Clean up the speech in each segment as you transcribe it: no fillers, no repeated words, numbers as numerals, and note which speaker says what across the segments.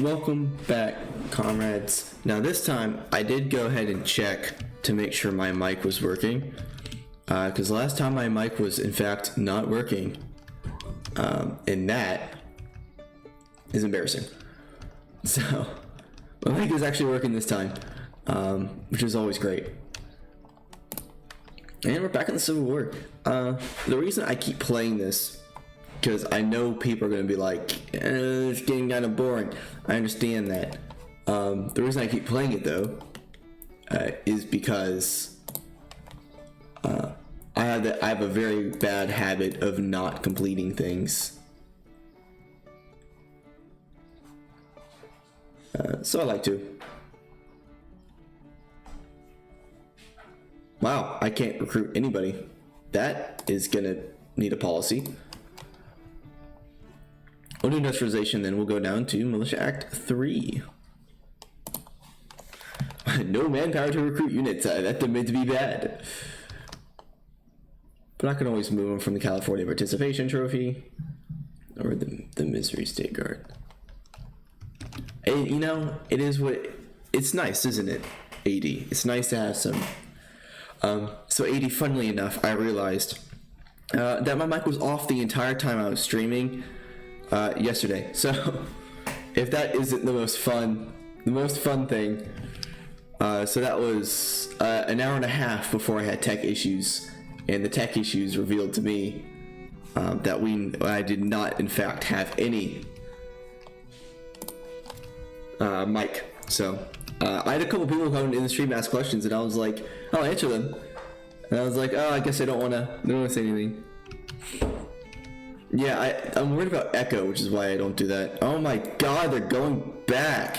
Speaker 1: Welcome back, comrades. Now this time, I did go ahead and check to make sure my mic was working. Because last time my mic was in fact not working. And that is embarrassing. So, my mic is actually working this time, which is always great. And we're back in the Civil War. The reason I keep playing this, because I know people are going to be like, it's getting kind of boring. I understand that. The reason I keep playing it though, is because I have a very bad habit of not completing things. So I like to. Wow, I can't recruit anybody. That is gonna need a policy. We'll do industrialization, then we'll go down to Militia Act 3. No manpower to recruit units. That's meant to be bad. But I can always move them from the California Participation Trophy or the Missouri State Guard. And, you know, it is what it's nice, isn't it? AD. It's nice to have some. So AD, funnily enough, I realized that my mic was off the entire time I was streaming yesterday. So if that isn't the most fun thing. So that was an hour and a half before I had tech issues, and the tech issues revealed to me that I did not in fact have any mic. So I had a couple people come in the stream ask questions, and I was like, I'll answer them. And I was like, oh, I guess I don't want to say anything. Yeah, I'm worried about echo, which is why I don't do that. Oh my god, they're going back.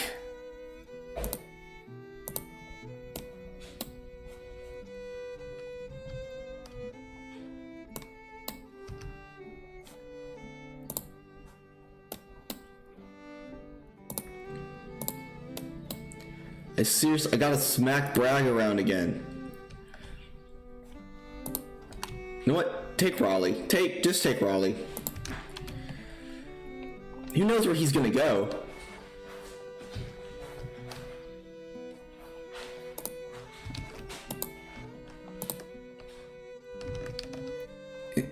Speaker 1: I gotta smack Bragg around again. You know what? Take Raleigh. Just take Raleigh. Who knows where he's gonna go?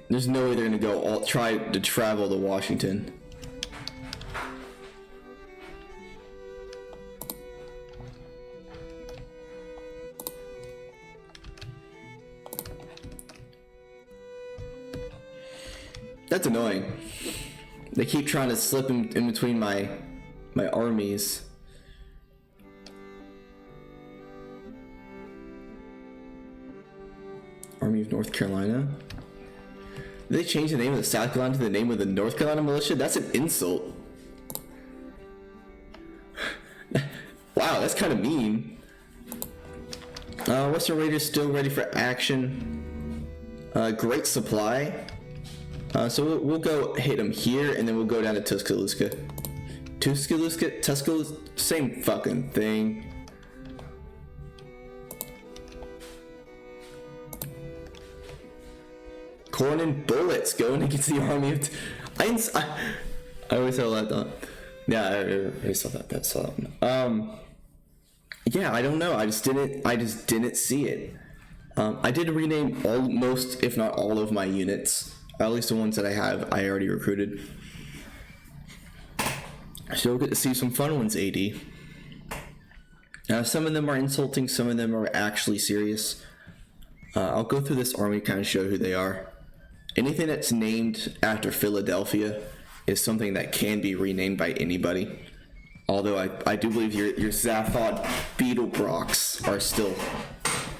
Speaker 1: There's no way they're gonna try to travel to Washington. That's annoying. They keep trying to slip in between my armies. Army of North Carolina? Did they change the name of the South Carolina to the name of the North Carolina militia? That's an insult. Wow, that's kind of mean. Western Raiders still ready for action. Great supply. So we'll go hit them here, and then we'll go down to Tuscaloosa. Tuscaloosa, same fucking thing. Corn and bullets going against the army of. I always saw that thought. Yeah, I always saw that. Yeah, I don't know. I just didn't see it. I did rename most, if not all, of my units. At least the ones that I already recruited. So we'll get to see some fun ones, AD. Some of them are insulting, some of them are actually serious. I'll go through this army, kind of show who they are. Anything that's named after Philadelphia is something that can be renamed by anybody. Although I do believe your Zaphod Beetlebrox are still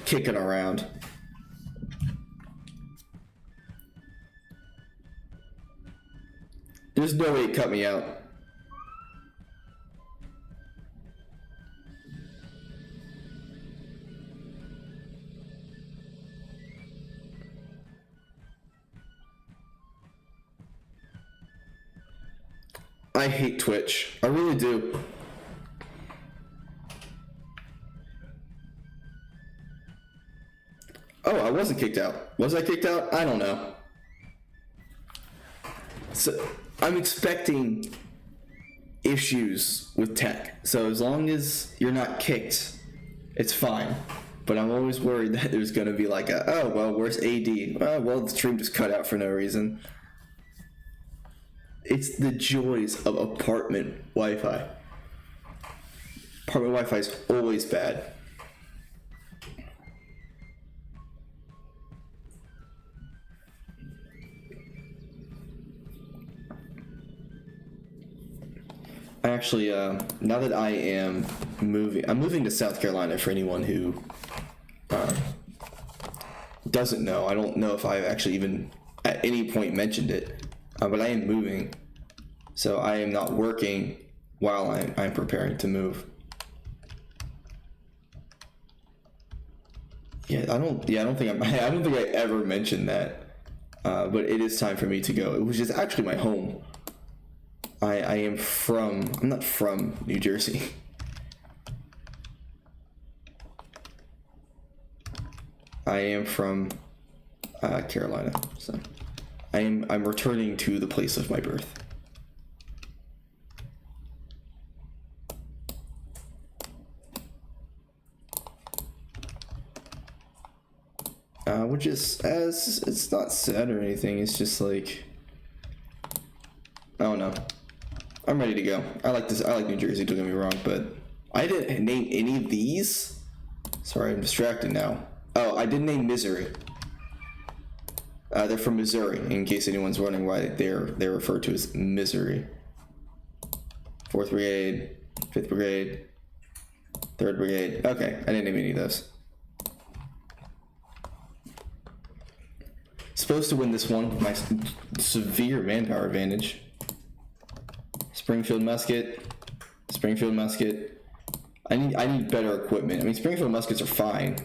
Speaker 1: kicking around. There's no way it cut me out. I hate Twitch. I really do. Oh, I wasn't kicked out. Was I kicked out? I don't know. So I'm expecting issues with tech. So as long as you're not kicked, it's fine. But I'm always worried that there's going to be like oh, well, where's AD? Well, the stream just cut out for no reason. It's the joys of apartment Wi-Fi. Apartment Wi-Fi is always bad. I actually, now that I am I'm moving to South Carolina for anyone who doesn't know. I don't know if I've actually even at any point mentioned it, but I am moving. So I am not working while I'm preparing to move. I don't think I ever mentioned that, but it is time for me to go, which is actually my home. I'm not from New Jersey. I am from Carolina, so I'm returning to the place of my birth. Which is, as it's not sad or anything, it's just like, I don't know. I'm ready to go. I like this. I like New Jersey, don't get me wrong, but I didn't name any of these. Sorry, I'm distracted now. Oh, I did name Missouri. They're from Missouri, in case anyone's wondering why they're referred to as Missouri. 4th Brigade, 5th Brigade, 3rd Brigade. Okay, I didn't name any of those. Supposed to win this one with my severe manpower advantage. Springfield musket. I need better equipment. I mean, Springfield muskets are fine.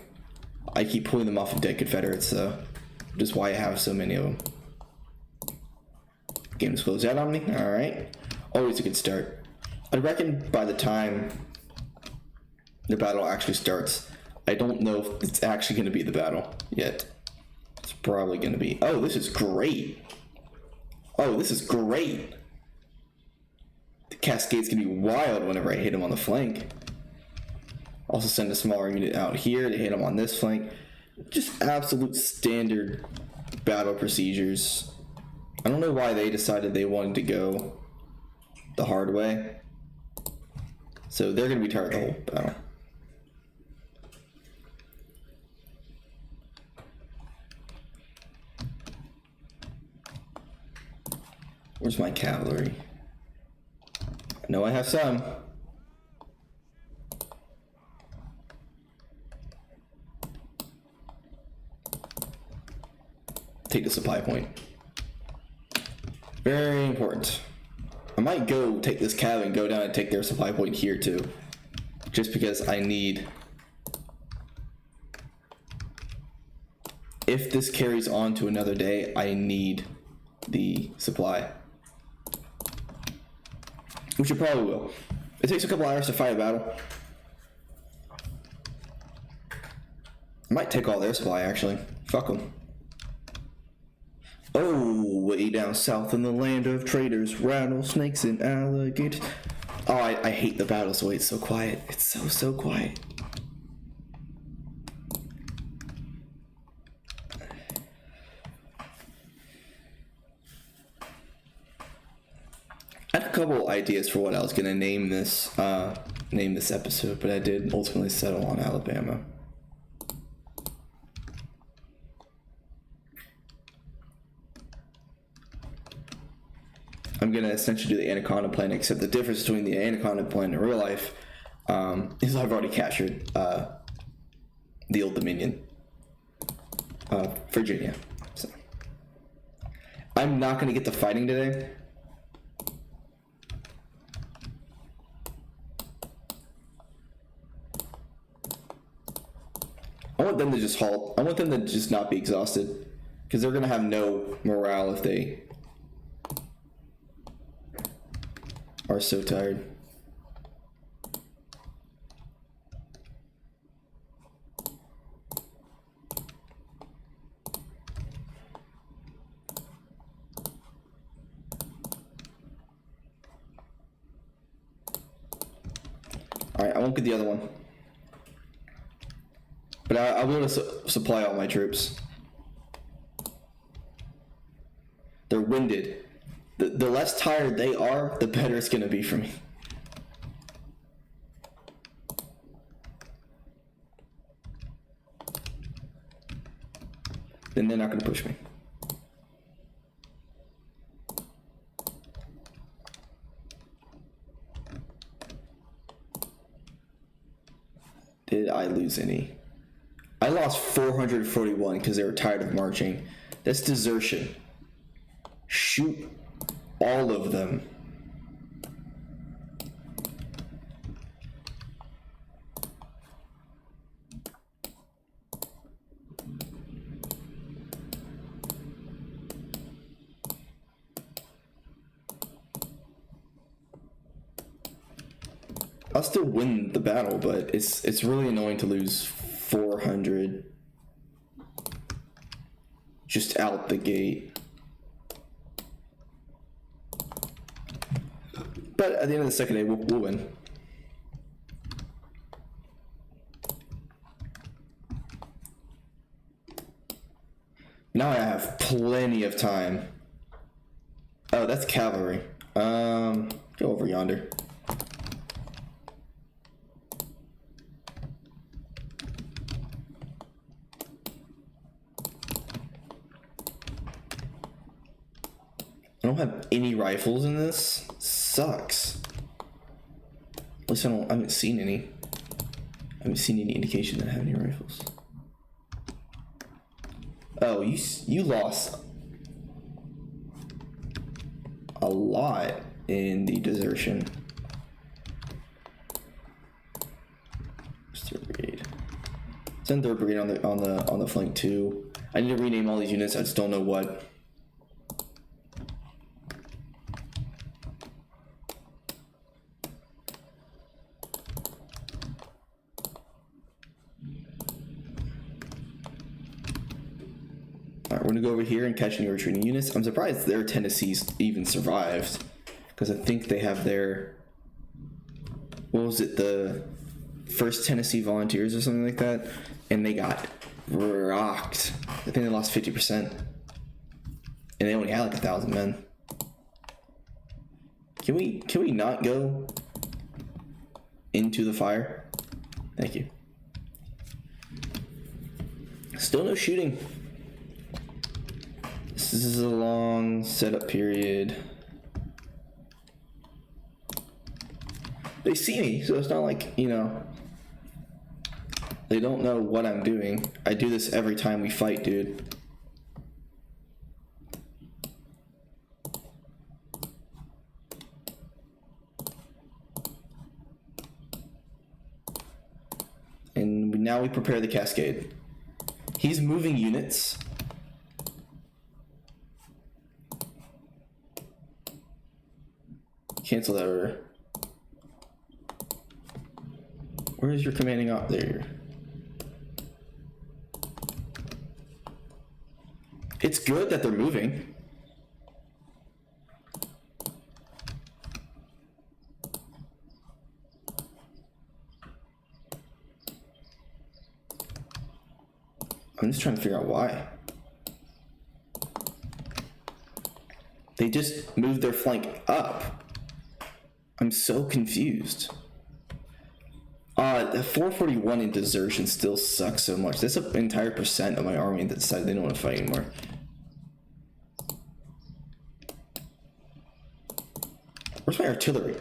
Speaker 1: I keep pulling them off of dead Confederates, so which is why I have so many of them. Game's closed out on me. All right, always a good start. I reckon by the time the battle actually starts, I don't know if it's actually going to be the battle yet. It's probably going to be. Oh, this is great. The Cascade's going to be wild whenever I hit him on the flank. Also send a smaller unit out here to hit him on this flank. Just absolute standard battle procedures. I don't know why they decided they wanted to go the hard way. So they're going to be targeting the whole battle. Where's my cavalry? I know I have some. Take the supply point. Very important. I might go take this cav and go down and take their supply point here too. Just because I need... If this carries on to another day, I need the supply. Which it probably will. It takes a couple hours to fight a battle. I might take all their supply, actually. Fuck them. Oh, way down south in the land of traitors, rattlesnakes and alligators. Oh, I hate the battles the way it's so quiet. It's so quiet. I had a couple ideas for what I was gonna name this episode, but I did ultimately settle on Alabama. I'm gonna essentially do the Anaconda plan, except the difference between the Anaconda plan in real life is I've already captured the Old Dominion, Virginia. So I'm not gonna get to fighting today. I want them to just halt. I want them to just not be exhausted, because they're gonna have no morale if they are so tired. Alright, I won't get the other one. But I'll be able to supply all my troops. They're winded. The less tired they are, the better it's gonna be for me. Then they're not gonna push me. Did I lose any? I lost 441 because they were tired of marching. That's desertion. Shoot all of them. I'll still win the battle, but it's really annoying to lose 400 just out the gate. But at the end of the second day, we'll win. Now I have plenty of time. Oh, that's cavalry. Go over yonder. I don't have any rifles in this. Sucks. At least I haven't seen any. I haven't seen any indication that I have any rifles. Oh, you lost a lot in the desertion. Third brigade. Send third brigade on the flank too. I need to rename all these units. I just don't know what. Alright, we're gonna go over here and catch any retreating units. I'm surprised their Tennessee's even survived, because I think they have their, what was it, the 1st Tennessee Volunteers or something like that, and they got rocked. I think they lost 50%, and they only had like 1,000 men. Can we not go into the fire? Thank you. Still no shooting. This is a long setup period. They see me, so it's not like, you know, they don't know what I'm doing. I do this every time we fight, dude. And now we prepare the cascade. He's moving units. Cancel that order. Where is your commanding op? There. It's good that they're moving. I'm just trying to figure out why. They just moved their flank up. I'm so confused. The 441 in desertion still sucks so much. That's an entire percent of my army that decided they don't want to fight anymore. Where's my artillery?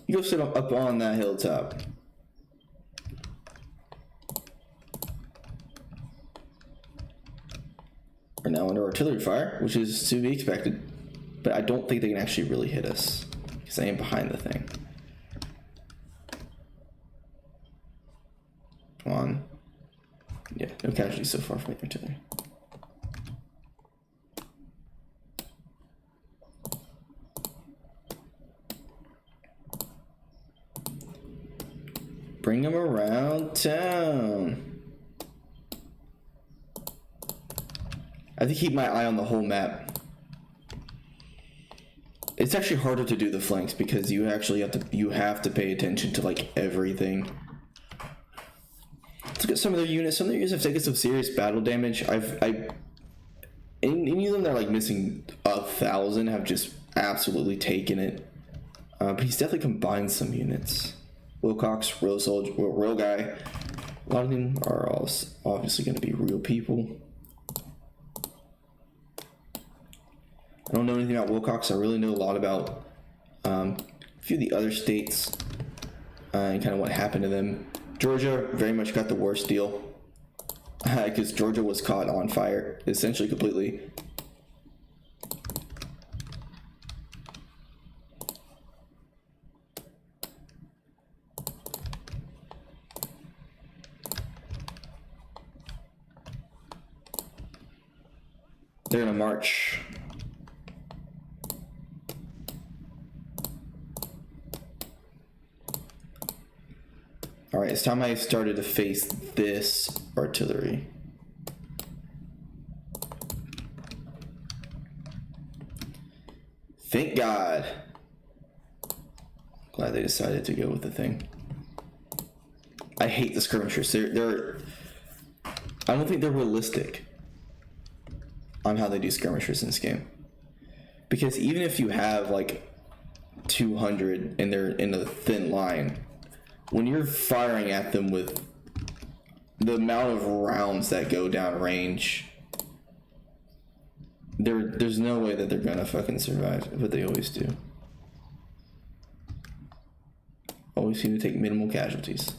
Speaker 1: You go sit up on that hilltop. We're now under artillery fire, which is to be expected. But I don't think they can actually really hit us, because I am behind the thing. Come on. Yeah, no casualties so far from the artillery. Bring them around town. I have to keep my eye on the whole map. It's actually harder to do the flanks because you actually have to pay attention to like everything. Let's look at some of their units. Some of their units have taken some serious battle damage. Any of them that are like missing 1,000 have just absolutely taken it. But he's definitely combined some units. Wilcox, real soldier, real guy. A lot of them are all obviously going to be real people. I don't know anything about Wilcox. I really know a lot about a few of the other states and kind of what happened to them. Georgia very much got the worst deal because Georgia was caught on fire, essentially completely. They're gonna march. All right, it's time I started to face this artillery. Thank God. Glad they decided to go with the thing. I hate the skirmishers. They're I don't think they're realistic on how they do skirmishers in this game. Because even if you have like 200 and they're in a thin line, when you're firing at them with the amount of rounds that go down range, there's no way that they're gonna fucking survive, but they always do. Always seem to take minimal casualties.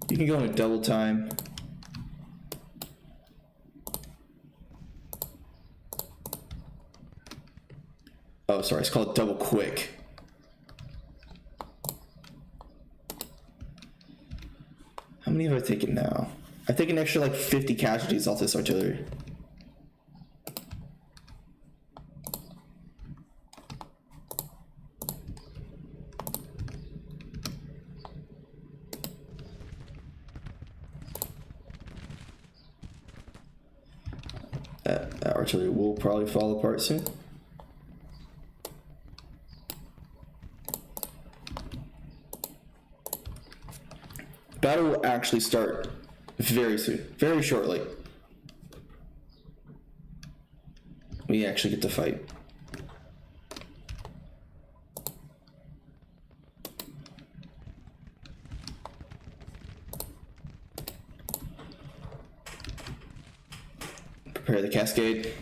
Speaker 1: You can go in double time. Oh, sorry, it's called double quick. How many have I taken now? I've taken an extra like 50 casualties off this artillery. That artillery will probably fall apart soon. Battle will actually start very soon, very shortly. We actually get to fight. Prepare the cascade.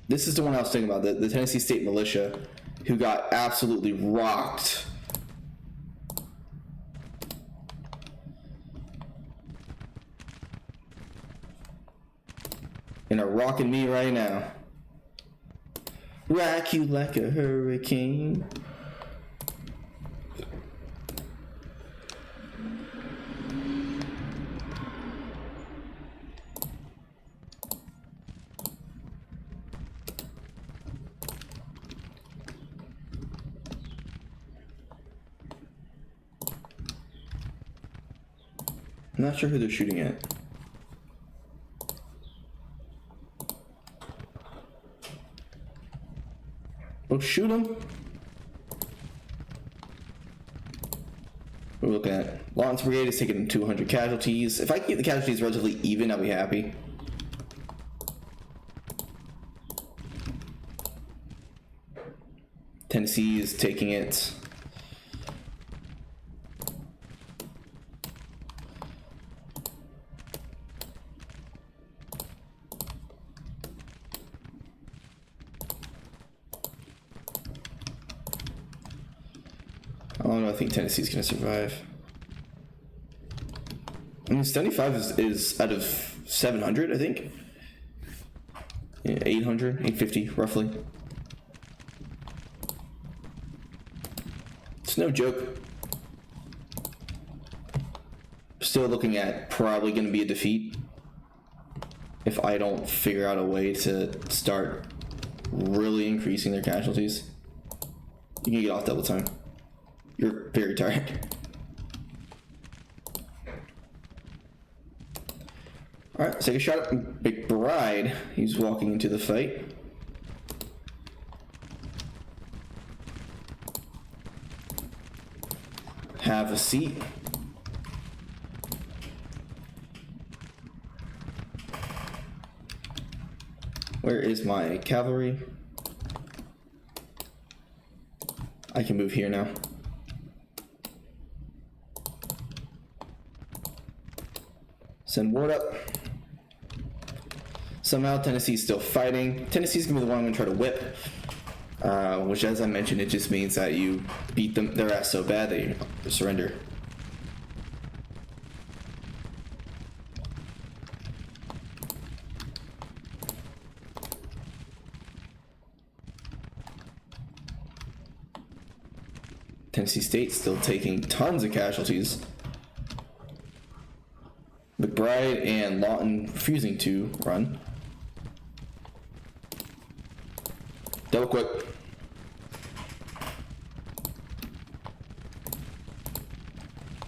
Speaker 1: This is the one I was thinking about, the Tennessee State Militia, who got absolutely rocked. And are rocking me right now. Rock you like a hurricane. I'm not sure who they're shooting at. Well, shoot them. We're looking at Lawrence Brigade is taking 200 casualties. If I can keep the casualties relatively even, I'll be happy. Tennessee is taking it. I think Tennessee's gonna survive. I mean, 75 is out of 700, I think. Yeah, 800, 850, roughly. It's no joke. Still looking at probably gonna be a defeat if I don't figure out a way to start really increasing their casualties. You can get off double time. You're very tired. Alright, let's take a shot at McBride. He's walking into the fight. Have a seat. Where is my cavalry? I can move here now. Send ward up. Somehow Tennessee's still fighting. Tennessee's gonna be the one I'm gonna try to whip. Which, as I mentioned, it just means that you beat them their ass so bad they surrender. Tennessee State still taking tons of casualties. McBride and Lawton refusing to run. Double quick.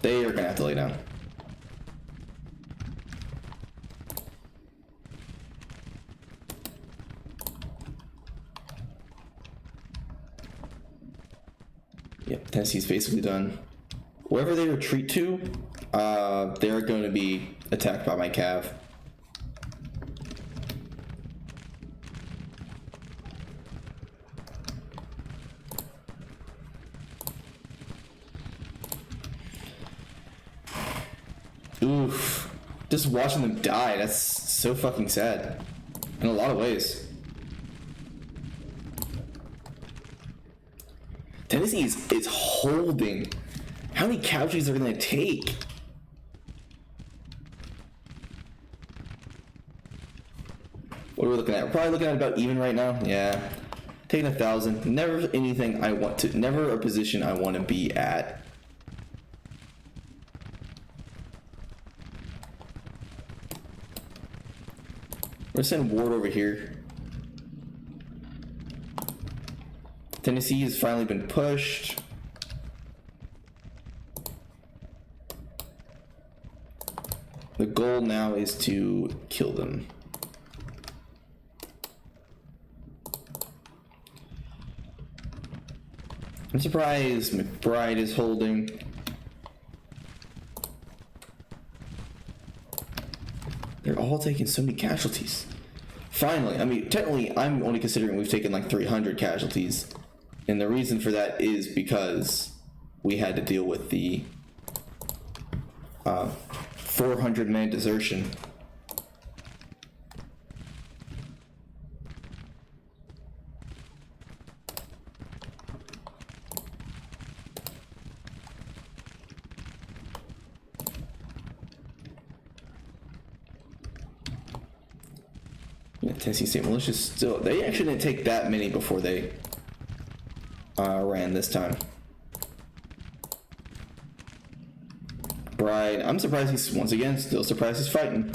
Speaker 1: They are gonna have to lay down. Yep, Tennessee's basically done. Wherever they retreat to, they're going to be attacked by my cav. Oof. Just watching them die, that's so fucking sad. In a lot of ways. Tennessee is holding. How many casualties are they going to take? What are we looking at? We're probably looking at about even right now. Yeah. Taking 1,000. Never anything I want to, never a position I want to be at. We're gonna send Ward over here. Tennessee has finally been pushed. The goal now is to kill them. I'm surprised McBride is holding. They're all taking so many casualties. Finally, I mean, technically, I'm only considering we've taken like 300 casualties. And the reason for that is because we had to deal with the 400-man desertion. Yeah, Tennessee State Militia still, they actually didn't take that many before they ran this time. Bride, I'm surprised he's, once again, still surprised he's fighting.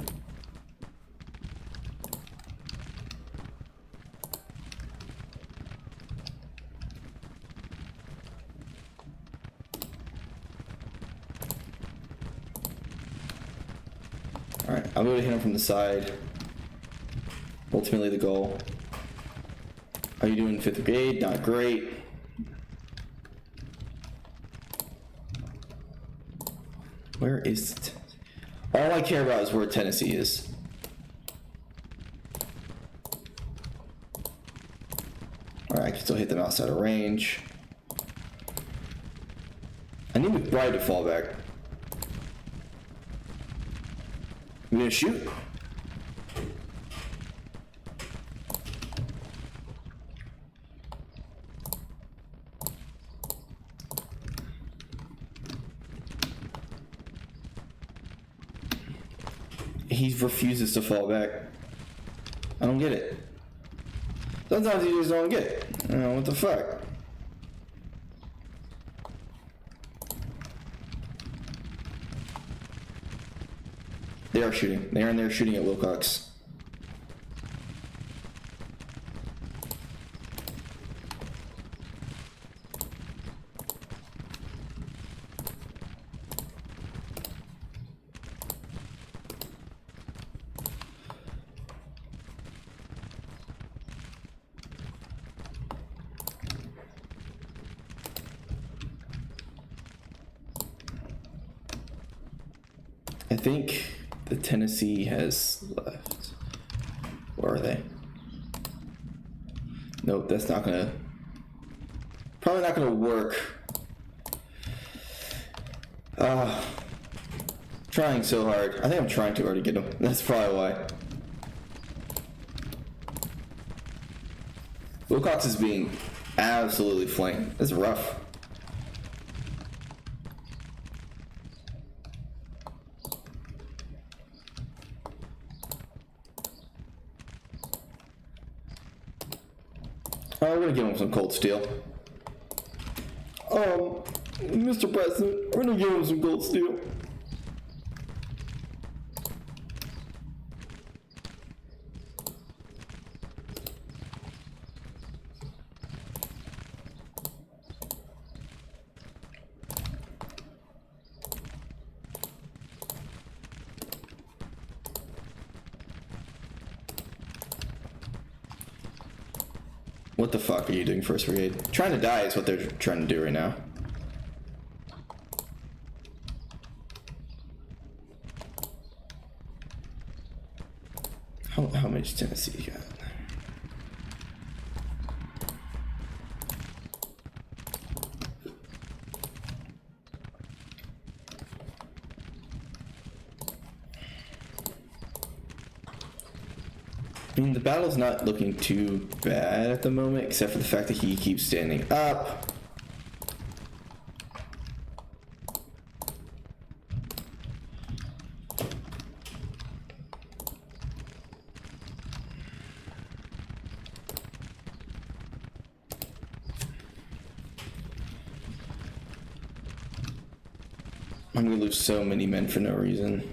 Speaker 1: Alright, I'm going to hit him from the side. Ultimately the goal. How you doing, 5th Brigade? Not great. Where is it? All I care about is where Tennessee is. Alright, I can still hit them outside of range. I need McBride to fall back. You gonna shoot? He refuses to fall back. I don't get it. Sometimes you just don't get it. You know, what the fuck? They are shooting. They are in there shooting at Wilcox. think the Tennessee has left. Where are they? Nope, that's not gonna... Probably not gonna work. Trying so hard. I think I'm trying too hard to get them. That's probably why. Wilcox is being absolutely flanked. That's rough. Oh, we're gonna give him some cold steel. Mr. President, we're gonna give him some cold steel. What the fuck are you doing, 1st Brigade? Trying to die is what they're trying to do right now. How much Tennessee you got? I mean, the battle's not looking too bad at the moment, except for the fact that he keeps standing up. I'm gonna lose so many men for no reason.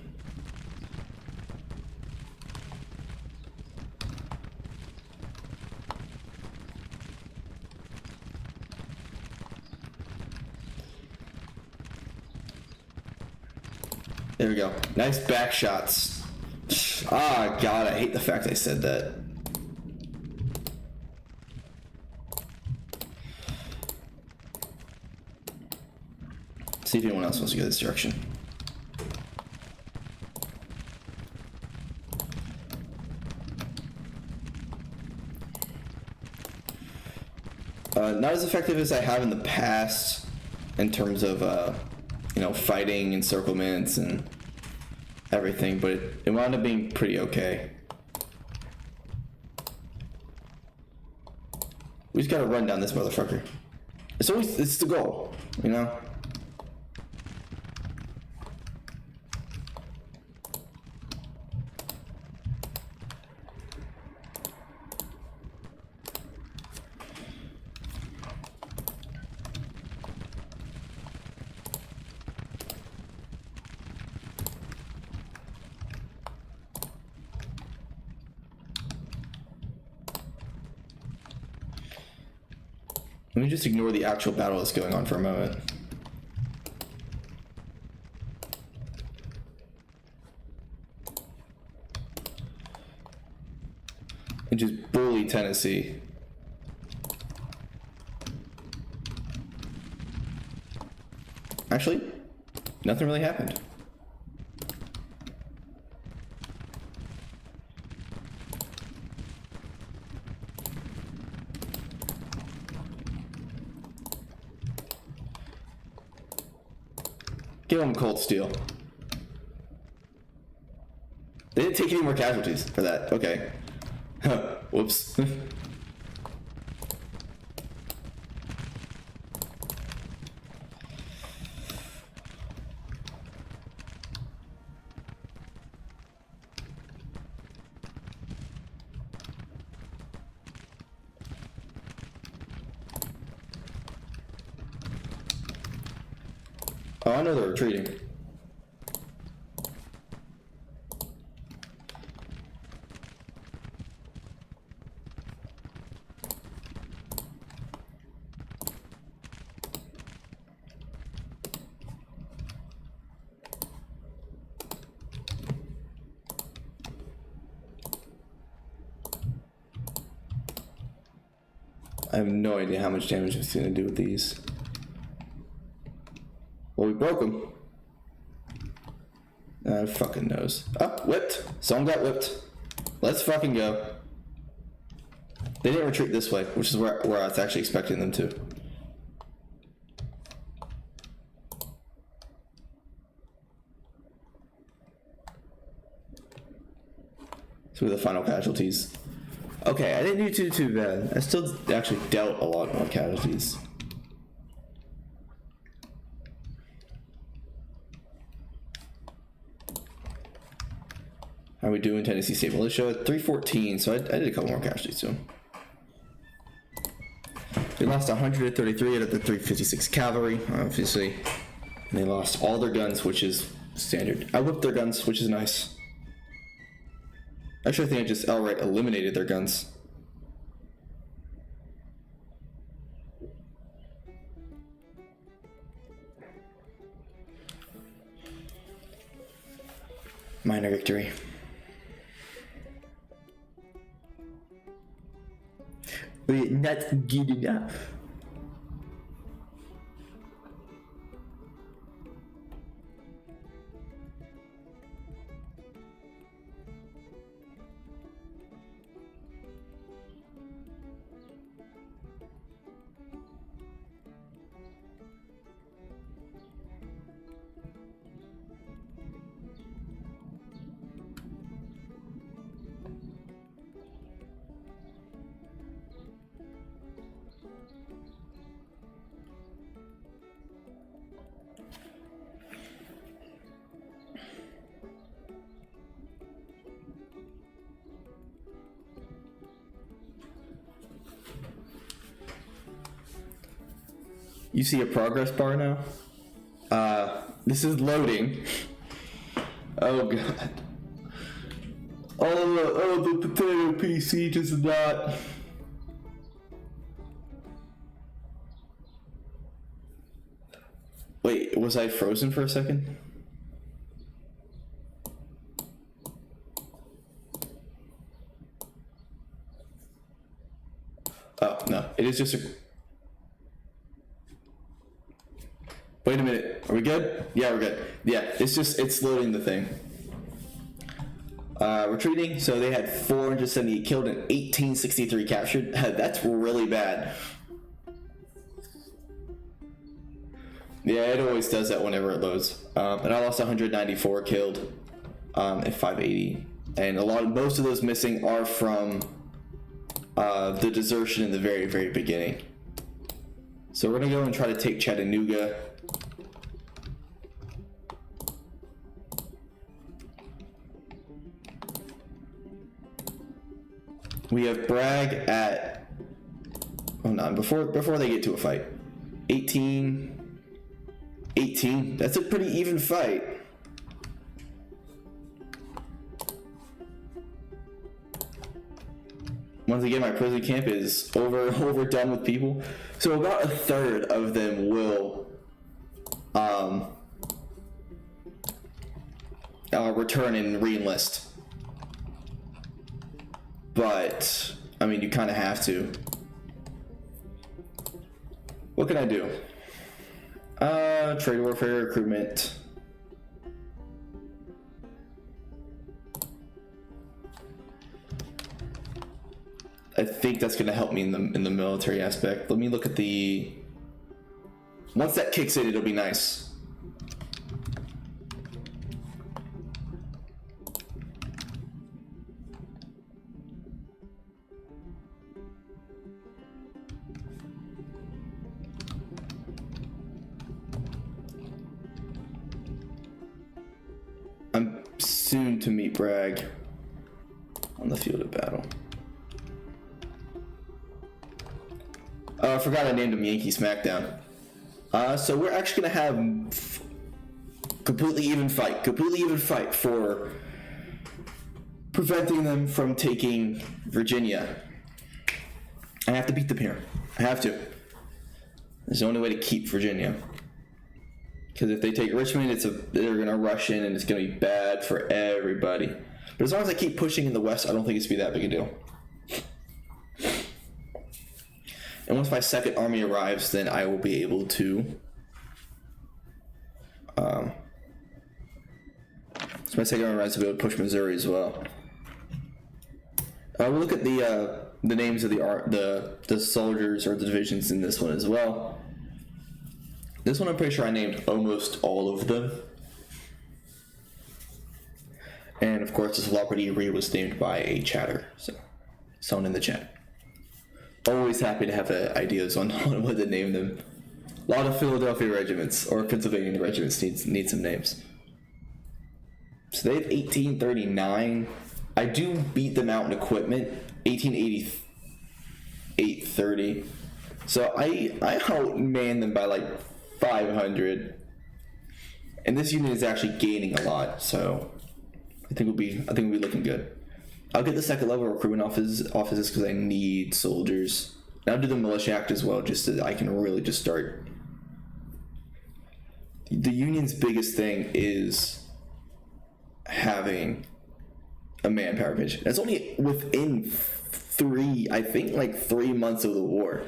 Speaker 1: There we go. Nice back shots. Ah, God, I hate the fact I said that. See if anyone else wants to go this direction. Not as effective as I have in the past in terms of, you know, fighting encirclements and everything, but it wound up being pretty okay. We just gotta run down this motherfucker. It's the goal, you know? Let me just ignore the actual battle that's going on for a moment. And just bully Tennessee. Actually, nothing really happened. Give them cold steel. They didn't take any more casualties for that. Okay. Whoops. Oh, I know they're retreating. I have no idea how much damage it's going to do with these. Well, we broke them. Fucking knows. Oh, whipped. Someone got whipped. Let's fucking go. They didn't retreat this way, which is where I was actually expecting them to. So the final casualties. Okay, I didn't do too bad. I still actually dealt a lot more casualties. How are we doing, Tennessee State Militia? 314, so I did a couple more casualties too. They lost 133 out of the 356 cavalry, obviously. And they lost all their guns, which is standard. I whipped their guns, which is nice. Actually, I think I just outright eliminated their guns. Minor victory. But not good enough. You see a progress bar now? This is loading. Oh god. Oh, the potato PC does not. Wait, was I frozen for a second? Oh, no. It is just a... Wait a minute. Are we good? Yeah, we're good. Yeah, it's loading the thing. Retreating, so they had 478 killed and 1863 captured. That's really bad. Yeah, it always does that whenever it loads. And I lost 194 killed at 580. And most of those missing are from the desertion in the very, very beginning. So we're gonna go and try to take Chattanooga. We have Bragg at, oh no, before they get to a fight. 18. That's a pretty even fight. Once again, my prison camp is overdone with people. So about a third of them will return and re-enlist. But, I mean, you kind of have to. What can I do? Trade warfare, recruitment. I think that's going to help me in the military aspect. Let me look at the... Once that kicks in, it'll be nice. I'm soon to meet Bragg on the field of battle. I forgot I named him Yankee Smackdown. So we're actually gonna have completely even fight for preventing them from taking Virginia. I have to beat them here. I have to. There's the only way to keep Virginia. Because if they take Richmond, they're gonna rush in and it's gonna be bad for everybody. But as long as I keep pushing in the west, I don't think it's gonna be that big a deal. And once my second army arrives, then I will be able to So my second round is to be able to push Missouri as well. We'll look at the names of the soldiers or the divisions in this one as well. This one I'm pretty sure I named almost all of them. And of course, this Lockwood Reed was named by a chatter, so someone in the chat. Always happy to have ideas on what to name them. A lot of Philadelphia regiments or Pennsylvania regiments need some names. So they have 1839. I do beat them out in equipment. 1880, 830. So I outman them by like 500. And this unit is actually gaining a lot, so I think we'll be looking good. I'll get the second level recruitment offices because I need soldiers. And I'll do the militia act as well, just so that I can really just start. The Union's biggest thing is having a manpower pension. That's only within 3 months of the war.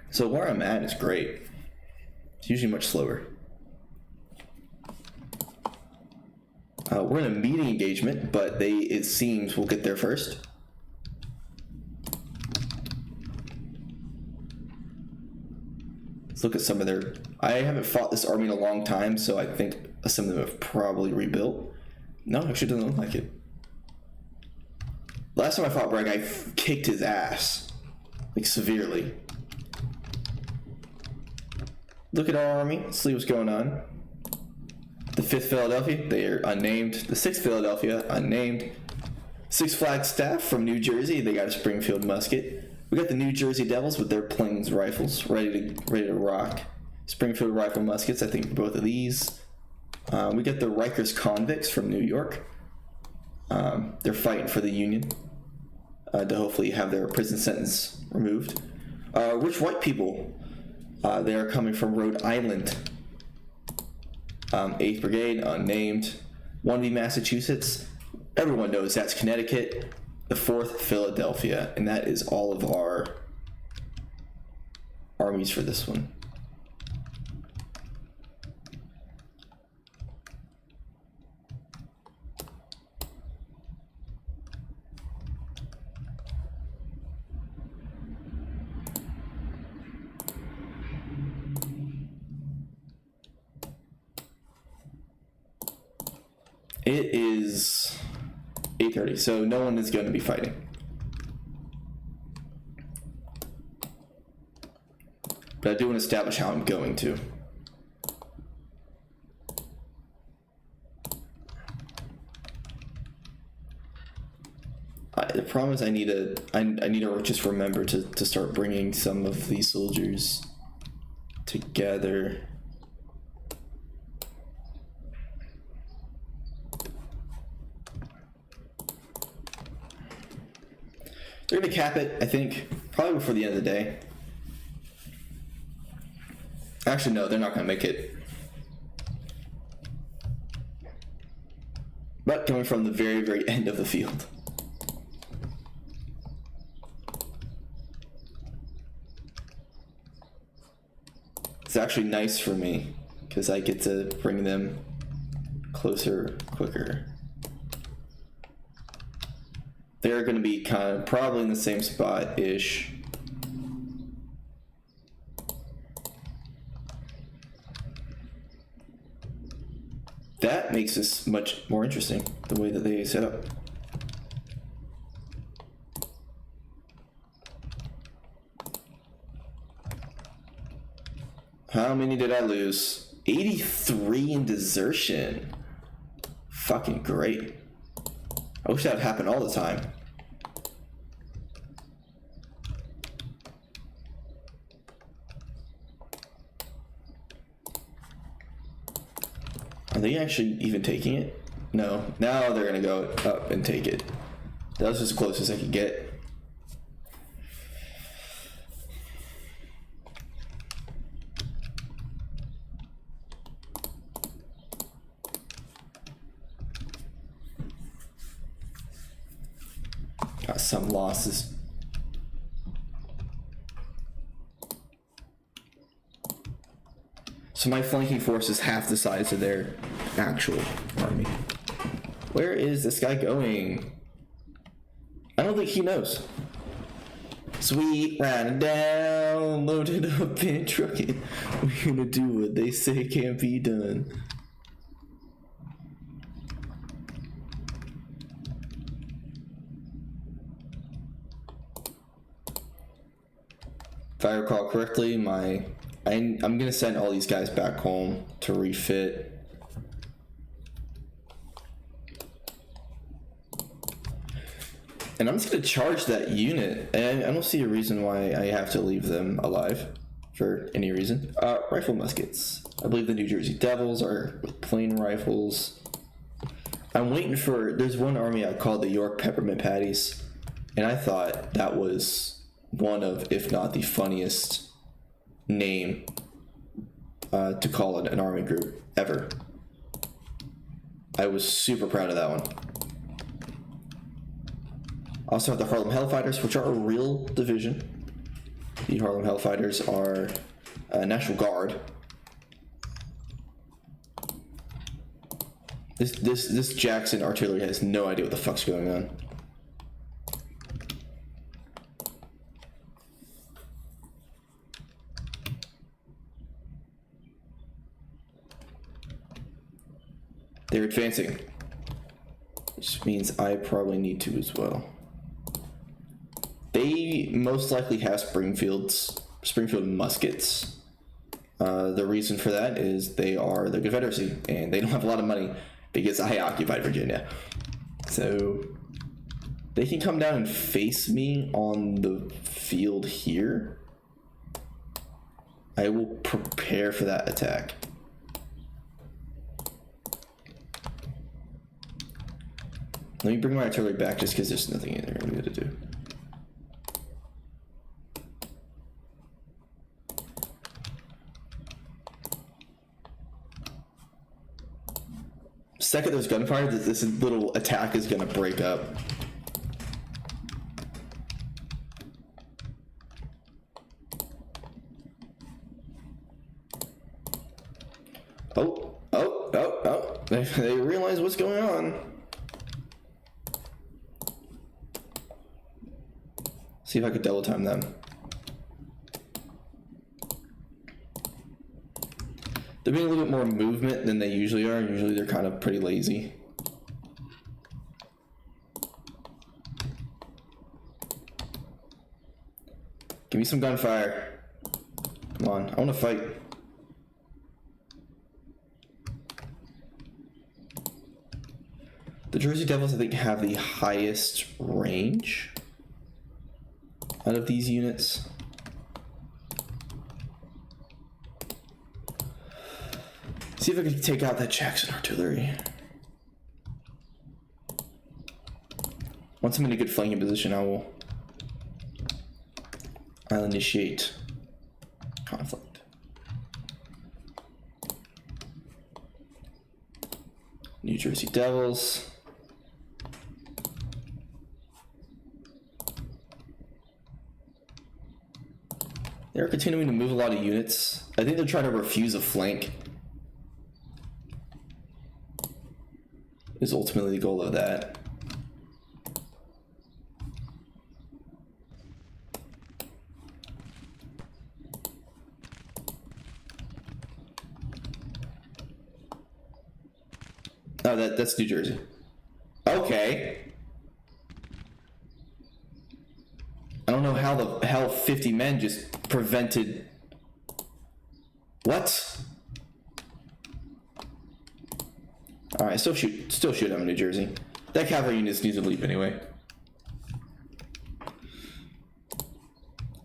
Speaker 1: So where I'm at is great. It's usually much slower. We're in a meeting engagement, but it seems we'll get there first. Let's look at some of their... I haven't fought this army in a long time, so I think some of them have probably rebuilt. No, actually doesn't look like it. Last time I fought Bragg, I kicked his ass. Like, severely. Look at our army. Let's see what's going on. The 5th Philadelphia, they are unnamed. The 6th Philadelphia, unnamed. 6 Flagstaff from New Jersey, they got a Springfield musket. We got the New Jersey Devils with their Plains rifles, ready to rock. Springfield rifle muskets, I think both of these. We got the Rikers Convicts from New York. They're fighting for the Union to hopefully have their prison sentence removed. Rich white people, they are coming from Rhode Island. 8th Brigade, unnamed. 1B Massachusetts, everyone knows that's Connecticut. The 4th Philadelphia, and that is all of our armies for this one. It is 8:30, so no one is going to be fighting. But I do want to establish how I'm going to. The problem is I need to just remember to start bringing some of these soldiers together. They're going to cap it, I think, probably before the end of the day. Actually, no, they're not going to make it. But coming from the very, very end of the field. It's actually nice for me, because I get to bring them closer quicker. They're going to be kind of probably in the same spot-ish. That makes this much more interesting, the way that they set up. How many did I lose? 83 in desertion. Fucking great. I wish that would happen all the time. Are they actually even taking it? No. Now they're gonna go up and take it. That was as close as I could get. Got some losses. So my flanking force is half the size of their actual army. Where is this guy going? I don't think he knows. Sweet, riding down, loaded up and trucking. We're gonna do what they say can't be done. If I recall correctly, I'm gonna send all these guys back home to refit. And I'm just gonna charge that unit, and I don't see a reason why I have to leave them alive for any reason. Rifle muskets. I believe the New Jersey Devils are plain rifles. I'm waiting for, there's one army I called the York Peppermint Patties, and I thought that was one of, if not the funniest name to call an army group ever. I was super proud of that one. Also have the Harlem Hellfighters, which are a real division. The Harlem Hellfighters are National Guard. This Jackson artillery has no idea what the fuck's going on. They're advancing, which means I probably need to as well. They most likely have Springfield muskets. The reason for that is they are the Confederacy, and they don't have a lot of money because I occupied Virginia. So they can come down and face me on the field here. I will prepare for that attack. Let me bring my artillery back just because there's nothing in there I'm gonna do. Second there's gunfire, this little attack is gonna break up. Oh. They realize what's going on. See if I could double time them. They're being a little bit more movement than they usually are. Usually they're kind of pretty lazy. Give me some gunfire. Come on, I want to fight. The Jersey Devils, I think, have the highest range out of these units. See if I can take out that Jackson artillery. Once I'm in a good flanking position, I'll initiate conflict. New Jersey Devils. They're continuing to move a lot of units. I think they're trying to refuse a flank. Is ultimately the goal of that. Oh, that's New Jersey. Okay. I don't know how the hell 50 men just prevented. What? Alright, still shoot them, New Jersey. That cavalry unit needs to leave anyway.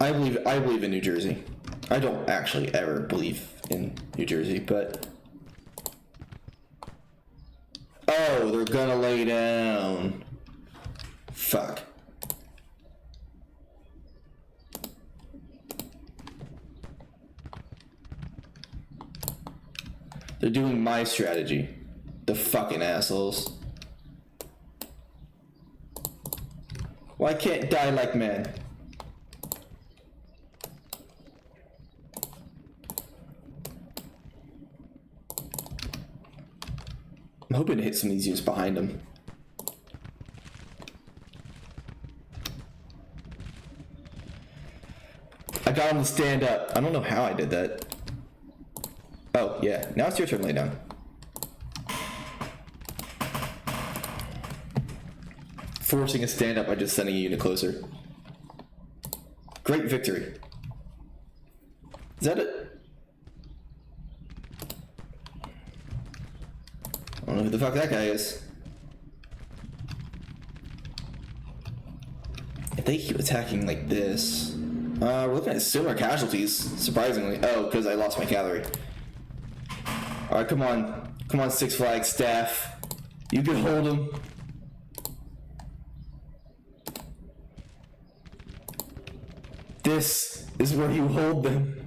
Speaker 1: I believe in New Jersey. I don't actually ever believe in New Jersey, but oh, they're gonna lay down. Fuck. They're doing my strategy. The fucking assholes. Why can't die like men? I'm hoping to hit some of these units behind him. I got him to stand up. I don't know how I did that. Oh, yeah. Now it's your turn to lay down. Forcing a stand up by just sending a unit closer. Great victory. Is that it? I don't know who the fuck that guy is. If they keep attacking like this... we're looking at similar casualties, surprisingly. Oh, because I lost my cavalry. Alright, come on. Come on, Six Flags staff. You can hold them. This is where you hold them.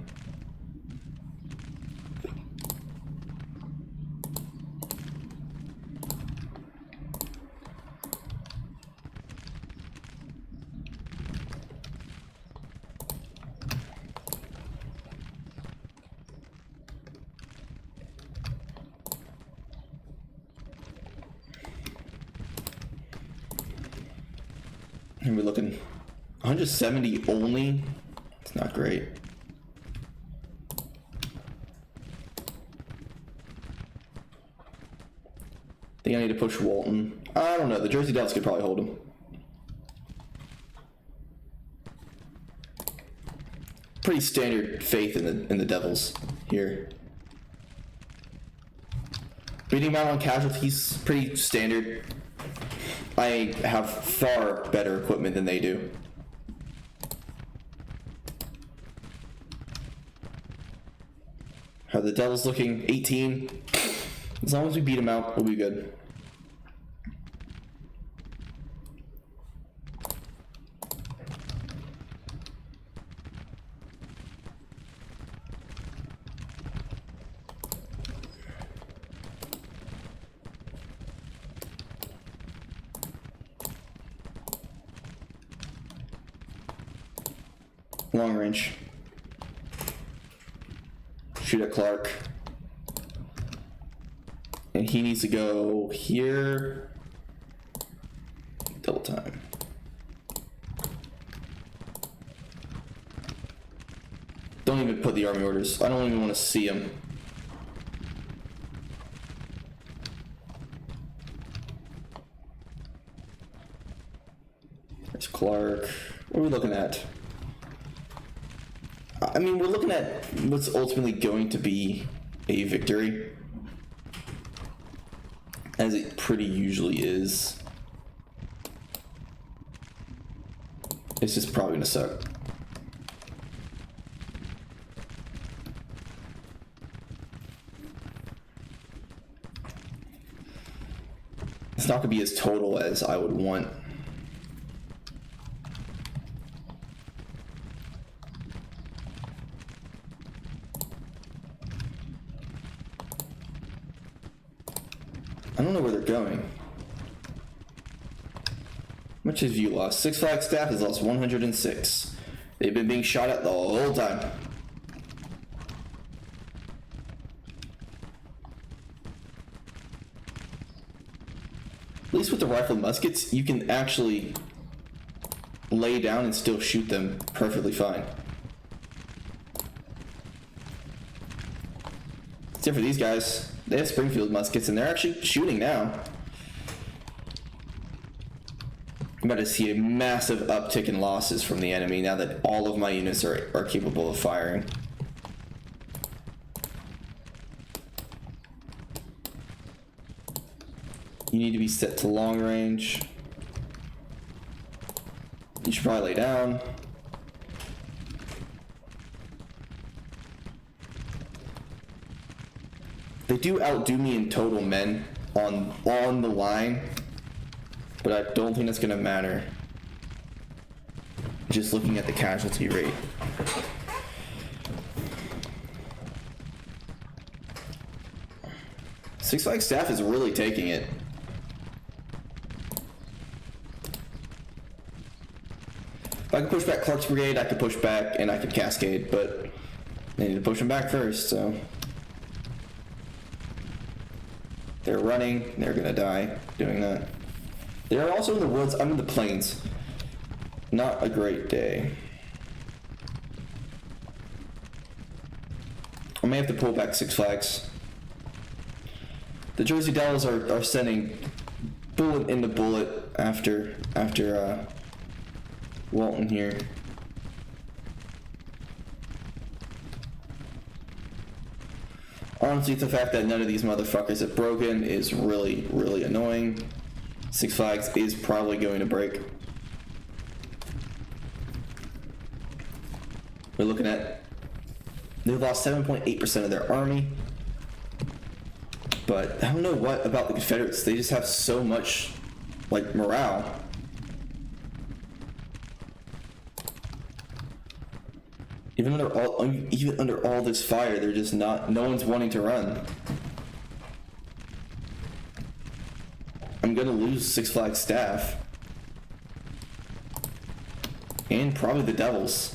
Speaker 1: And we're looking 170 only. It's not great. Think I need to push Walton. I don't know. The Jersey Devils could probably hold him. Pretty standard faith in the Devils here. Beating them out on casualties, pretty standard. I have far better equipment than they do. How are the Devils looking? 18. As long as we beat them out, we'll be good. Long range. Shoot at Clark. And he needs to go here. Double time. Don't even put the army orders. I don't even want to see them. There's Clark. What are we looking at? I mean, we're looking at what's ultimately going to be a victory, as it pretty usually is. It's just probably gonna suck. It's not gonna be as total as I would want. I don't know where they're going. How much have you lost? Six Flags staff has lost 106. They've been being shot at the whole time. At least with the rifled muskets, you can actually lay down and still shoot them perfectly fine. Except for these guys. They have Springfield muskets, and they're actually shooting now. I'm about to see a massive uptick in losses from the enemy now that all of my units are capable of firing. You need to be set to long range. You should probably lay down. They do outdo me in total men on the line, but I don't think that's going to matter. Just looking at the casualty rate. Six Flags staff is really taking it. If I could push back Clark's brigade, I could push back and I could cascade, but I need to push them back first, so. They're running. They're gonna die doing that. They're also in the woods. I'm in the plains. Not a great day. I may have to pull back Six Flags. The Jersey Devils are sending bullet into bullet after Walton here. Honestly, the fact that none of these motherfuckers have broken is really, really annoying. Six Flags is probably going to break. We're looking at, they lost 7.8% of their army. But I don't know what about the Confederates. They just have so much, like, morale. Even under all this fire, they're just not. No one's wanting to run. I'm gonna lose Six Flags staff, and probably the Devils.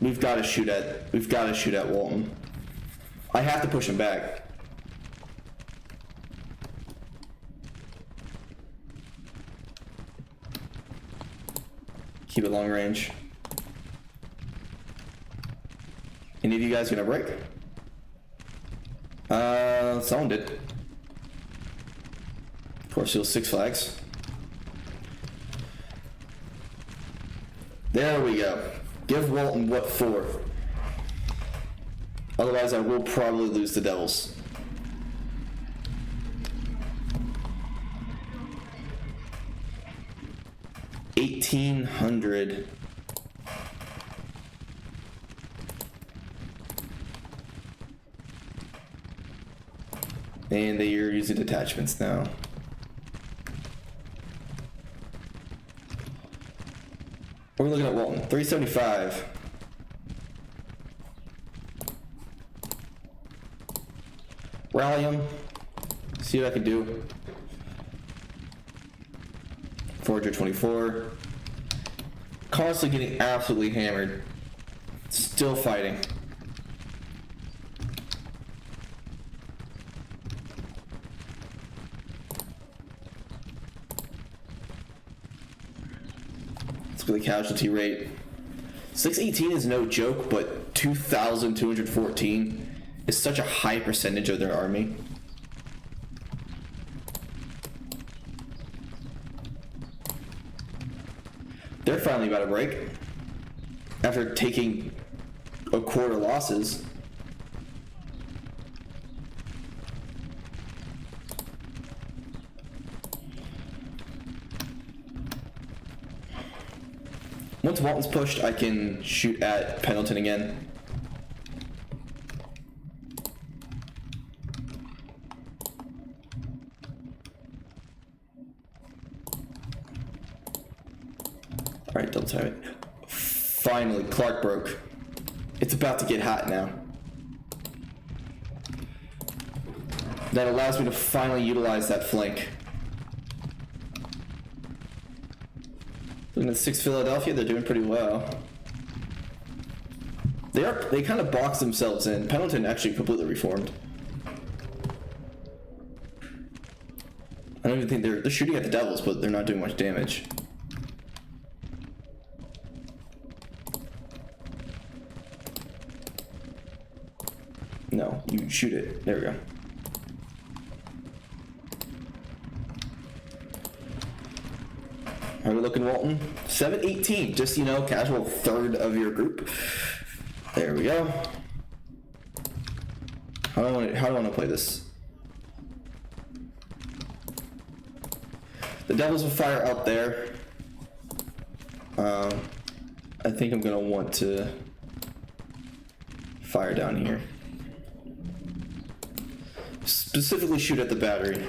Speaker 1: We've got to shoot at Walton. I have to push him back. Keep it long range. Any of you guys gonna break? Someone did. Of course, it was Six Flags. There we go. Give Walton what for. Otherwise, I will probably lose the Devils. $1,800. And they are using detachments now. We're looking at Walton, 375. Rally him. See what I can do. 424. Constantly getting absolutely hammered. Still fighting. Let's look at the casualty rate. 618 is no joke, but 2,214 is such a high percentage of their army. They're finally about to break. After taking a quarter losses. Once Walton's pushed, I can shoot at Pendleton again. Alright, double time it. Finally, Clark broke. It's about to get hot now. That allows me to finally utilize that flank. Looking at 6 Philadelphia, they're doing pretty well. They kind of boxed themselves in. Pendleton actually completely reformed. I don't even think they're shooting at the Devils, but they're not doing much damage. No, you shoot it. There we go. How are we looking, Walton? 718, just, you know, casual third of your group. There we go. How do I want to play this? The Devils will fire out there. I think I'm gonna want to fire down here. Specifically shoot at the battery.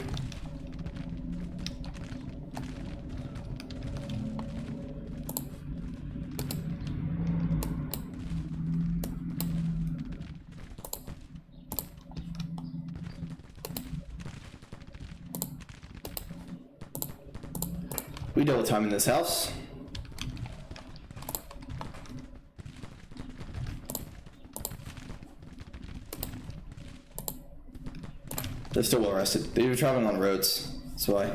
Speaker 1: We double time in this house. They're still well rested. They were traveling on roads. That's why.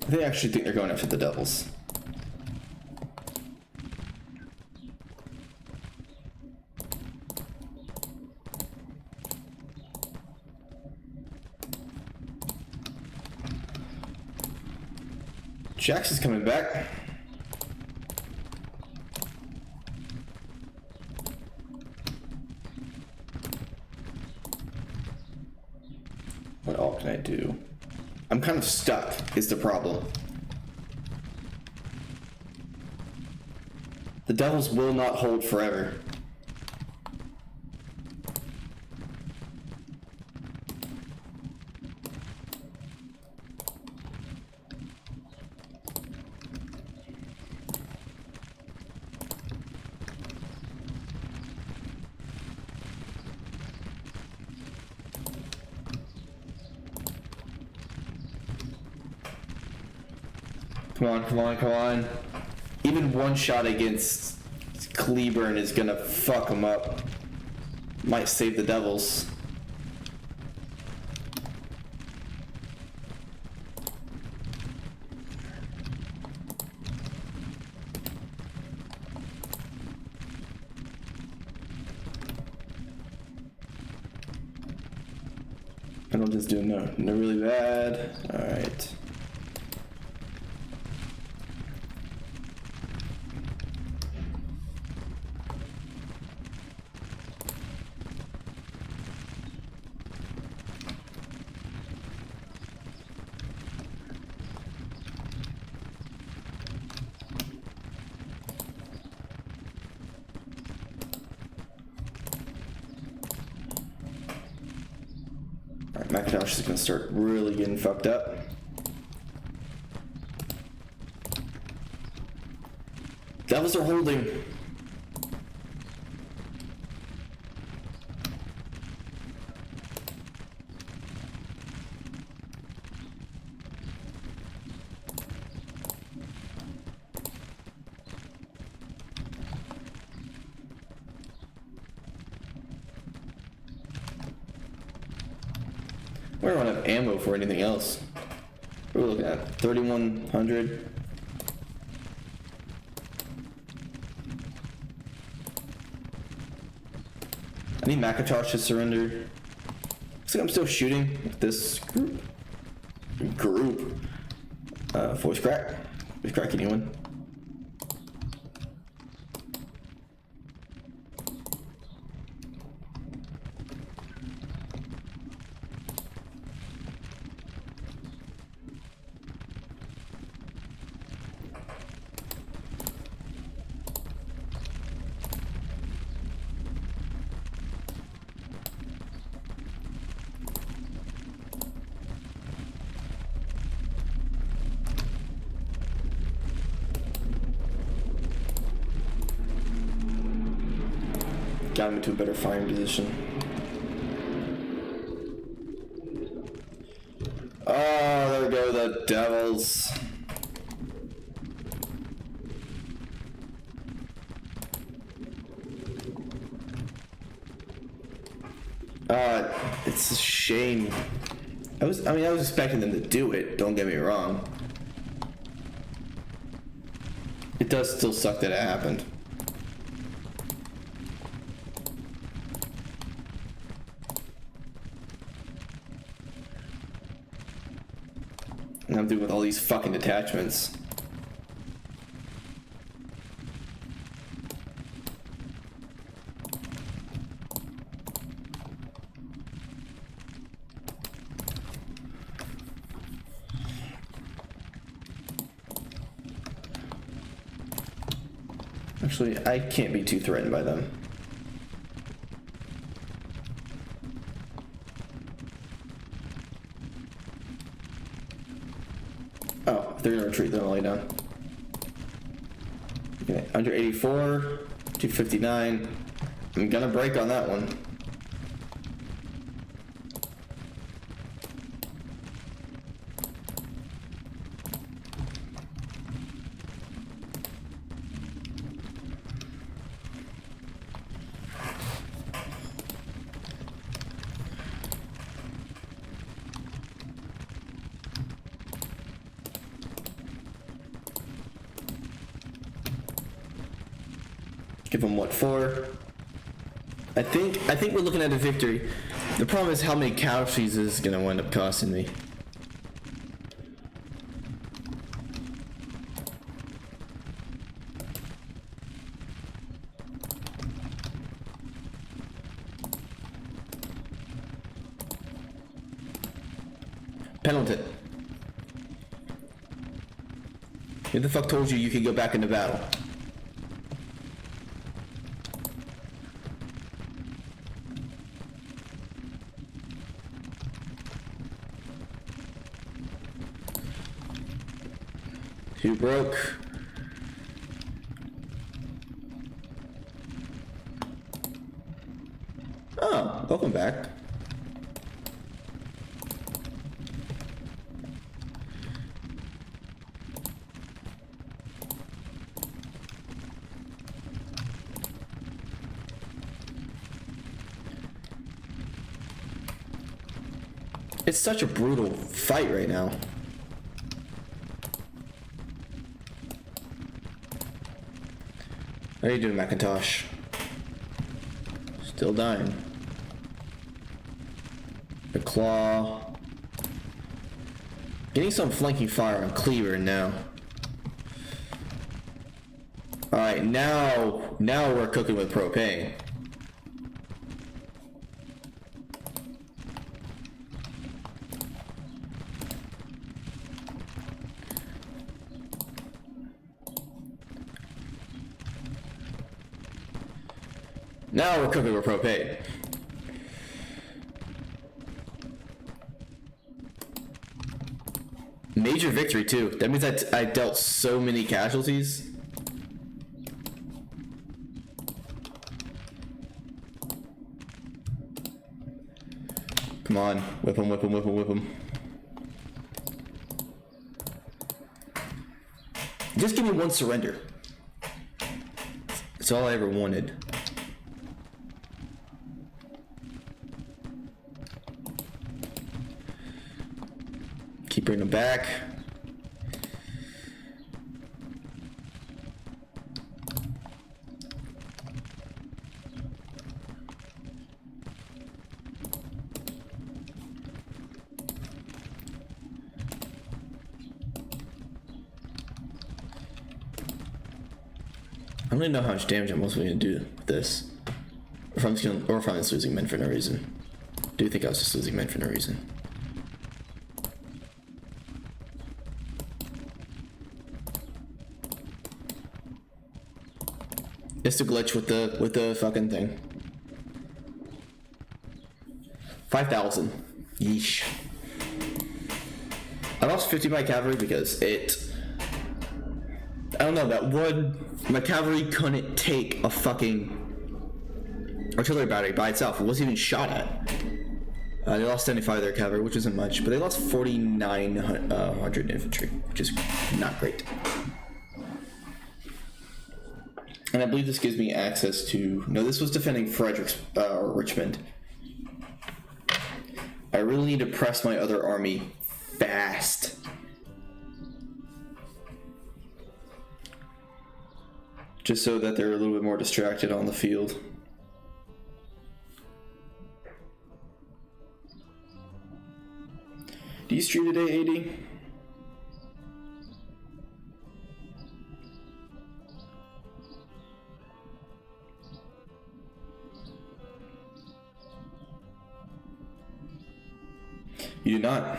Speaker 1: They actually think they're going after the devils. Jax is coming back. What all can I do? I'm kind of stuck, is the problem. The devils will not hold forever. Come on, come on, come on. Even one shot against Cleburne is gonna fuck him up. Might save the devils. And I'm just doing no really bad. Alright. McIntosh is gonna start really getting fucked up. Devils are holding. We don't have ammo for anything else. What are we looking at? 3,100. I need McIntosh to surrender. Looks like I'm still shooting with this group. Voice crack. Voice crack anyone? Got him into a better firing position. Oh, there we go, the devils. It's a shame. I was expecting them to do it, don't get me wrong. It does still suck that it happened. And I'm doing with all these fucking detachments. Actually, I can't be too threatened by them. Oh, if they're gonna retreat, then I'll lay down. Okay, under 84, 259. I'm gonna break on that one. Give him what, 4? I think we're looking at a victory. The problem is how many casualties this is gonna wind up costing me. Pendleton. Who the fuck told you you could go back into battle? Who broke? Oh, welcome back. It's such a brutal fight right now. How are you doing, Macintosh? Still dying. The claw. Getting some flanking fire on Cleaver now. Alright, now we're cooking with propane. Now we're cooking with propane. Major victory too. That means I dealt so many casualties. Come on, whip him, whip him, whip him, whip him. Just give me one surrender. That's all I ever wanted. Keep bringing them back. I don't even know how much damage I'm mostly gonna do with this. Or if I'm just losing men for no reason. I do think I was just losing men for no reason. It's a glitch with the fucking thing. 5,000. Yeesh. I lost 50 by cavalry because I don't know, that wood. My cavalry couldn't take a fucking artillery battery by itself. It wasn't even shot at. They lost 75 of their cavalry, which isn't much, but they lost 4,900 infantry, which is not great. And I believe this gives me access to... No, this was defending Richmond. I really need to press my other army fast. Just so that they're a little bit more distracted on the field. Do you stream today, AD? You do not.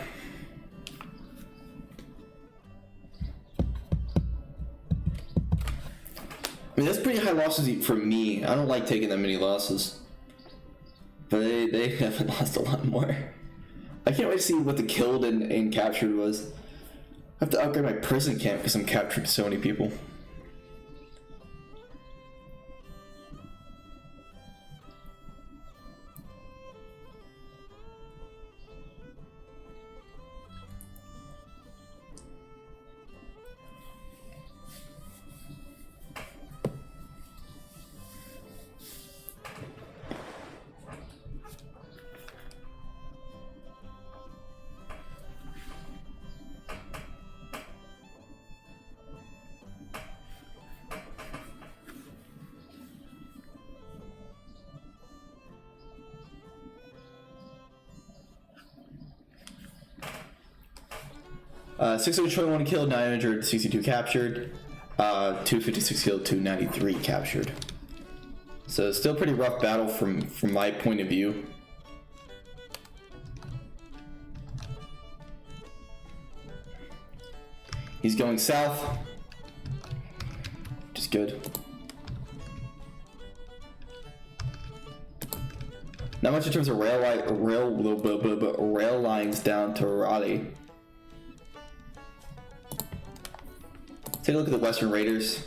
Speaker 1: I mean, that's pretty high losses for me. I don't like taking that many losses. But they haven't lost a lot more. I can't wait to see what the killed and captured was. I have to upgrade my prison camp because I'm capturing so many people. 621 killed, 962 captured, 256 killed, 293 captured. So still pretty rough battle from my point of view. He's going south, which is good. Not much in terms of rail lines down to Raleigh. Take a look at the Western Raiders.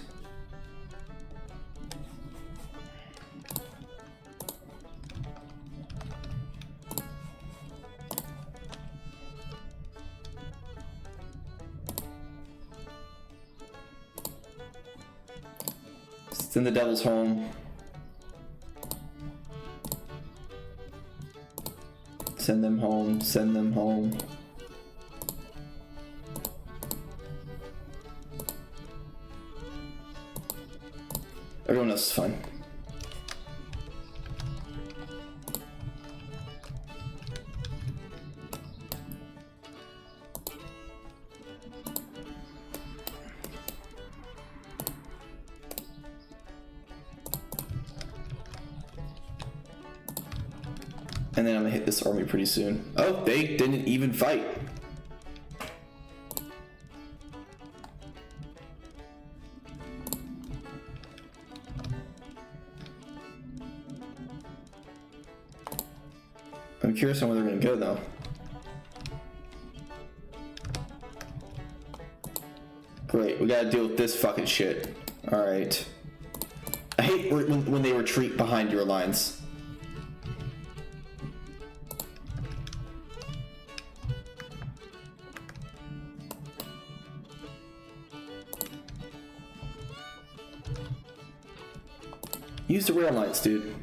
Speaker 1: Send the Devils home. Send them home. Send them home. Everyone else is fine. And then I'm gonna hit this army pretty soon. Oh, they didn't even fight. I'm curious on where they're gonna go though. Great, we gotta deal with this fucking shit. Alright. I hate when they retreat behind your lines. Use the rail lines, dude.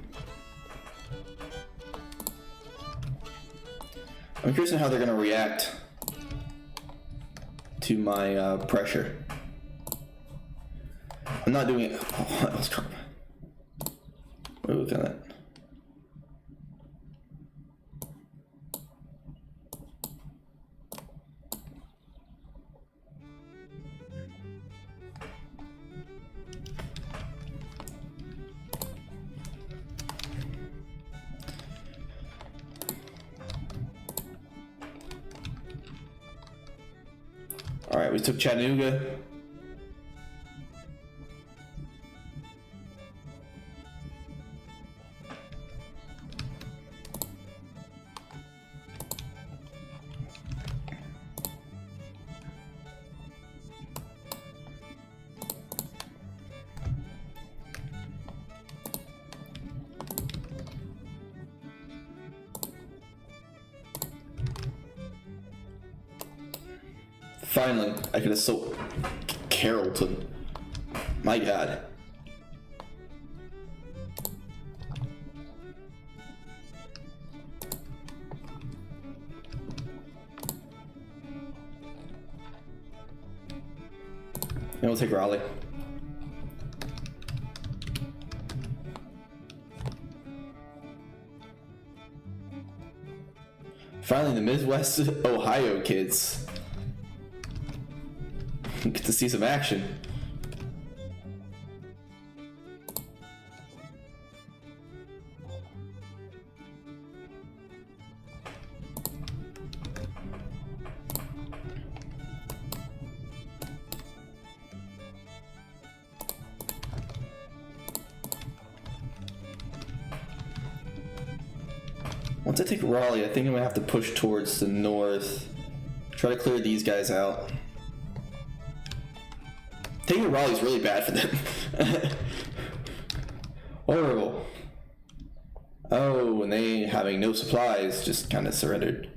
Speaker 1: I'm curious on how they're gonna react to my pressure. I'm not doing it. Oh, that was crap. What are we looking at? All right, we took Chattanooga. Finally, I could assault Carrollton. My god. And we'll take Raleigh. Finally, the Midwest Ohio kids get to see some action. Once I take Raleigh, I think I'm gonna have to push towards the north. Try to clear these guys out. Taking Raleigh is really bad for them. Horrible. Oh, and they, having no supplies, just kind of surrendered.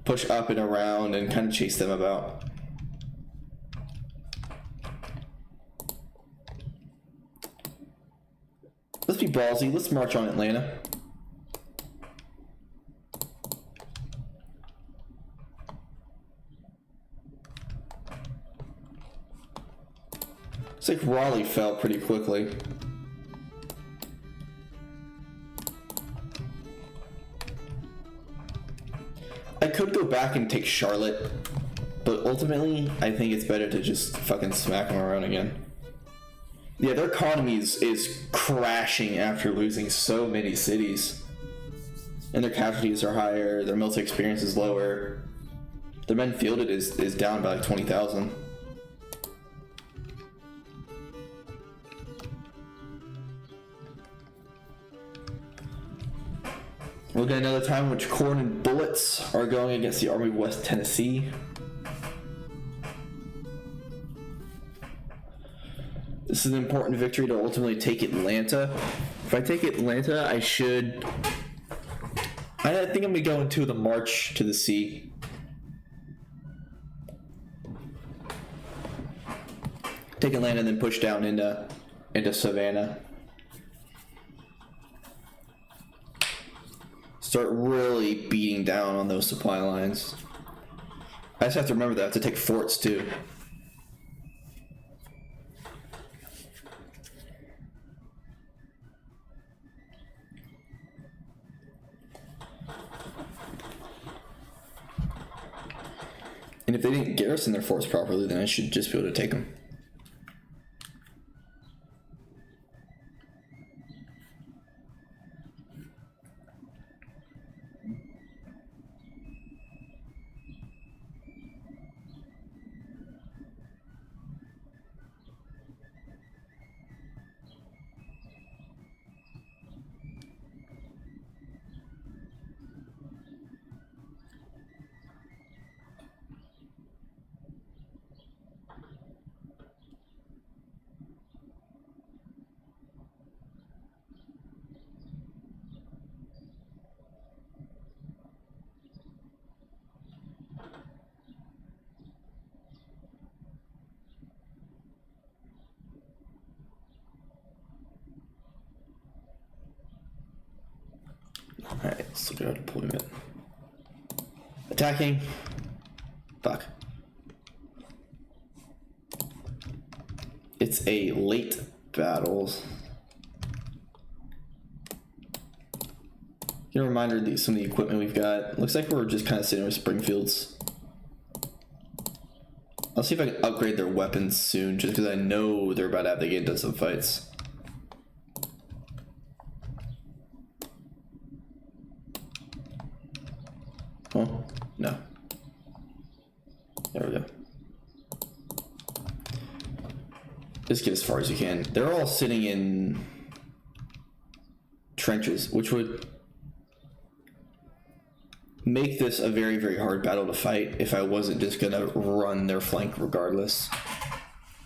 Speaker 1: Push up and around and kind of chase them about. Let's be ballsy. Let's march on Atlanta. Looks like Raleigh fell pretty quickly. I could go back and take Charlotte, But ultimately, I think it's better to just fucking smack them around again. Yeah, their economy is crashing after losing so many cities. And their casualties are higher, their military experience is lower. Their men fielded is down by like 20,000. We'll get another time in which Corn and Bullets are going against the Army of West Tennessee. This is an important victory to ultimately take Atlanta. If I take Atlanta, I think I'm going to go into the March to the Sea. Take Atlanta and then push down into Savannah. Start really beating down on those supply lines. I just have to remember that I have to take forts too. And if they didn't garrison their forts properly, then I should just be able to take them. Alright, so we got deployment. Attacking. Fuck. It's a late battle. Get a reminder of some of the equipment we've got. Looks like we're just kind of sitting with Springfields. I'll see if I can upgrade their weapons soon, just because I know they're about to have to get into some fights. Oh, no. There we go. Just get as far as you can. They're all sitting in trenches, which would make this a very, very hard battle to fight if I wasn't just gonna run their flank regardless.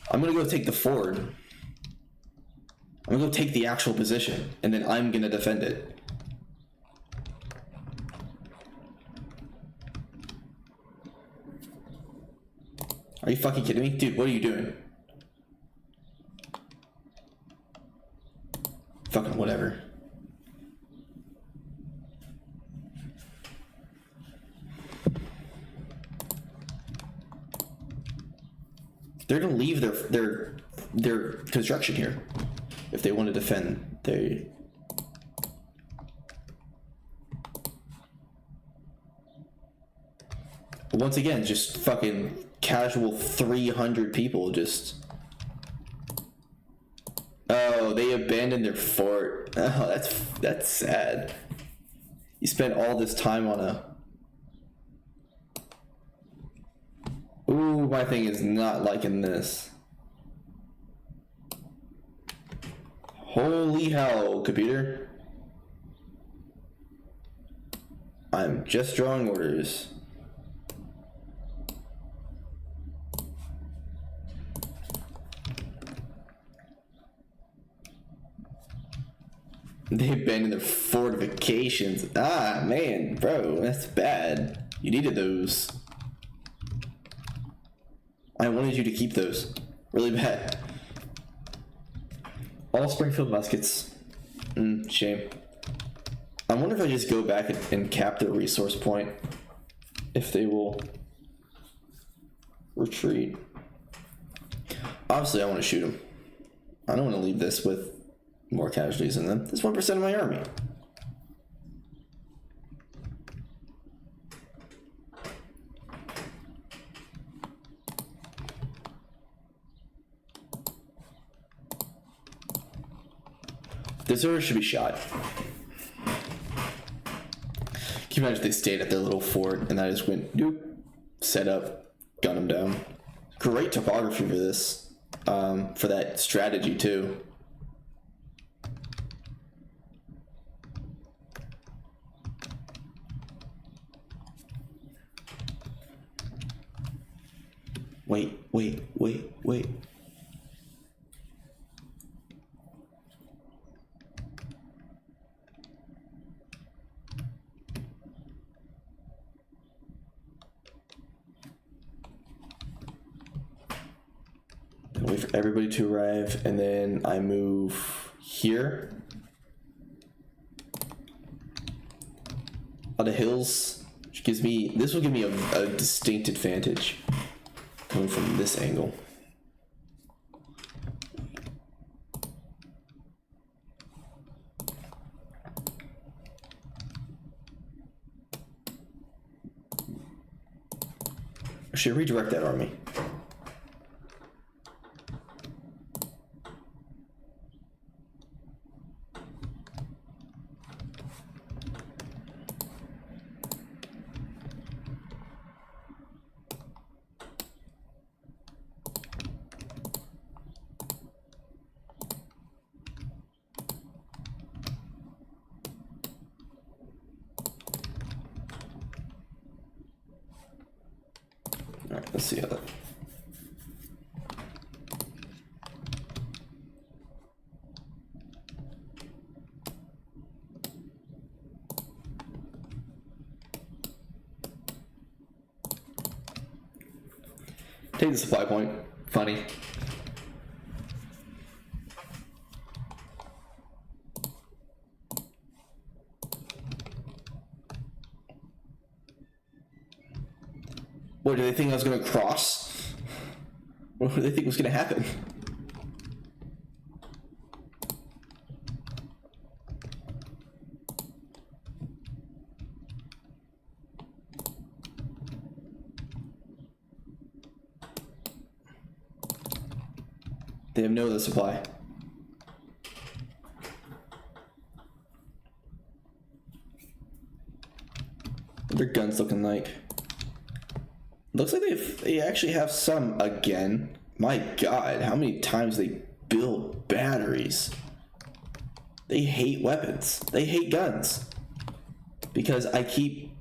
Speaker 1: I'm gonna go take the ford. I'm gonna go take the actual position, and then I'm gonna defend it. Are you fucking kidding me? Dude, what are you doing? Fucking whatever. They're gonna leave their construction here if they want to defend. They once again just fucking casual 300 people just. Oh, they abandoned their fort. Oh, that's sad. You spent all this time on a. Ooh, my thing is not liking this. Holy hell, computer. I'm just drawing orders. They abandoned their fortifications. Ah, man, bro, that's bad. You needed those. I wanted you to keep those. Really bad. All Springfield muskets. Shame. I wonder if I just go back and cap their resource point. If they will retreat. Obviously, I want to shoot them. I don't want to leave this with more casualties than them. That's 1% of my army. Deserters should be shot. Can you imagine if they stayed at their little fort and I just went, nope, set up, gun them down. Great topography for this, for that strategy too. Wait. Wait for everybody to arrive, and then I move here. On the hills, which gives me, this will give me a distinct advantage coming from this angle. I should redirect that army. All right, let's see how that. Take the supply point. Funny. What, do they think I was gonna cross? What do they think was gonna happen? They have no other supply. What are their guns looking like? Looks like they actually have some again. My God, how many times they build batteries? They hate weapons. They hate guns. Because I keep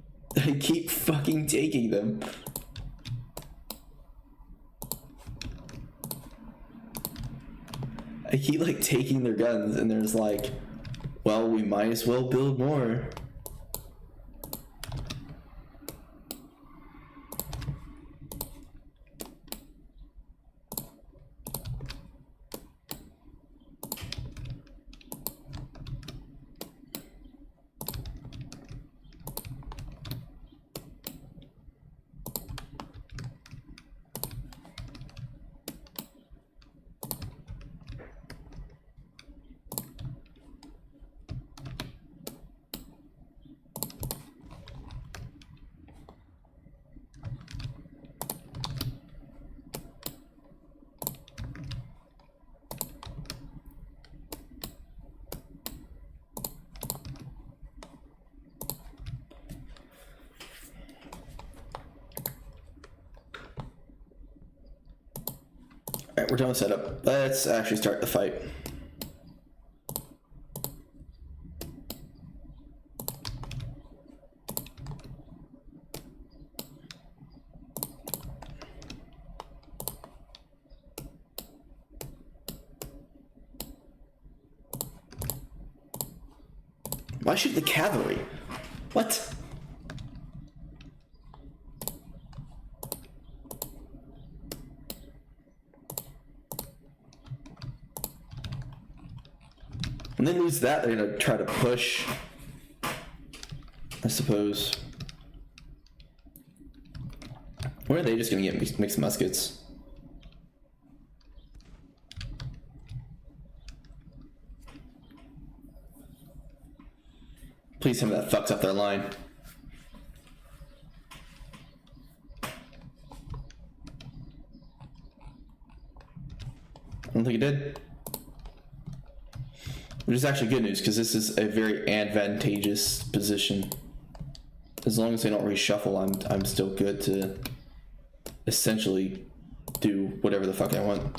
Speaker 1: fucking taking them. I keep like taking their guns and there's like, well, we might as well build more. Alright, we're done with setup. Let's actually start the fight. Why shoot the cavalry? What? When they lose that, they're gonna try to push, I suppose. Or are they just gonna get mixed muskets? Please tell me that fucks up their line. I don't think it did. Which is actually good news because this is a very advantageous position. As long as they don't reshuffle, I'm still good to essentially do whatever the fuck I want.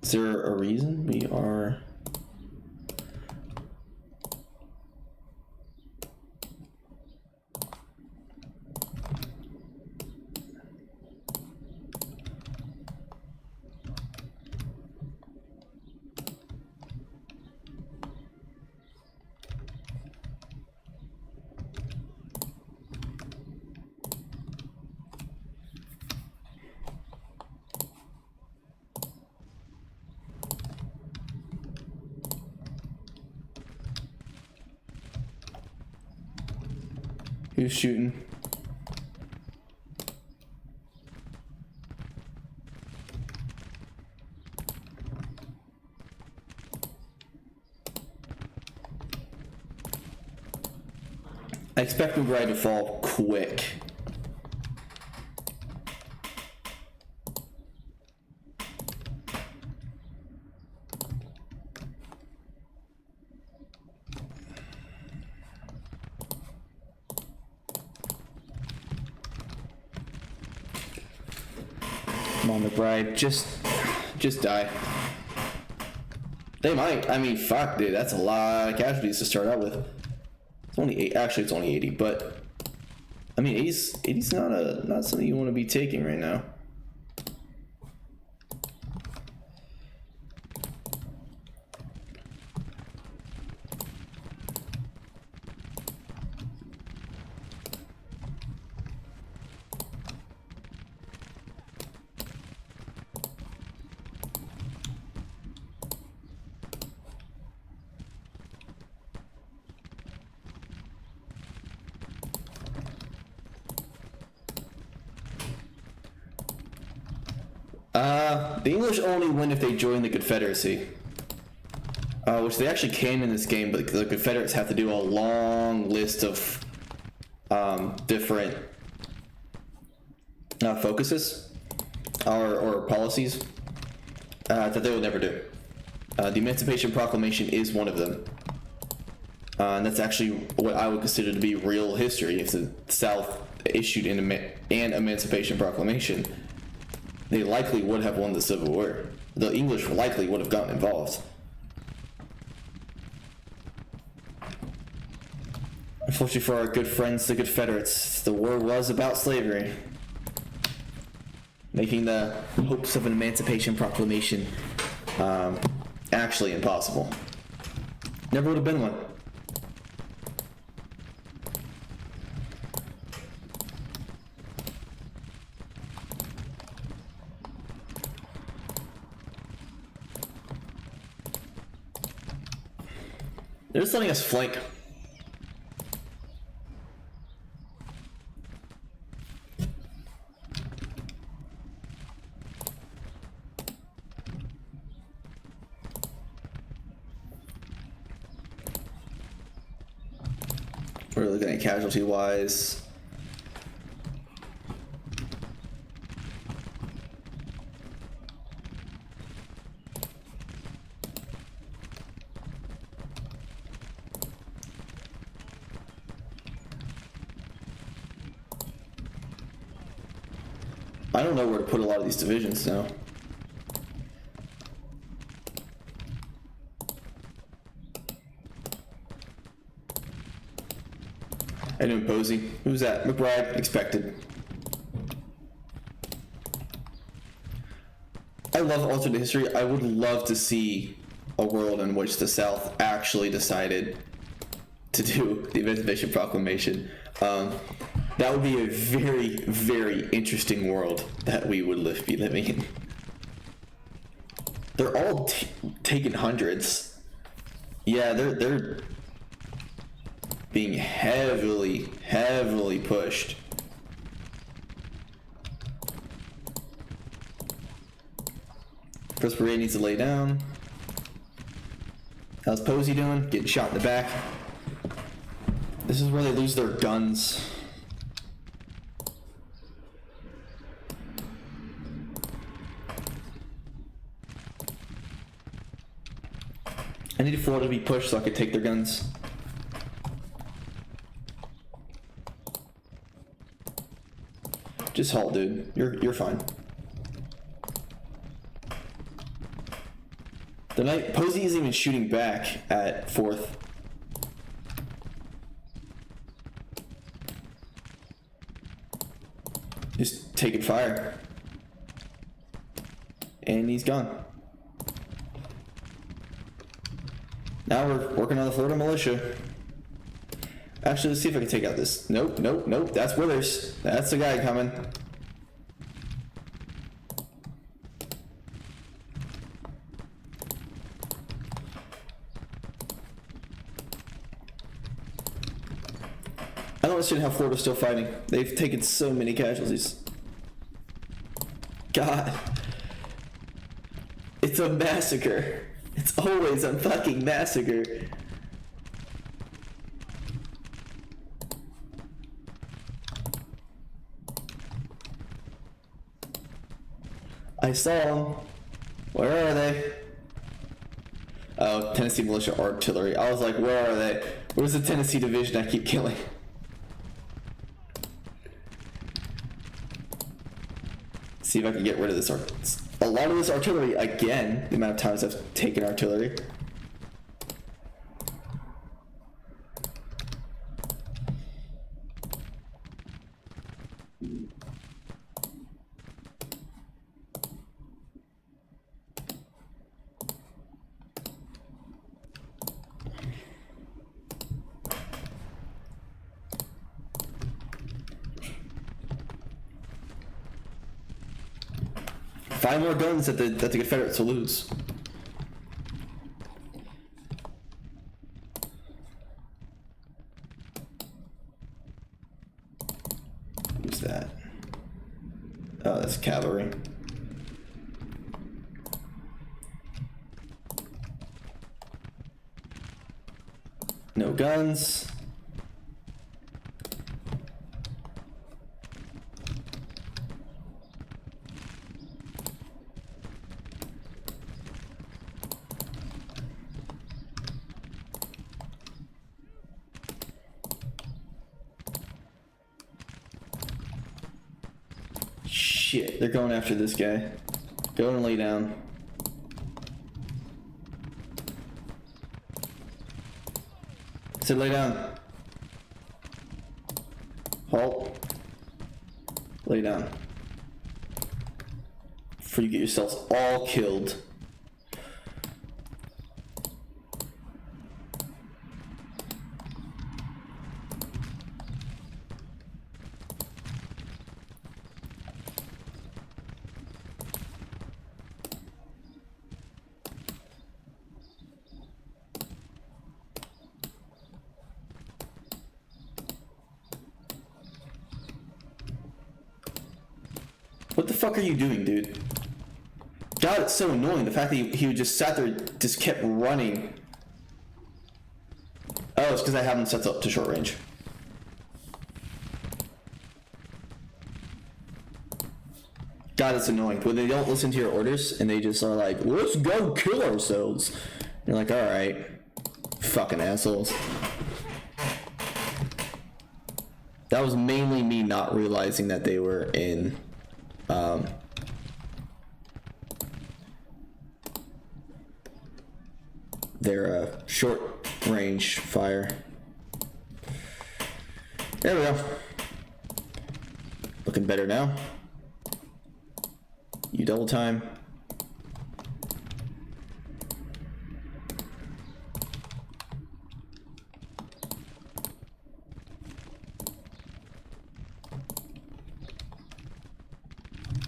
Speaker 1: Is there a reason we are... Who's shooting? I expect McBride to fall quick. Come on, McBride, just die. They might. I mean, fuck, dude, that's a lot of casualties to start out with. It's only 8. Actually, it's only 80, but I mean, 80's not something you want to be taking right now. The English only win if they join the Confederacy. Which they actually can in this game, but the Confederates have to do a long list of different focuses or policies that they will never do. The Emancipation Proclamation is one of them. And that's actually what I would consider to be real history. If the South issued an Emancipation Proclamation, they likely would have won the Civil War. The English likely would have gotten involved. Unfortunately for our good friends, the Confederates, the war was about slavery, making the hopes of an Emancipation Proclamation actually impossible. Never would have been one. They're just letting us flank. We're looking at casualty-wise. I don't know where to put a lot of these divisions now. I knew Posey. Who's that? McBride. Expected. I love alternate history. I would love to see a world in which the South actually decided to do the Emancipation Proclamation. That would be a very, very interesting world that we would be living in. They're all taking hundreds. Yeah, they're being heavily pushed. First Brigade needs to lay down. How's Posey doing? Getting shot in the back. This is where they lose their guns. I need Florida to be pushed so I could take their guns. Just halt, dude. You're fine. The night Posey isn't even shooting back at 4th. Just taking fire. And he's gone. Now we're working on the Florida militia. Actually, let's see if I can take out this. Nope, nope, nope. That's Withers. That's the guy coming. I don't understand how Florida's still fighting. They've taken so many casualties. God. It's a massacre. It's always a fucking massacre. I saw them. Where are they? Oh, Tennessee Militia Artillery. I was like, where are they? Where's the Tennessee Division I keep killing? See if I can get rid of this a lot of this artillery again. The amount of times I've taken artillery. Five more guns that the Confederates will lose. Who's that? Oh, that's cavalry. No guns. Shit, they're going after this guy. Go and lay down. So lay down. Halt. Lay down. Before you get yourselves all killed. What the fuck are you doing, dude? God, it's so annoying. The fact that he would just sat there, just kept running. Oh, it's because I have him set up to short range. God, it's annoying. When they don't listen to your orders and they just are like, let's go kill ourselves. You're like, alright. Fucking assholes. That was mainly me not realizing that they were in their short range fire. There we go. Looking better now. You double time.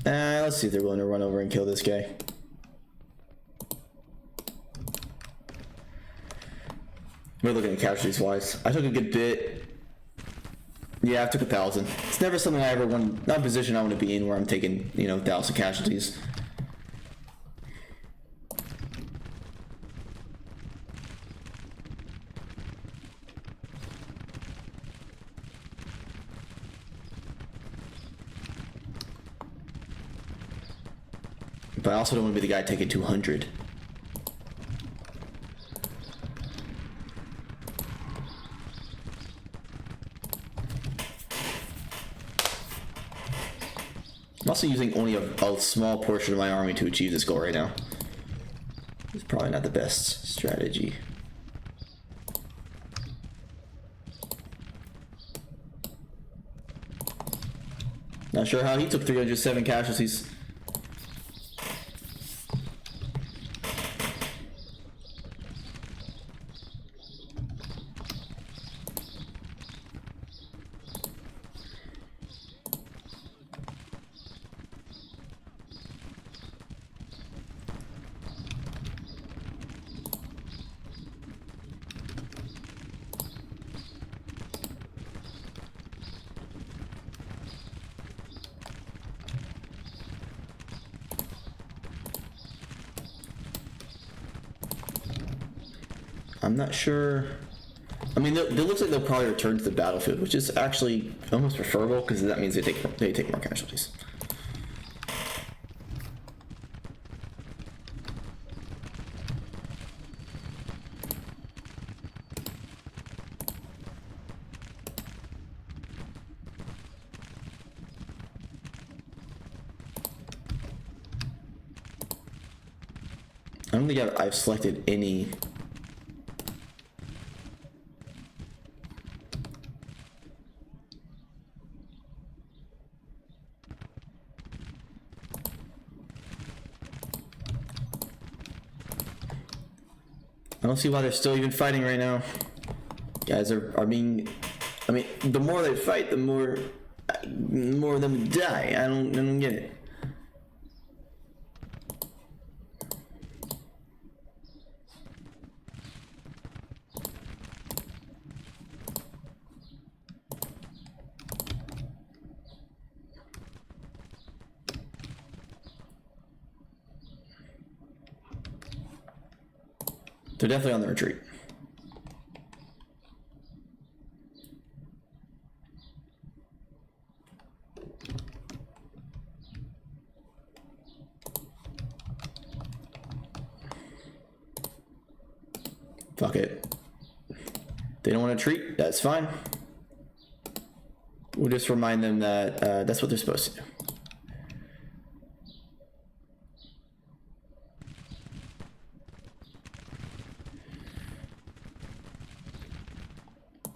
Speaker 1: Let's see if they're willing to run over and kill this guy. We're looking at casualties wise. I took a good bit. Yeah, I took 1,000. It's never something I ever want, not a position I want to be in where I'm taking, 1,000 casualties. But I also don't want to be the guy taking 200. I'm also using only a small portion of my army to achieve this goal right now. It's probably not the best strategy. Not sure how he took 307 casualties. I'm not sure. I mean, it looks like they'll probably return to the battlefield, which is actually almost preferable because that means they take more casualties. I don't think I've selected any. I don't see why they're still even fighting right now. Guys are being. I mean, the more they fight, the more of them die. I don't get it. They're definitely on the retreat. Fuck it. They don't want to retreat, that's fine. We'll just remind them that that's what they're supposed to do.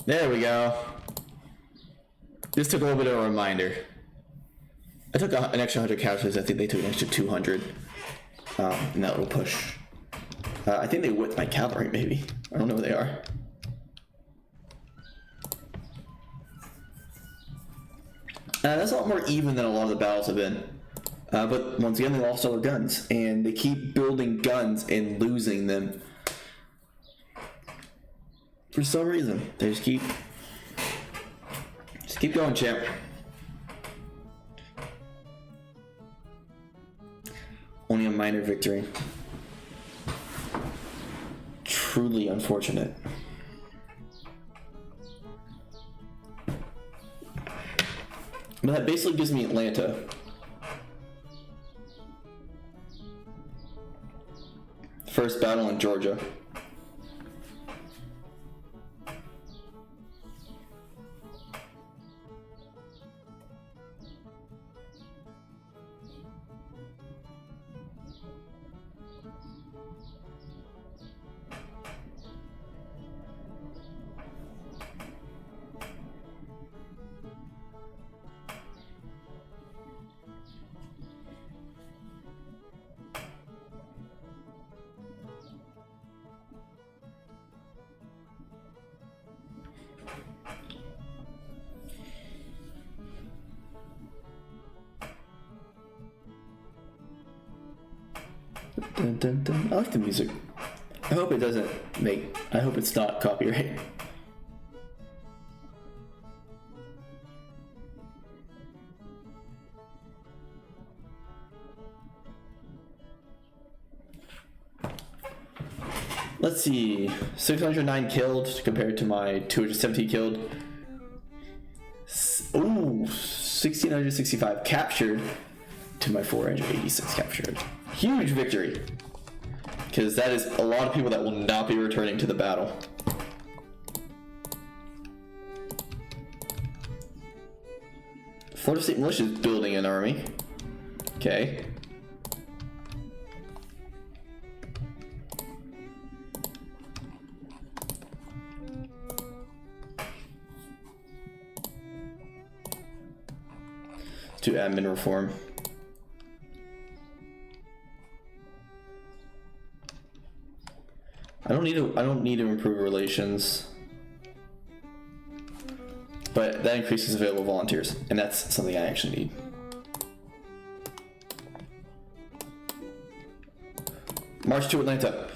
Speaker 1: There we go. This took a little bit of a reminder. I took an extra 100 casualties. I think they took an extra 200. And that will push. I think they whipped my cavalry, maybe. I don't know where they are. That's a lot more even than a lot of the battles have been. But once again, they lost all their guns. And they keep building guns and losing them. For some reason, they just keep going, champ. Only a minor victory. Truly unfortunate. But that basically gives me Atlanta. First battle in Georgia. Dun, dun, dun. I like the music. I hope it doesn't make. I hope it's not copyright. Let's see. 609 killed compared to my 270 killed. Ooh, 1665 captured to my 486 captured. Huge victory. Because that is a lot of people that will not be returning to the battle. Florida State Militia is building an army. Okay. Let's do admin reform. I don't need to improve relations. But that increases available volunteers, and that's something I actually need. March to Atlanta.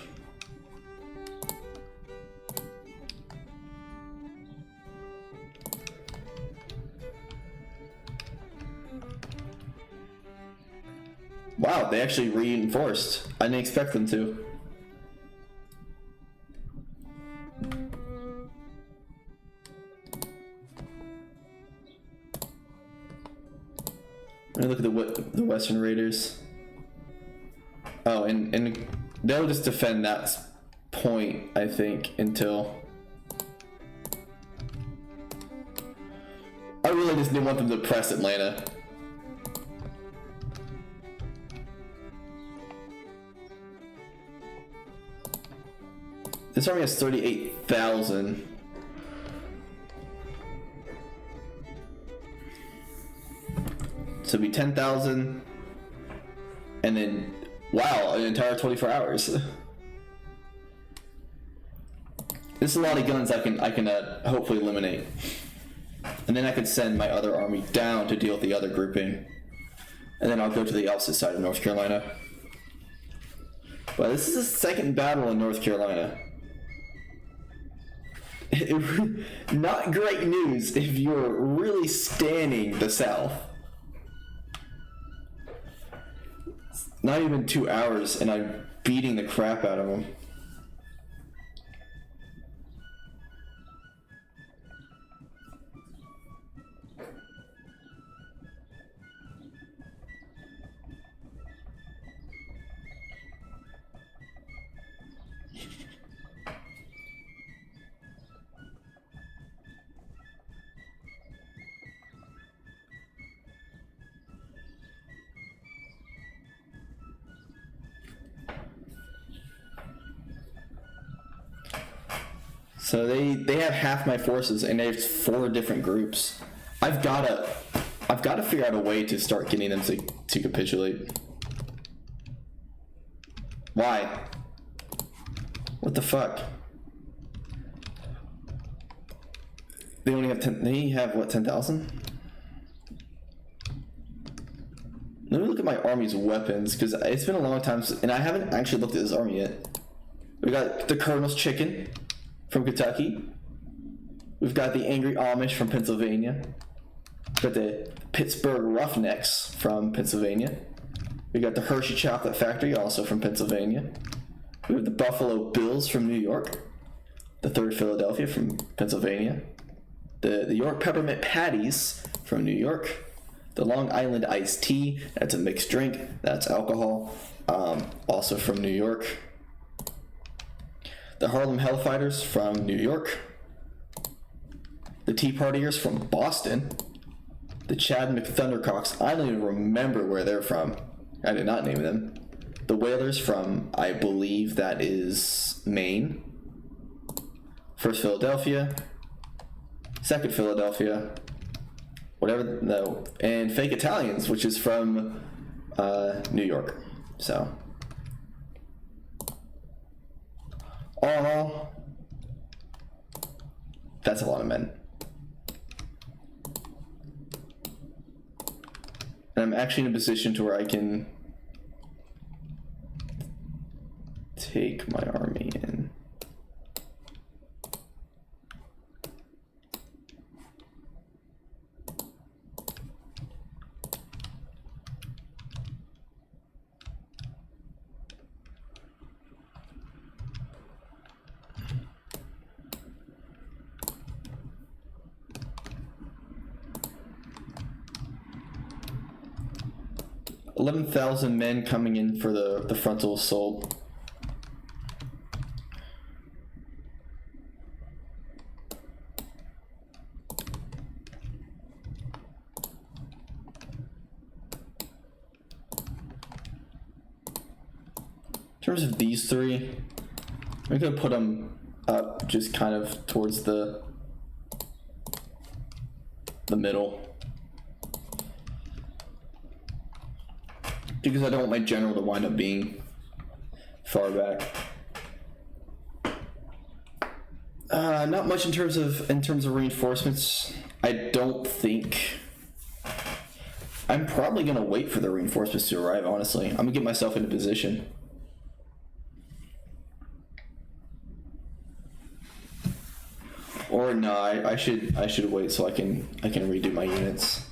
Speaker 1: Wow, they actually reinforced. I didn't expect them to. Let me look at the Western Raiders. Oh, and they'll just defend that point, I think, until... I really just didn't want them to press Atlanta. This army has 38,000. So it'd be 10,000, and then, wow, an entire 24 hours. This is a lot of guns I can hopefully eliminate. And then I could send my other army down to deal with the other grouping. And then I'll go to the opposite side of North Carolina. But this is the second battle in North Carolina. Not great news if you're really standing the South. Not even 2 hours, and I'm beating the crap out of them. So they have half my forces, and there's 4 different groups. I've got to figure out a way to start getting them to capitulate. Why? What the fuck? They only have 10. They have what, 10,000? Let me look at my army's weapons, because it's been a long time and I haven't actually looked at this army yet. We got the Colonel's Chicken from Kentucky. We've got the Angry Amish from Pennsylvania. We've got the Pittsburgh Roughnecks from Pennsylvania. We got the Hershey Chocolate Factory, also from Pennsylvania. We have the Buffalo Bills from New York. The 3rd Philadelphia from Pennsylvania. The York Peppermint Patties from New York. The Long Island Iced Tea, that's a mixed drink, that's alcohol, also from New York. The Harlem Hellfighters from New York. The Tea Partiers from Boston. The Chad McThundercocks, I don't even remember where they're from. I did not name them. The Whalers from, I believe that is Maine. 1st Philadelphia. 2nd Philadelphia. Whatever, no. And Fake Italians, which is from New York. So, all in all, that's a lot of men. And I'm actually in a position to where I can take my army in. 11,000 men coming in for the frontal assault. In terms of these three, I'm gonna put them up just kind of towards the middle, because I don't want my general to wind up being far back. Not much in terms of reinforcements. I don't think. I'm probably gonna wait for the reinforcements to arrive. Honestly, I'm gonna get myself into position. Or no, I should wait so I can redo my units.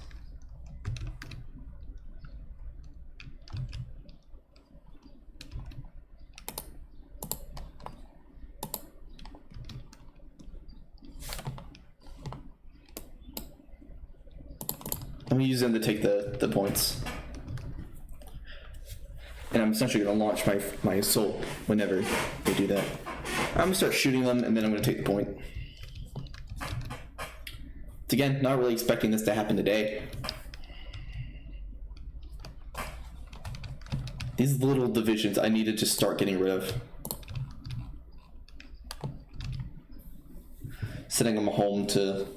Speaker 1: I'm gonna use them to take the points. And I'm essentially gonna launch my assault whenever they do that. I'm gonna start shooting them and then I'm gonna take the point. Again, not really expecting this to happen today. These little divisions I need to just start getting rid of. Sending them home to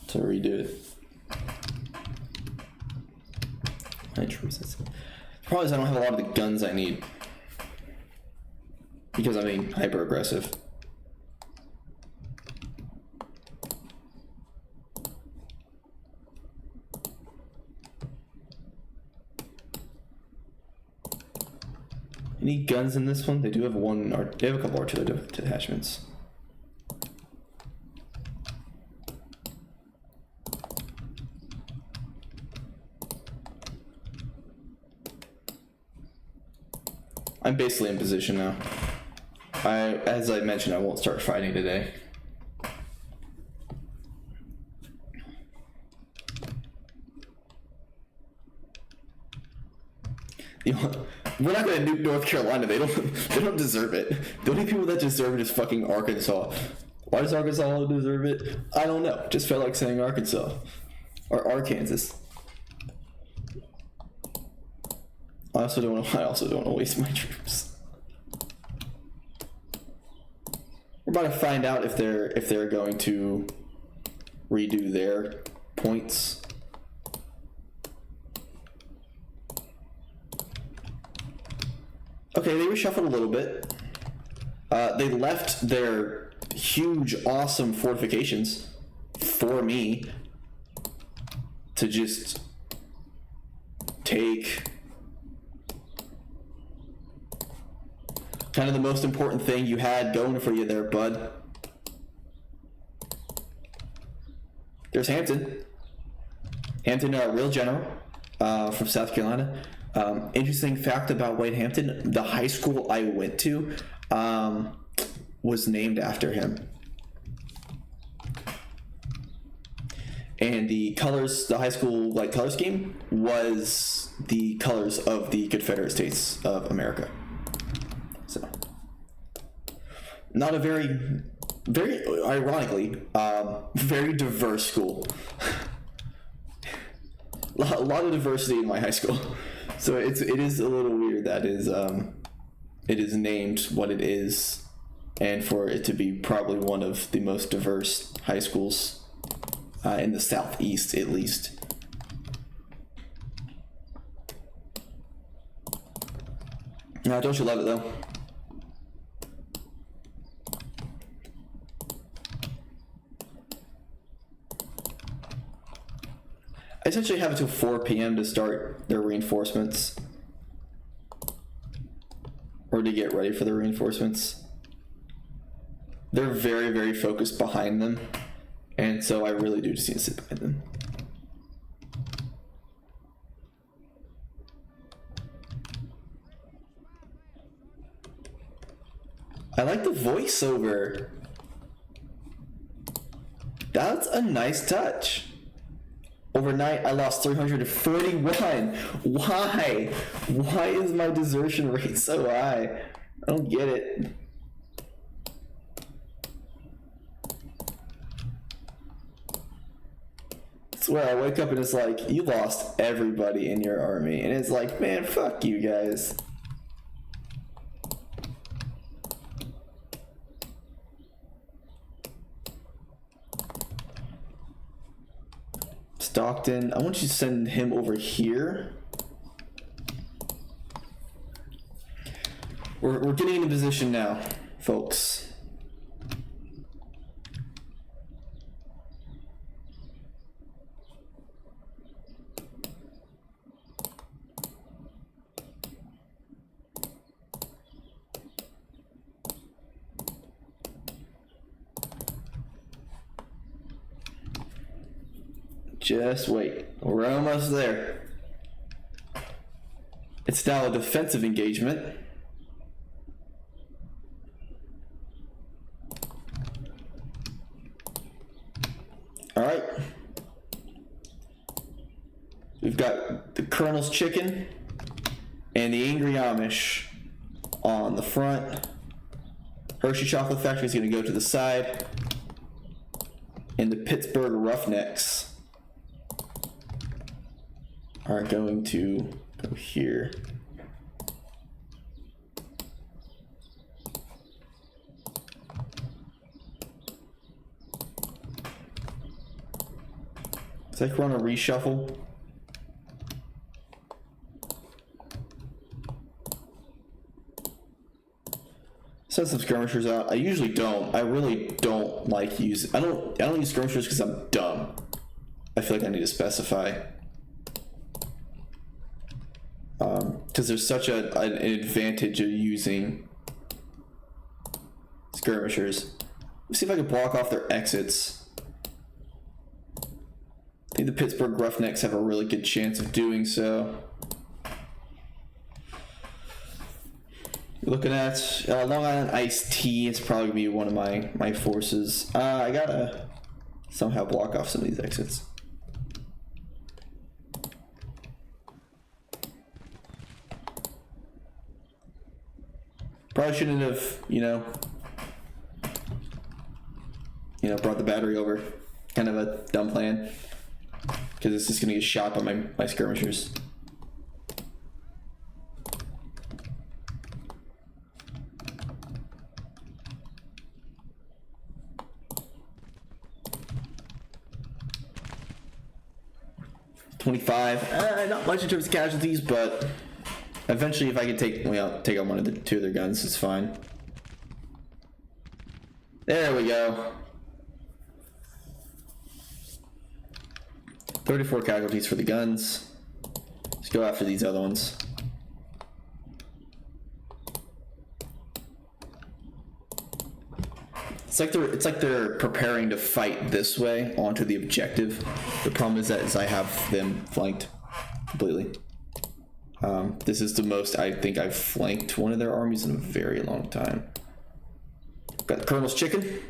Speaker 1: redo it. The problem is I don't have a lot of the guns I need. Because I'm being hyper aggressive. Any guns in this one? They do have one, or they have a couple artillery detachments. I'm basically in position now. As I mentioned, I won't start fighting today. We're not gonna nuke North Carolina. They don't deserve it. The only people that deserve it is fucking Arkansas. Why does Arkansas deserve it? I don't know. Just felt like saying Arkansas or Arkansas. I also don't want to waste my troops. We're about to find out if they're going to redo their points. Okay, they reshuffled a little bit. They left their huge, awesome fortifications for me to just take kind of the most important thing you had going for you there, bud. There's Hampton. Hampton, a real general from South Carolina. Interesting fact about Wade Hampton, the high school I went to was named after him. And the colors, the high school color scheme was the colors of the Confederate States of America. So, not a very ironically, very diverse school. A lot of diversity in my high school. So it is a little weird that it is named what it is, and for it to be probably one of the most diverse high schools in the Southeast, at least. Don't you love it though? I essentially have until 4 p.m. to start their reinforcements, or to get ready for the reinforcements. They're very, very focused behind them, and so I really do just need to sit behind them. I like the voiceover. That's a nice touch. Overnight, I lost 341. Why? Why is my desertion rate so high? I don't get it. I swear, I wake up and it's like, you lost everybody in your army. And it's like, man, fuck you guys. Stockton, I want you to send him over here. We're getting into position now, folks. Just wait. We're almost there. It's now a defensive engagement. All right. We've got the Colonel's Chicken and the Angry Amish on the front. Hershey Chocolate Factory is going to go to the side. And the Pittsburgh Roughnecks are going to go here. It's like we're on a reshuffle. Send some skirmishers out. I usually don't. I really don't like using. I don't use skirmishers because I'm dumb. I feel like I need to specify. Because there's such an advantage of using skirmishers. Let's see if I can block off their exits. I think the Pittsburgh Roughnecks have a really good chance of doing so. Looking at Long Island Iced Tea is probably gonna be one of my forces. I gotta somehow block off some of these exits. Probably shouldn't have, brought the battery over. Kind of a dumb plan. Because it's just gonna get shot by my skirmishers. Not much in terms of casualties, but eventually, if I could take on one of the two of their guns, it's fine. There we go. 34 casualties for the guns. Let's go after these other ones. It's like they're preparing to fight this way onto the objective. The problem is I have them flanked completely. This is the most I think I've flanked one of their armies in a very long time. Got the Colonel's Chicken.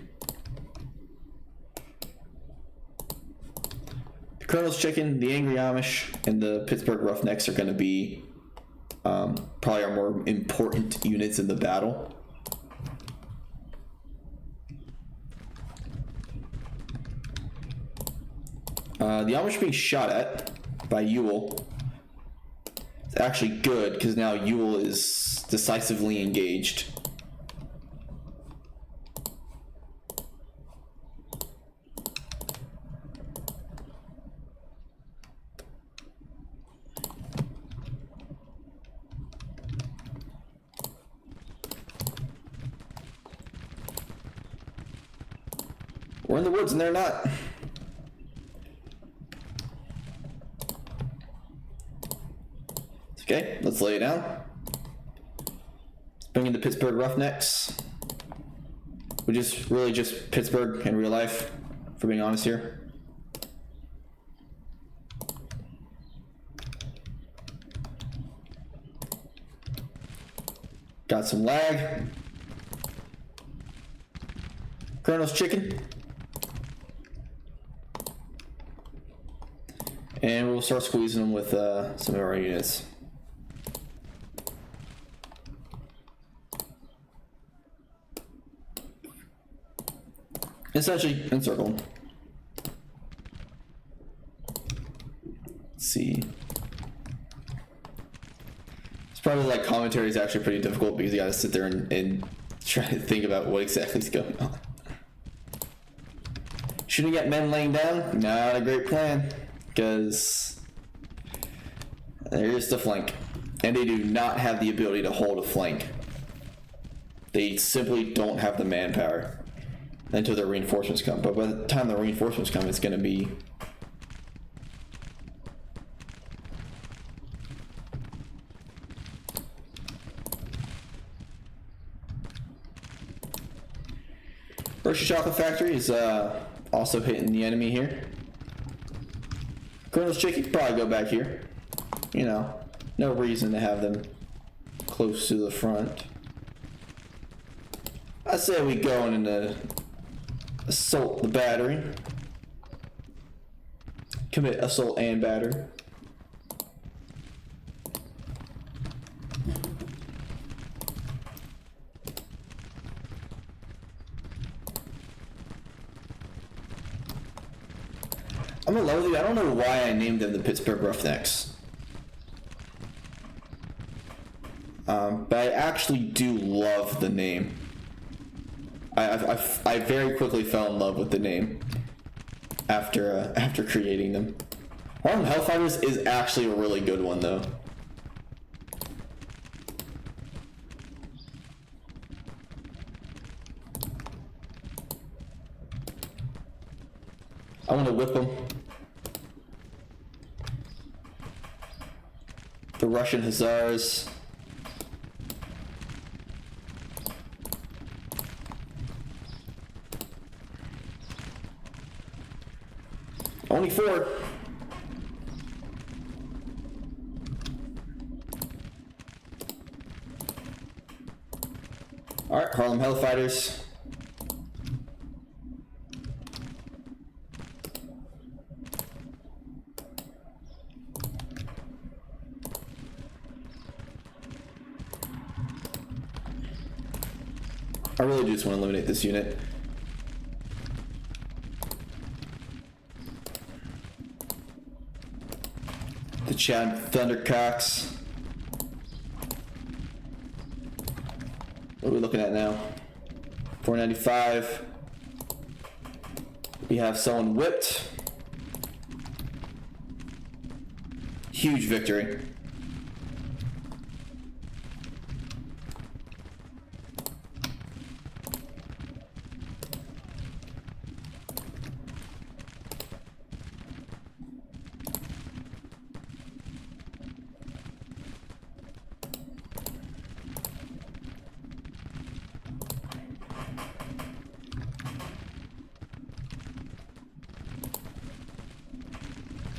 Speaker 1: The Colonel's Chicken, the Angry Amish, and the Pittsburgh Roughnecks are going to be probably our more important units in the battle. The Amish being shot at by Ewell is actually good because now Ewell is decisively engaged. We're in the woods and they're not. Okay, let's lay it down. Bring in the Pittsburgh Roughnecks, which is really just Pittsburgh in real life, for being honest here. Got some lag. Colonel's Chicken. And we'll start squeezing them with some of our units. Essentially, encircle them. Let's see. It's probably like commentary is actually pretty difficult because you gotta sit there and try to think about what exactly is going on. Shooting at men laying down, not a great plan, because they're just a flank. And they do not have the ability to hold a flank. They simply don't have the manpower until their reinforcements come. But by the time the reinforcements come, it's going to be... Hershey Chocolate Factory is also hitting the enemy here. Colonel's Chicken could probably go back here. You know, no reason to have them close to the front. I say we go in and assault the battery. Commit assault and battery. I'm in love with you. I don't know why I named them the Pittsburgh Roughnecks. But I actually do love the name. I very quickly fell in love with the name after creating them. Harlem Hellfighters is actually a really good one, though. I want to whip them. The Russian Hussars. Only 4. Alright, Harlem Hellfighters. I really do just want to eliminate this unit. The Chad Thundercocks. What are we looking at now? 495. We have someone whipped. Huge victory.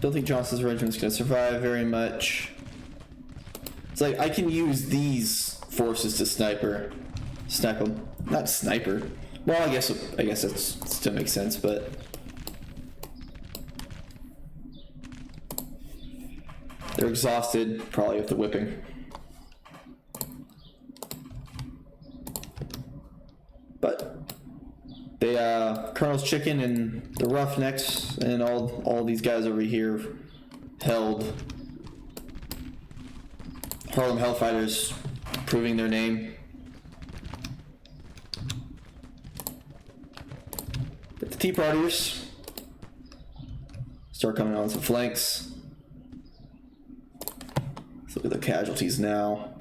Speaker 1: Don't think Johnson's regiment's gonna survive very much. It's like I can use these forces to snipe them. Not sniper. Well, I guess that still makes sense, but they're exhausted, probably with the whipping. But they Colonel's Chicken and the Roughnecks and all these guys over here held. Harlem Hellfighters proving their name. But the Tea Partiers start coming on some flanks. Let's look at the casualties now.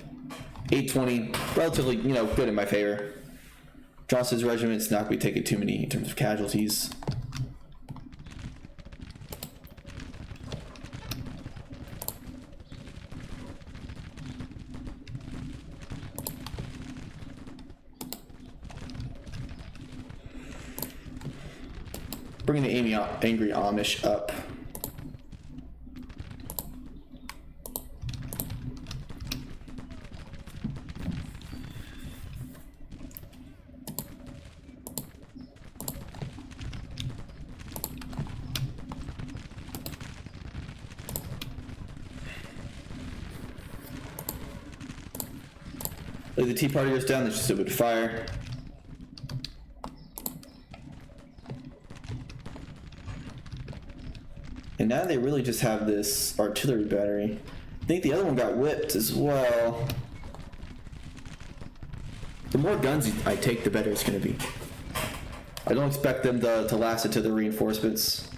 Speaker 1: 820, relatively, good in my favor. Johnson's regiment's not going to be taking too many in terms of casualties. Bringing the Angry Amish up. Like the Tea Party goes down, there's just a bit of fire. And now they really just have this artillery battery. I think the other one got whipped as well. The more guns I take, the better it's going to be. I don't expect them to last into the reinforcements.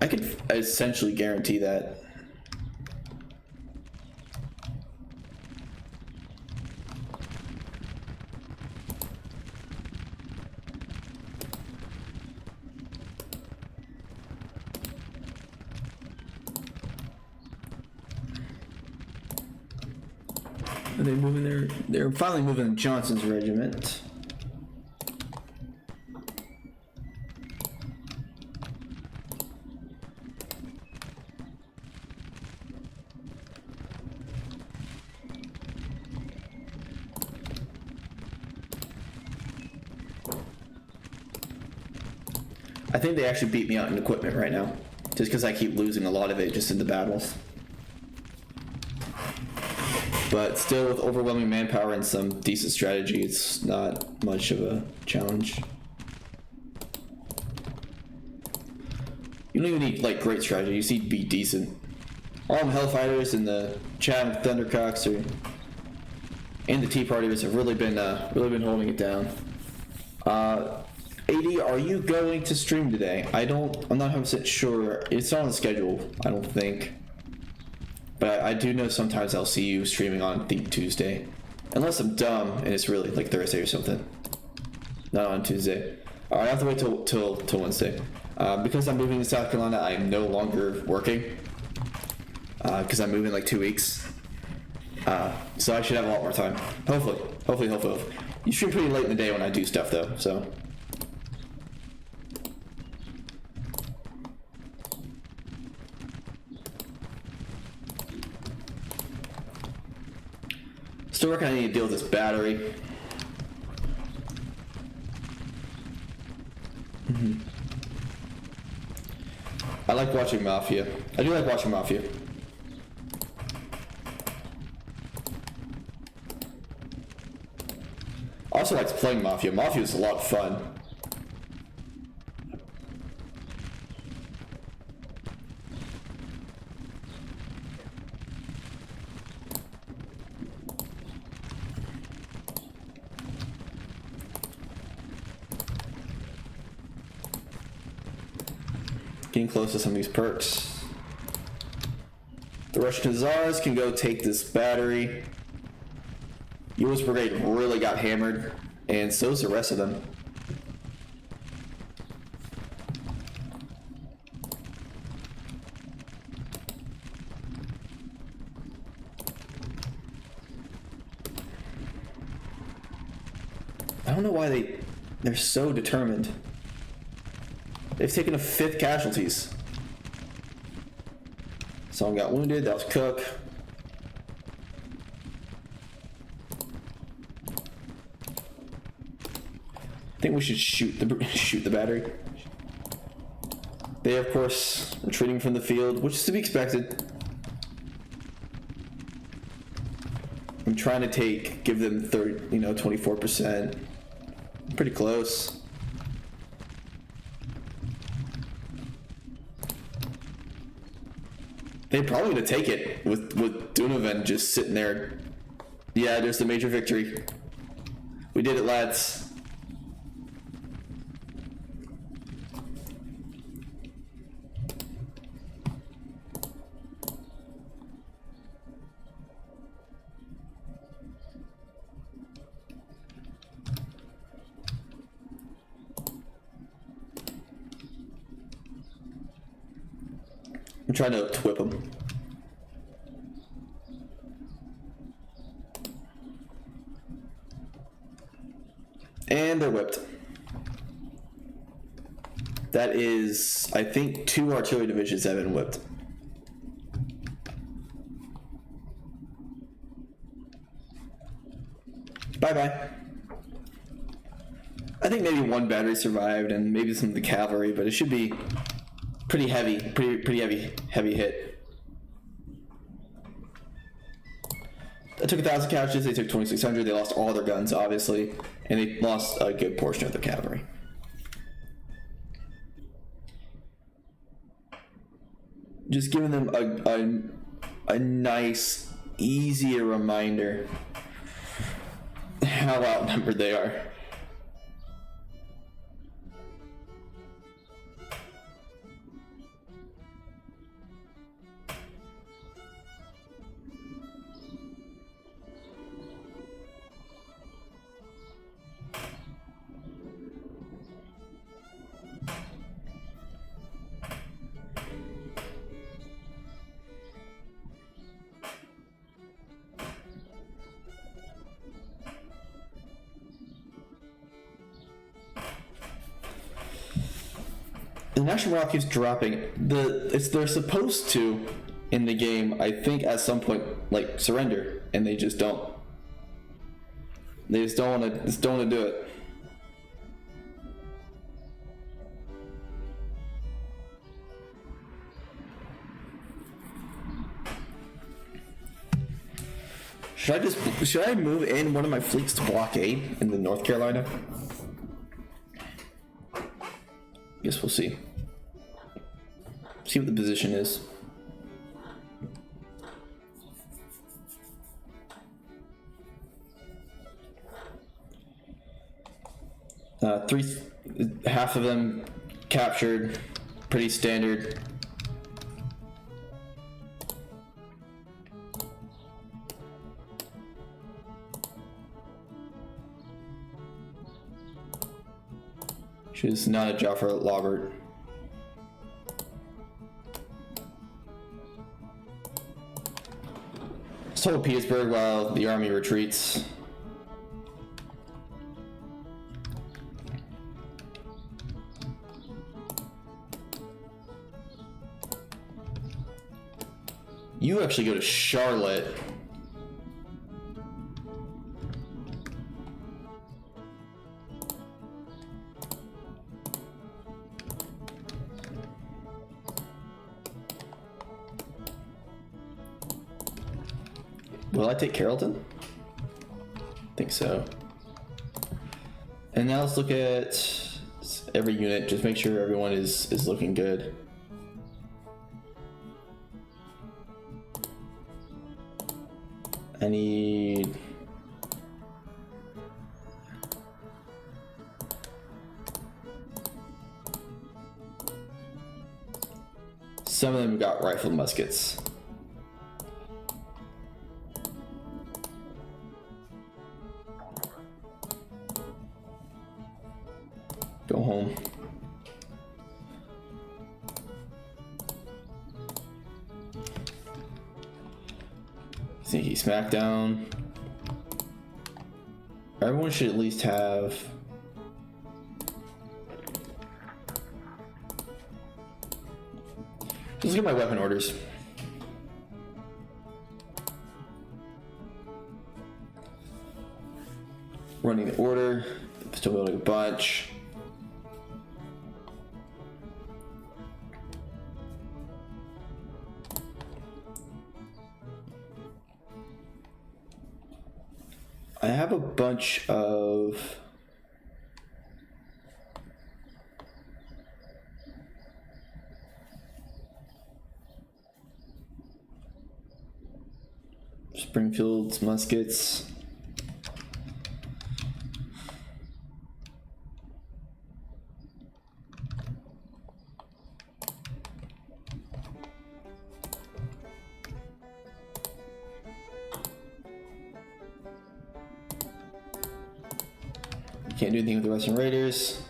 Speaker 1: I could essentially guarantee that. Are they moving their? They're finally moving Johnson's regiment. I think they actually beat me out in equipment right now, just because I keep losing a lot of it just in the battles. But still, with overwhelming manpower and some decent strategy, it's not much of a challenge. You don't even need like great strategy; you just need to be decent. All them Hellfighters and the Chatham Thundercocks and the Tea Partiers have really been holding it down. AD, are you going to stream today? I'm not 100% sure. It's not on the schedule, I don't think. But I do know sometimes I'll see you streaming on, I think, Tuesday. Unless I'm dumb and it's really like Thursday or something. Not on Tuesday. I have to wait till Wednesday. Because I'm moving to South Carolina, I'm no longer working. Because I'm moving in like 2 weeks. So I should have a lot more time. Hopefully. You stream pretty late in the day when I do stuff though, so. Still working on need to deal with this battery. I like watching Mafia. I do like watching Mafia. I also like playing Mafia. Mafia is a lot of fun. Getting close to some of these perks. The Russian Hussars can go take this battery. Ewell's Brigade really got hammered, and so's the rest of them. I don't know why they're so determined. They've taken a 5th casualties. Someone got wounded, that was Cook. I think we should shoot the battery. They are, of course, retreating from the field, which is to be expected. I'm trying to give them 24%. Pretty close. They're probably gonna take it with Dunovan just sitting there. Yeah, there's the major victory. We did it, lads. I'm trying to whip them. And they're whipped. That is, I think, 2 artillery divisions have been whipped. Bye-bye. I think maybe 1 battery survived and maybe some of the cavalry, but it should be pretty heavy, pretty heavy hit. I took 1,000 casualties. They took 2,600. They lost all their guns, obviously, and they lost a good portion of their cavalry. Just giving them a nice, easier reminder how outnumbered they are. The national morale keeps dropping. They're supposed to, in the game, I think at some point, like, surrender, and they just don't. They just don't want to do it. Should I move in one of my fleets to blockade in the North Carolina? Guess we'll see. See what the position is. Half of them captured, pretty standard. She's not a job for Lobert. Let's hold Petersburg while the army retreats. You actually go to Charlotte. Will I take Carrollton? I think so. And now let's look at every unit. Just make sure everyone is looking good. I need... Some of them got rifled muskets. Go home. Sneaky Smackdown. Everyone should at least have... Let's look at my weapon orders. Running the order. Still building a bunch. I have a bunch of Springfield's muskets. Can't do anything with the Western Raiders.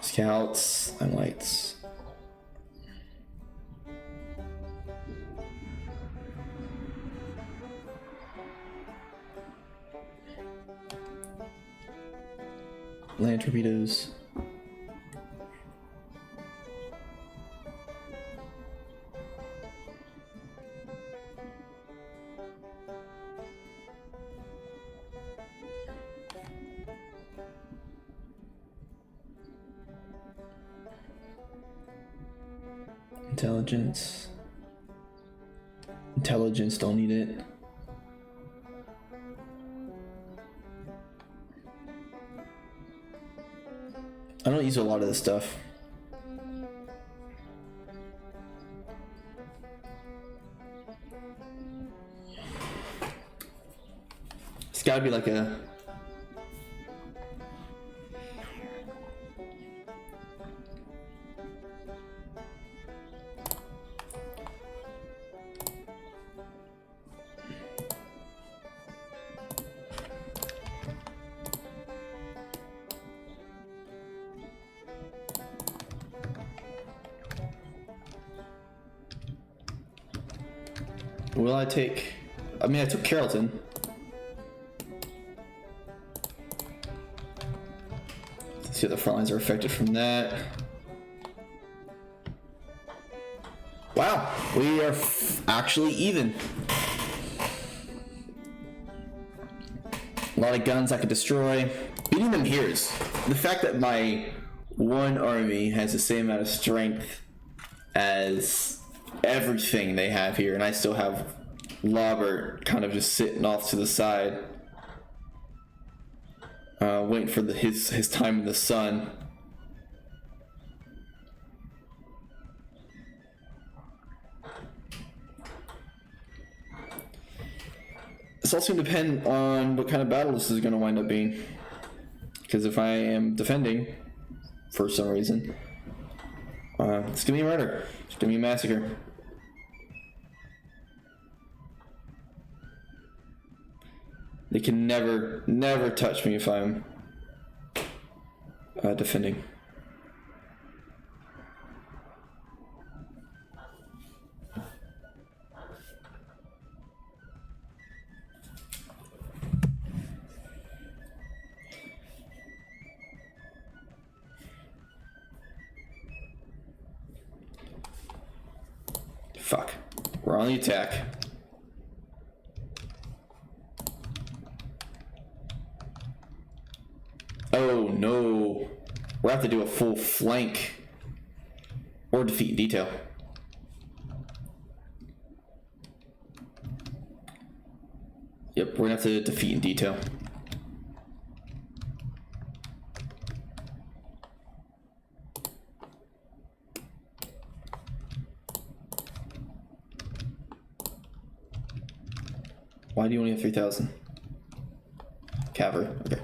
Speaker 1: Scouts and lights. Land torpedoes. intelligence. Intelligence, don't need it. I don't use a lot of this stuff. It's gotta be like a... Will I take... I mean, I took Carrollton. Let's see if the front lines are affected from that. Wow, we are actually even. A lot of guns I could destroy. Beating them here is... The fact that my one army has the same amount of strength as everything they have here, and I still have Lobert kind of just sitting off to the side, waiting for his time in the sun. It's also going to depend on what kind of battle this is going to wind up being, because if I am defending for some reason, it's going to be murder. It's going to be a massacre. They can never touch me if I'm defending. Fuck. We're on the attack. Oh no. We're gonna have to do a full flank or defeat in detail. Yep, we're gonna have to defeat in detail. Why do you only have 3,000? Cavalry, okay.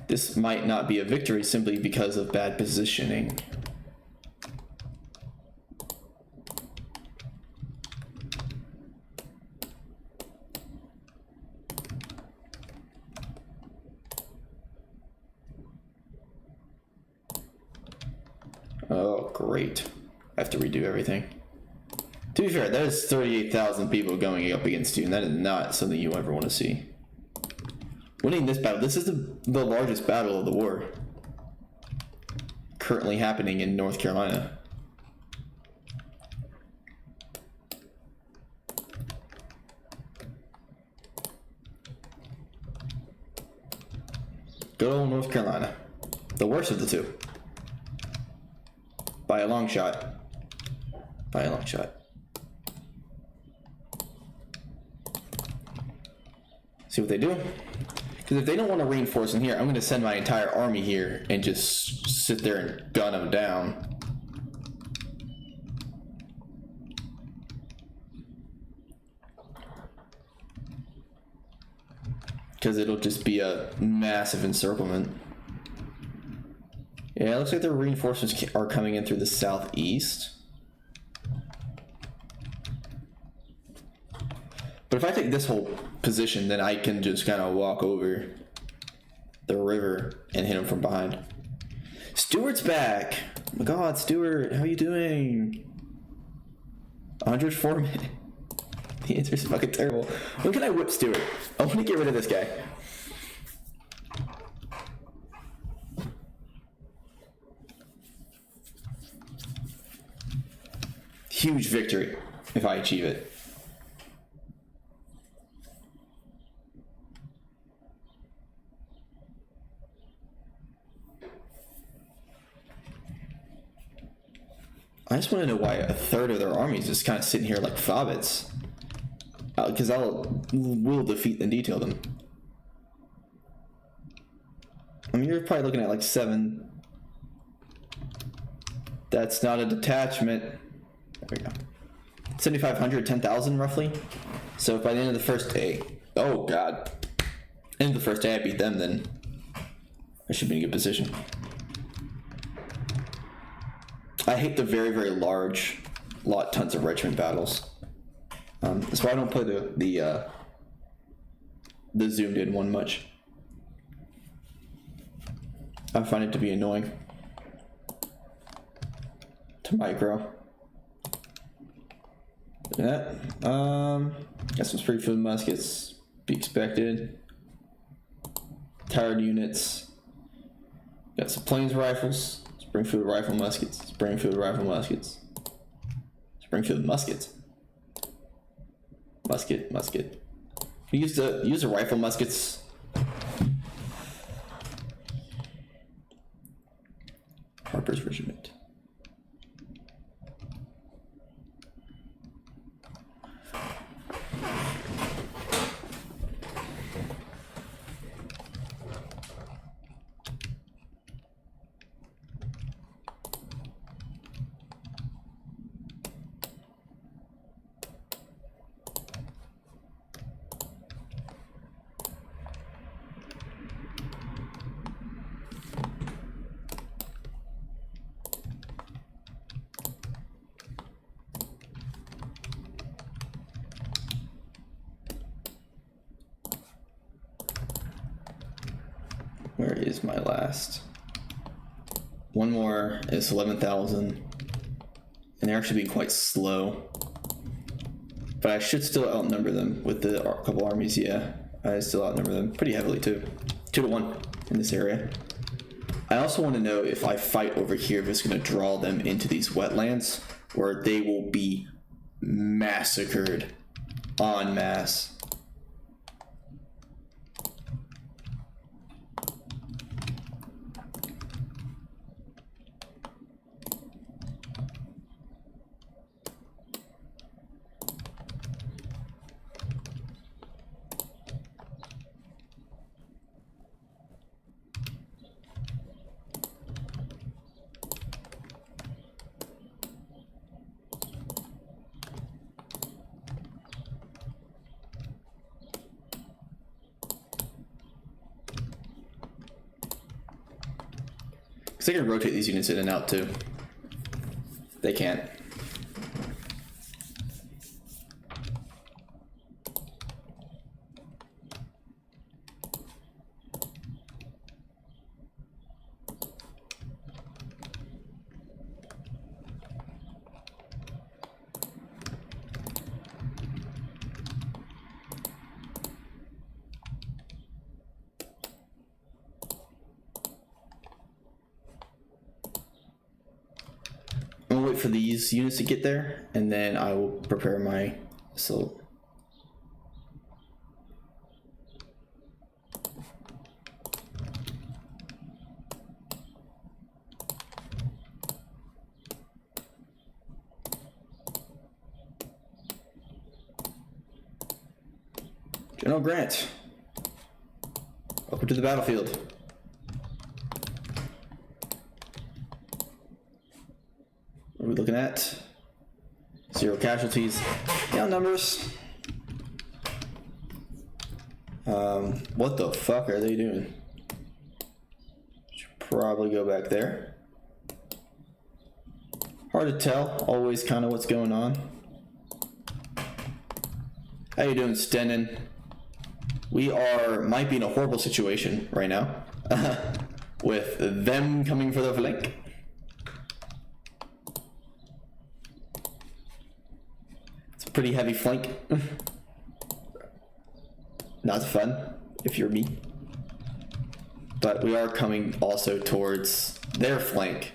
Speaker 1: This might not be a victory simply because of bad positioning. Oh, great. I have to redo everything. To be fair, that is 38,000 people going up against you, and that is not something you ever want to see. Winning this battle, this is the largest battle of the war currently happening in North Carolina. Good old North Carolina. The worst of the two. By a long shot. By a long shot. See what they do? Because if they don't want to reinforce in here, I'm going to send my entire army here and just sit there and gun them down. Because it'll just be a massive encirclement. Yeah, it looks like the reinforcements are coming in through the southeast. But if I take this whole position, then I can just kind of walk over the river and hit him from behind. Stuart's back! Oh my god, Stuart, how you doing? 104 minutes. The answer's fucking terrible. When can I whip Stuart? I want to get rid of this guy. Huge victory if I achieve it. I just want to know why a third of their army is just kind of sitting here like fobbits. Because we'll defeat and detail them. I mean, you're probably looking at like 7. That's not a detachment. There we go. 7,500, 10,000 roughly. So if by the end of the first day, oh god, end of the first day I beat them, then I should be in a good position. I hate the very, very large, tons of regiment battles. That's why I don't play the zoomed in one much. I find it to be annoying to micro. Look at that. Got some Springfield muskets, be expected. Tired units. Got some Plains rifles, Springfield rifle muskets, Springfield rifle muskets, Springfield muskets. Musket. Use the rifle muskets. Harper's Regiment. Where is my last? One more is 11,000. And they're actually being quite slow. But I should still outnumber them with the couple armies, yeah. I still outnumber them pretty heavily too. 2-1 in this area. I also want to know if I fight over here, if it's going to draw them into these wetlands, where they will be massacred en masse. Because they can rotate these units in and out too. They can't. I'm gonna wait for these units to get there, and then I will prepare my assault. General Grant, welcome to the battlefield. What are we looking at? 0 casualties. Yeah, numbers. What the fuck are they doing? Should probably go back there. Hard to tell, always kind of what's going on. How you doing, Stennen? We might be in a horrible situation right now with them coming for the flank. It's a pretty heavy flank. Not fun if you're me. But we are coming also towards their flank.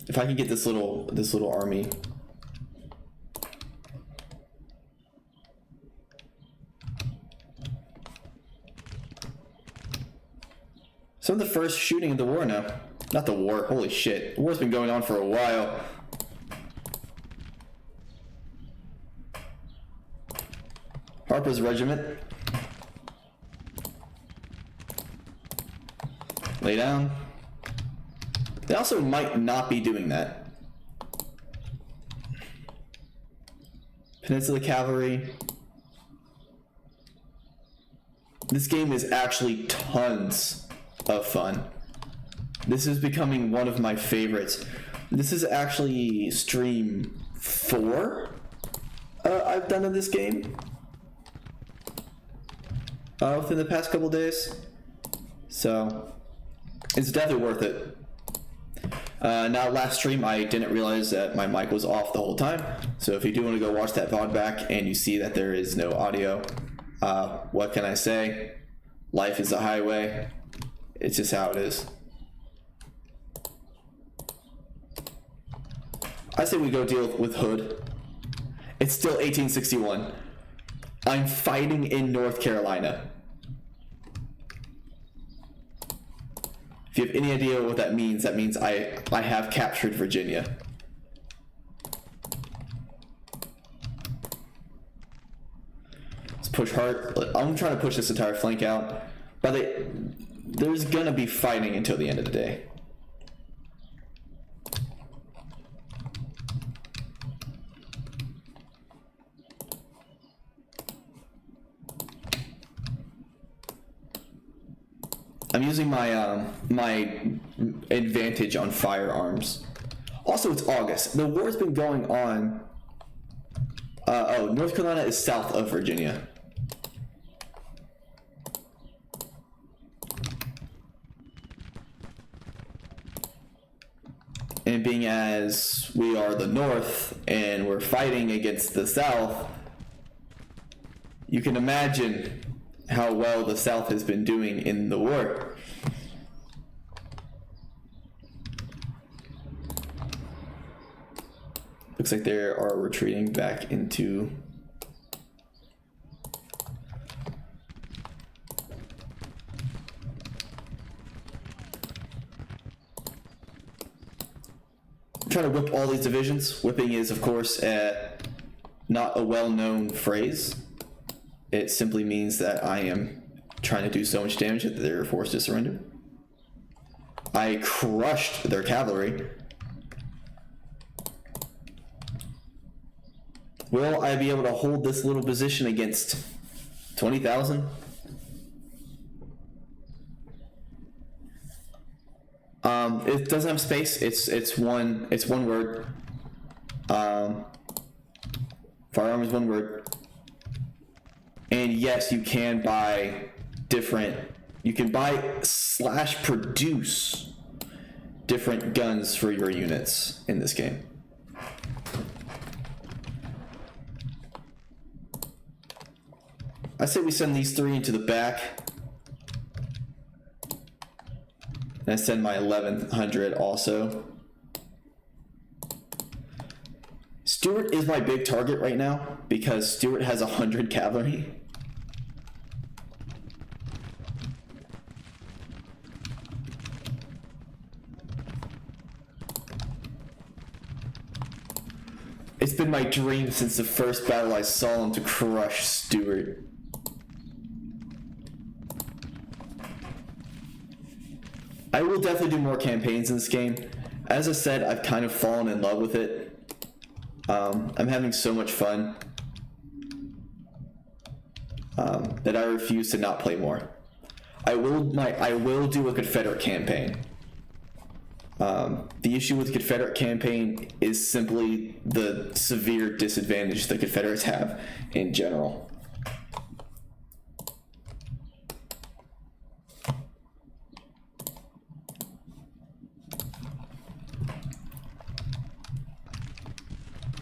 Speaker 1: If If I can get this little army. Some of the first shooting of the war now. Not the war, holy shit. The war's been going on for a while. Harper's regiment. Lay down. They also might not be doing that. Peninsula Cavalry. This game is actually tons of fun. This is becoming one of my favorites. This is actually stream 4 I've done of this game within the past couple days, so it's definitely worth it. Now, last stream I didn't realize that my mic was off the whole time, so if you do want to go watch that VOD back and you see that there is no audio, what can I say? Life is a highway. It's just how it is. I say we go deal with Hood. It's still 1861. I'm fighting in North Carolina. If you have any idea what that means I have captured Virginia. Let's push hard. I'm trying to push this entire flank out. But there's gonna be fighting until the end of the day. I'm using my my advantage on firearms. Also, it's August. The war's been going on. Oh, North Carolina is south of Virginia. And being as we are the North and we're fighting against the South, you can imagine how well the South has been doing in the war. Looks like they are retreating back into trying to whip all these divisions. Whipping is, of course, not a well-known phrase. It simply means that I am trying to do so much damage that they're forced to surrender. I crushed their cavalry. Will I be able to hold this little position against 20,000? It doesn't have space. It's one word. Firearm is one word. And yes, you can buy you can buy / produce different guns for your units in this game. I say we send these 3 into the back. And I send my 1100 also. Stuart is my big target right now because Stuart has 100 cavalry. It's been my dream since the first battle I saw him to crush Stuart. I will definitely do more campaigns in this game. As I said, I've kind of fallen in love with it. I'm having so much fun that I refuse to not play more. I will do a Confederate campaign. The issue with the Confederate campaign is simply the severe disadvantage the Confederates have in general.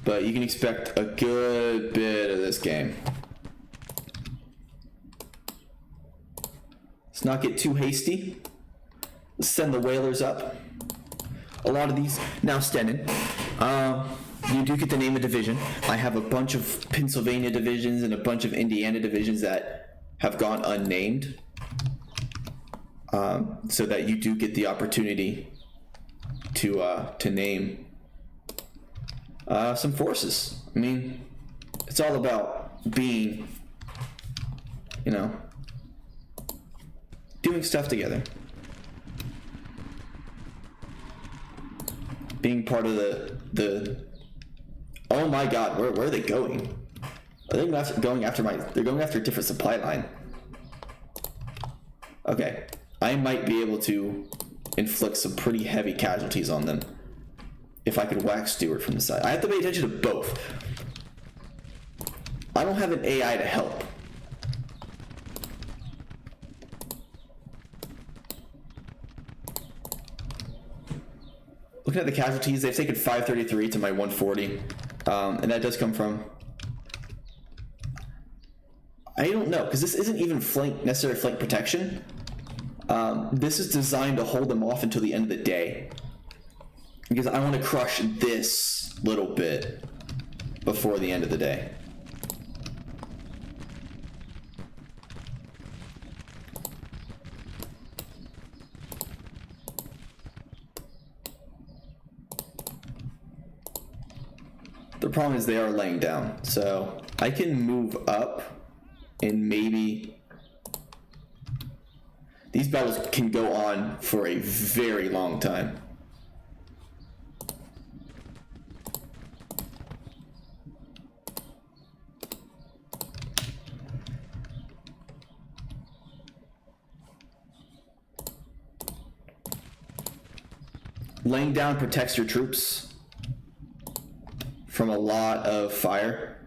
Speaker 1: But you can expect a good bit of this game. Let's not get too hasty. Let's send the whalers up. a lot of these now Stennin. You do get to name a division. I have a bunch of Pennsylvania divisions and a bunch of Indiana divisions that have gone unnamed, so that you do get the opportunity to name some forces. I mean, it's all about being, you know, doing stuff together. Being part of the oh my god, where are they going? Are they going after they're going after a different supply line. Okay, I might be able to inflict some pretty heavy casualties on them if I could whack Stewart from the side. I have to pay attention to both. I don't have an AI to help. Looking at the casualties, they've taken 533 to my 140, and that does come from, I don't know, because this isn't even necessary flank protection. This is designed to hold them off until the end of the day, because I want to crush this little bit before the end of the day. The problem is they are laying down, so I can move up and maybe these battles can go on for a very long time. Laying down protects your troops from a lot of fire.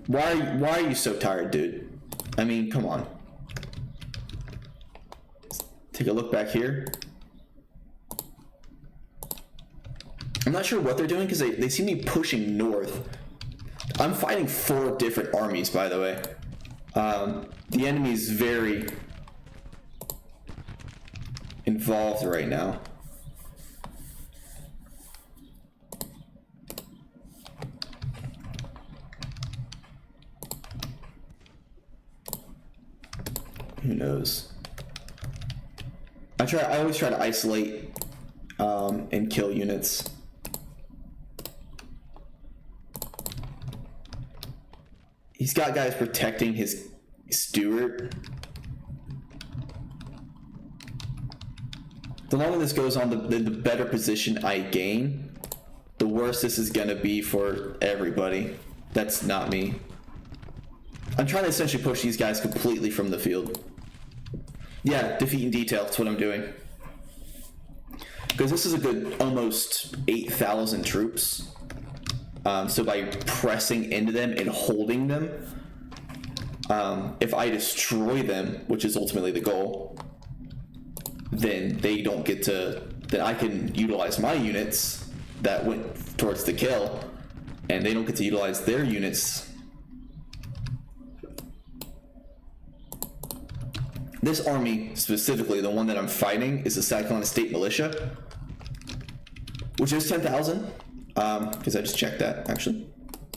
Speaker 1: Why are you so tired, dude? I mean, come on. Take a look back here. I'm not sure what they're doing because they seem to be pushing north. I'm fighting 4 different armies, by the way. The enemy is very involved right now. Who knows? I always try to isolate and kill units. He's got guys protecting his Stewart. The longer this goes on, the better position I gain, the worse this is gonna be for everybody. That's not me. I'm trying to essentially push these guys completely from the field. Yeah, defeat in detail, that's what I'm doing. Because this is a good almost 8,000 troops. So by pressing into them and holding them, if I destroy them, which is ultimately the goal, then they don't get to, then I can utilize my units that went towards the kill, and they don't get to utilize their units. This army, specifically, the one that I'm fighting, is the South Carolina State Militia, which is 10,000, because I just checked that, actually.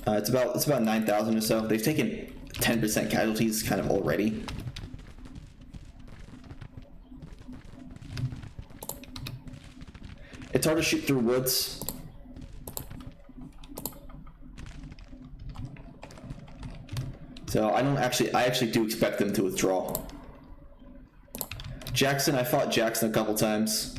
Speaker 1: It's about 9,000 or so. They've taken 10% casualties kind of already. It's hard to shoot through woods. So I actually do expect them to withdraw. Jackson, I fought Jackson a couple times.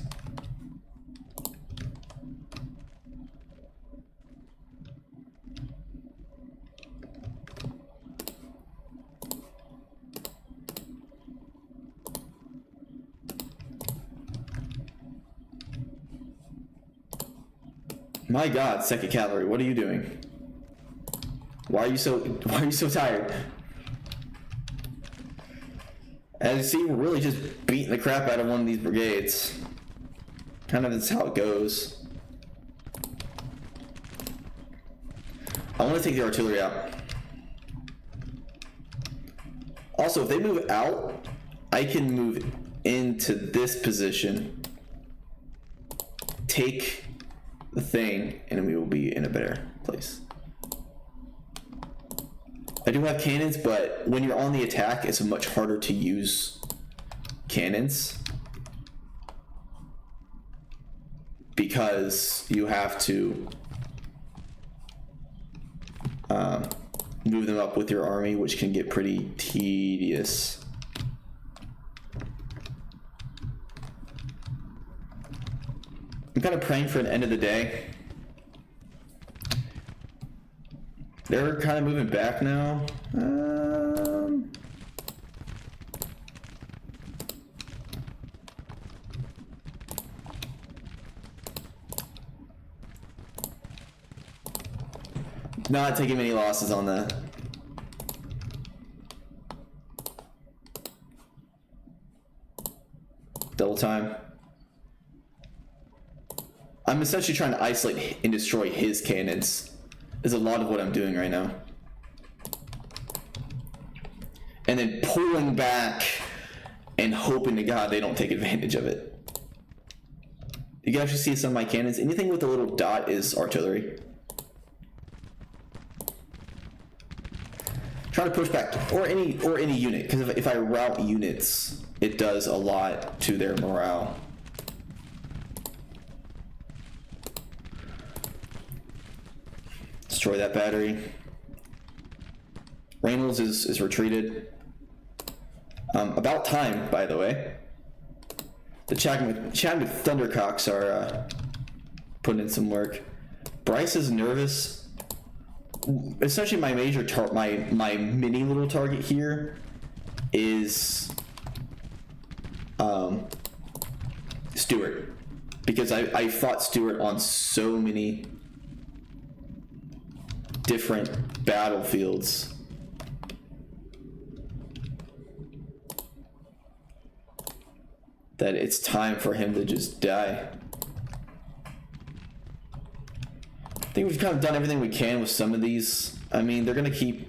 Speaker 1: My God, Second Cavalry, what are you doing? Why are you so tired? As you see, we're really just beating the crap out of one of these brigades. Kind of that's how it goes. I want to take the artillery out. Also, if they move out, I can move into this position take the thing, and we will be in a better place. I do have cannons, but when you're on the attack, it's much harder to use cannons because you have to move them up with your army, which can get pretty tedious. I'm kind of praying for an end of the day. They're kind of moving back now. Not taking many losses on that. Double time. I'm essentially trying to isolate and destroy his cannons. Is a lot of what I'm doing right now. And then pulling back and hoping to God they don't take advantage of it. You can actually see some of my cannons. Anything with a little dot is artillery. Trying to push back, or any unit, because if I route units, it does a lot to their morale. Destroy that battery. Reynolds is retreated. About time, by the way. The Chattanooga Thundercocks are putting in some work. Bryce is nervous. Essentially, my major my mini little target here is Stuart, because I fought Stuart on so many different battlefields. That it's time for him to just die. I think we've kind of done everything we can with some of these. I mean, they're gonna keep...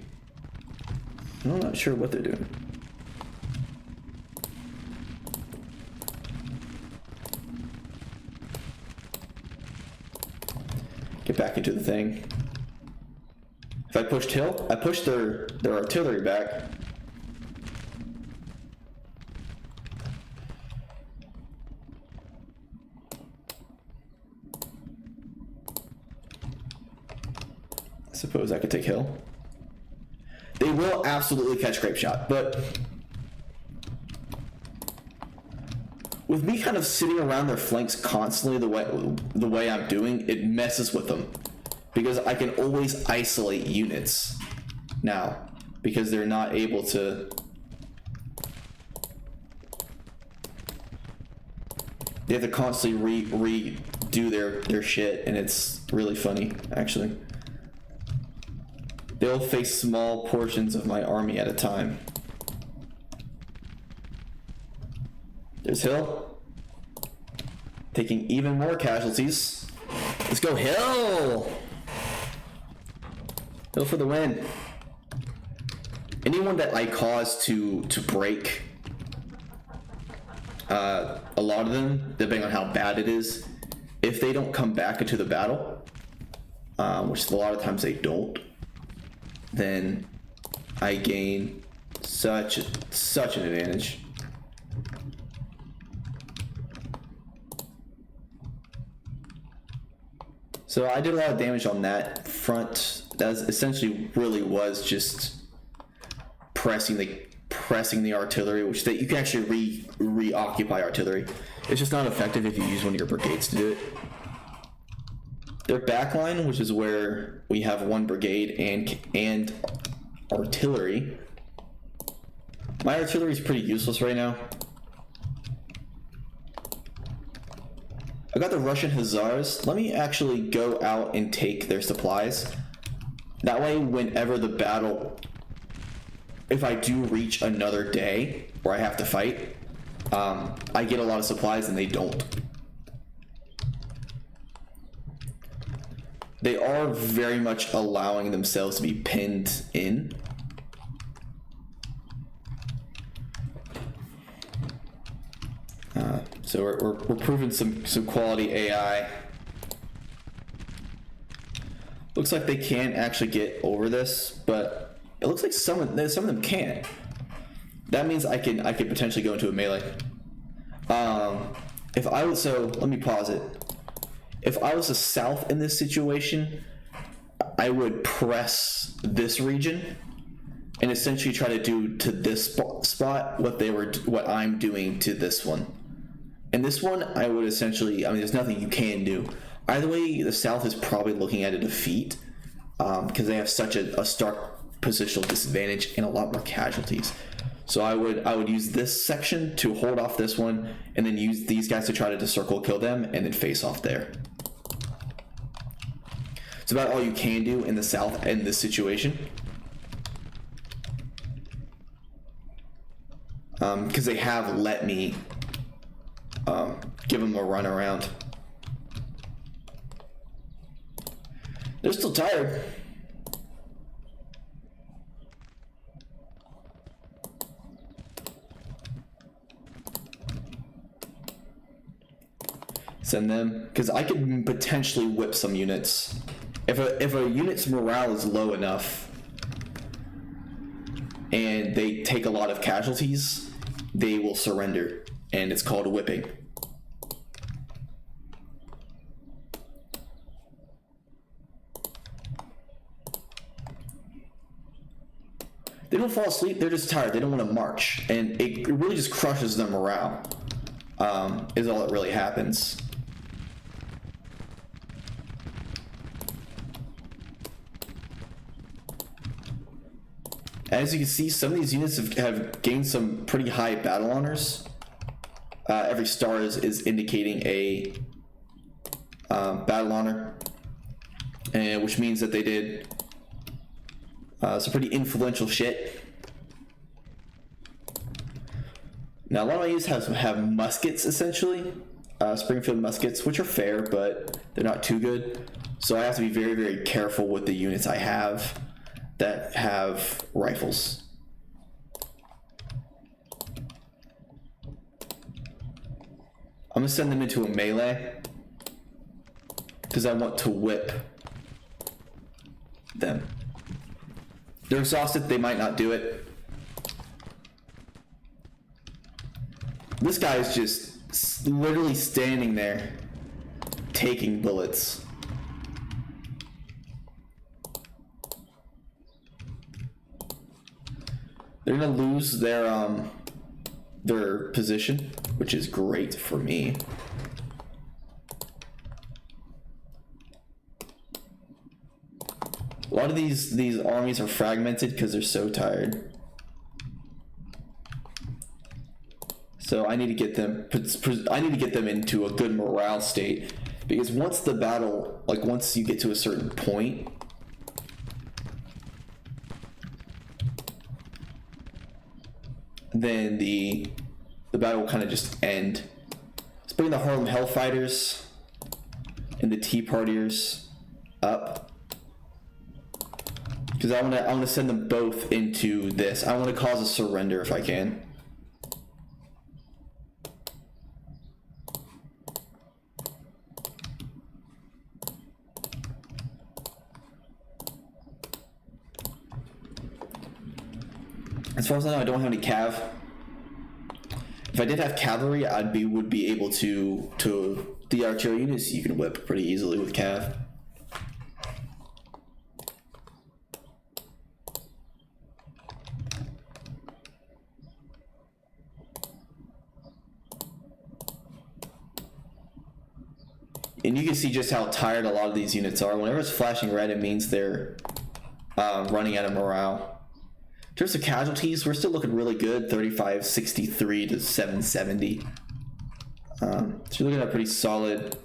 Speaker 1: I'm not sure what they're doing. Get back into the thing. If I pushed Hill, I pushed their artillery back. I suppose I could take Hill. They will absolutely catch Grape Shot, but with me kind of sitting around their flanks constantly the way I'm doing, it messes with them. Because I can always isolate units now, because they're not able to... They have to constantly redo their shit, and it's really funny, actually. They'll face small portions of my army at a time. There's Hill. Taking even more casualties. Let's go Hill! Hill for the win. Anyone that I cause to break, a lot of them, depending on how bad it is, if they don't come back into the battle, which a lot of times they don't, then I gain such an advantage. So I did a lot of damage on that front. That essentially really was just pressing the artillery, which you can actually reoccupy artillery. It's just not effective if you use one of your brigades to do it. Their backline, which is where we have one brigade and artillery. My artillery is pretty useless right now. I got the Russian Hussars. Let me actually go out and take their supplies. That way, whenever the battle, if I do reach another day where I have to fight, I get a lot of supplies and they don't. They are very much allowing themselves to be pinned in. So we're proving some quality AI. Looks like they can actually get over this, but it looks like some of them can't. That means I could potentially go into a melee. If I was, so let me pause it. If I was a south in this situation, I would press this region and essentially try to do to this spot what I'm doing to this one. And this one, I would essentially, I mean, there's nothing you can do. Either way, the South is probably looking at a defeat because they have such a stark positional disadvantage and a lot more casualties. So I would use this section to hold off this one, and then use these guys to try to circle kill them, and then face off there. It's about all you can do in the South in this situation. Because they have let me give them a run around. They're still tired. Send them, because I could potentially whip some units. If a unit's morale is low enough and they take a lot of casualties, they will surrender, and it's called whipping. They don't fall asleep, they're just tired, they don't want to march, and it really just crushes their morale, is all that really happens. As you can see, some of these units have gained some pretty high battle honors. Every star is indicating a battle honor, and which means that they did some pretty influential shit. Now, a lot of my units have muskets, essentially. Springfield muskets, which are fair, but they're not too good. So I have to be very, very careful with the units I have that have rifles. I'm gonna send them into a melee because I want to whip them. They're exhausted, they might not do it. This guy is just literally standing there taking bullets. They're gonna lose their position, which is great for me. A lot of these armies are fragmented because they're so tired. So I need to get them. I need to get them into a good morale state, because once the battle, like once you get to a certain point, then the battle will kind of just end. Let's bring the Harlem Hellfighters and the Tea Partiers up, because I want to send them both into this. I want to cause a surrender if I can. As far as I know, I don't have any cav. If I did have cavalry, would be able to the artillery units you can whip pretty easily with cav. And you can see just how tired a lot of these units are. Whenever it's flashing red, it means they're running out of morale. In terms of casualties, we're still looking really good, 3563 to 770. So you're looking at pretty solid.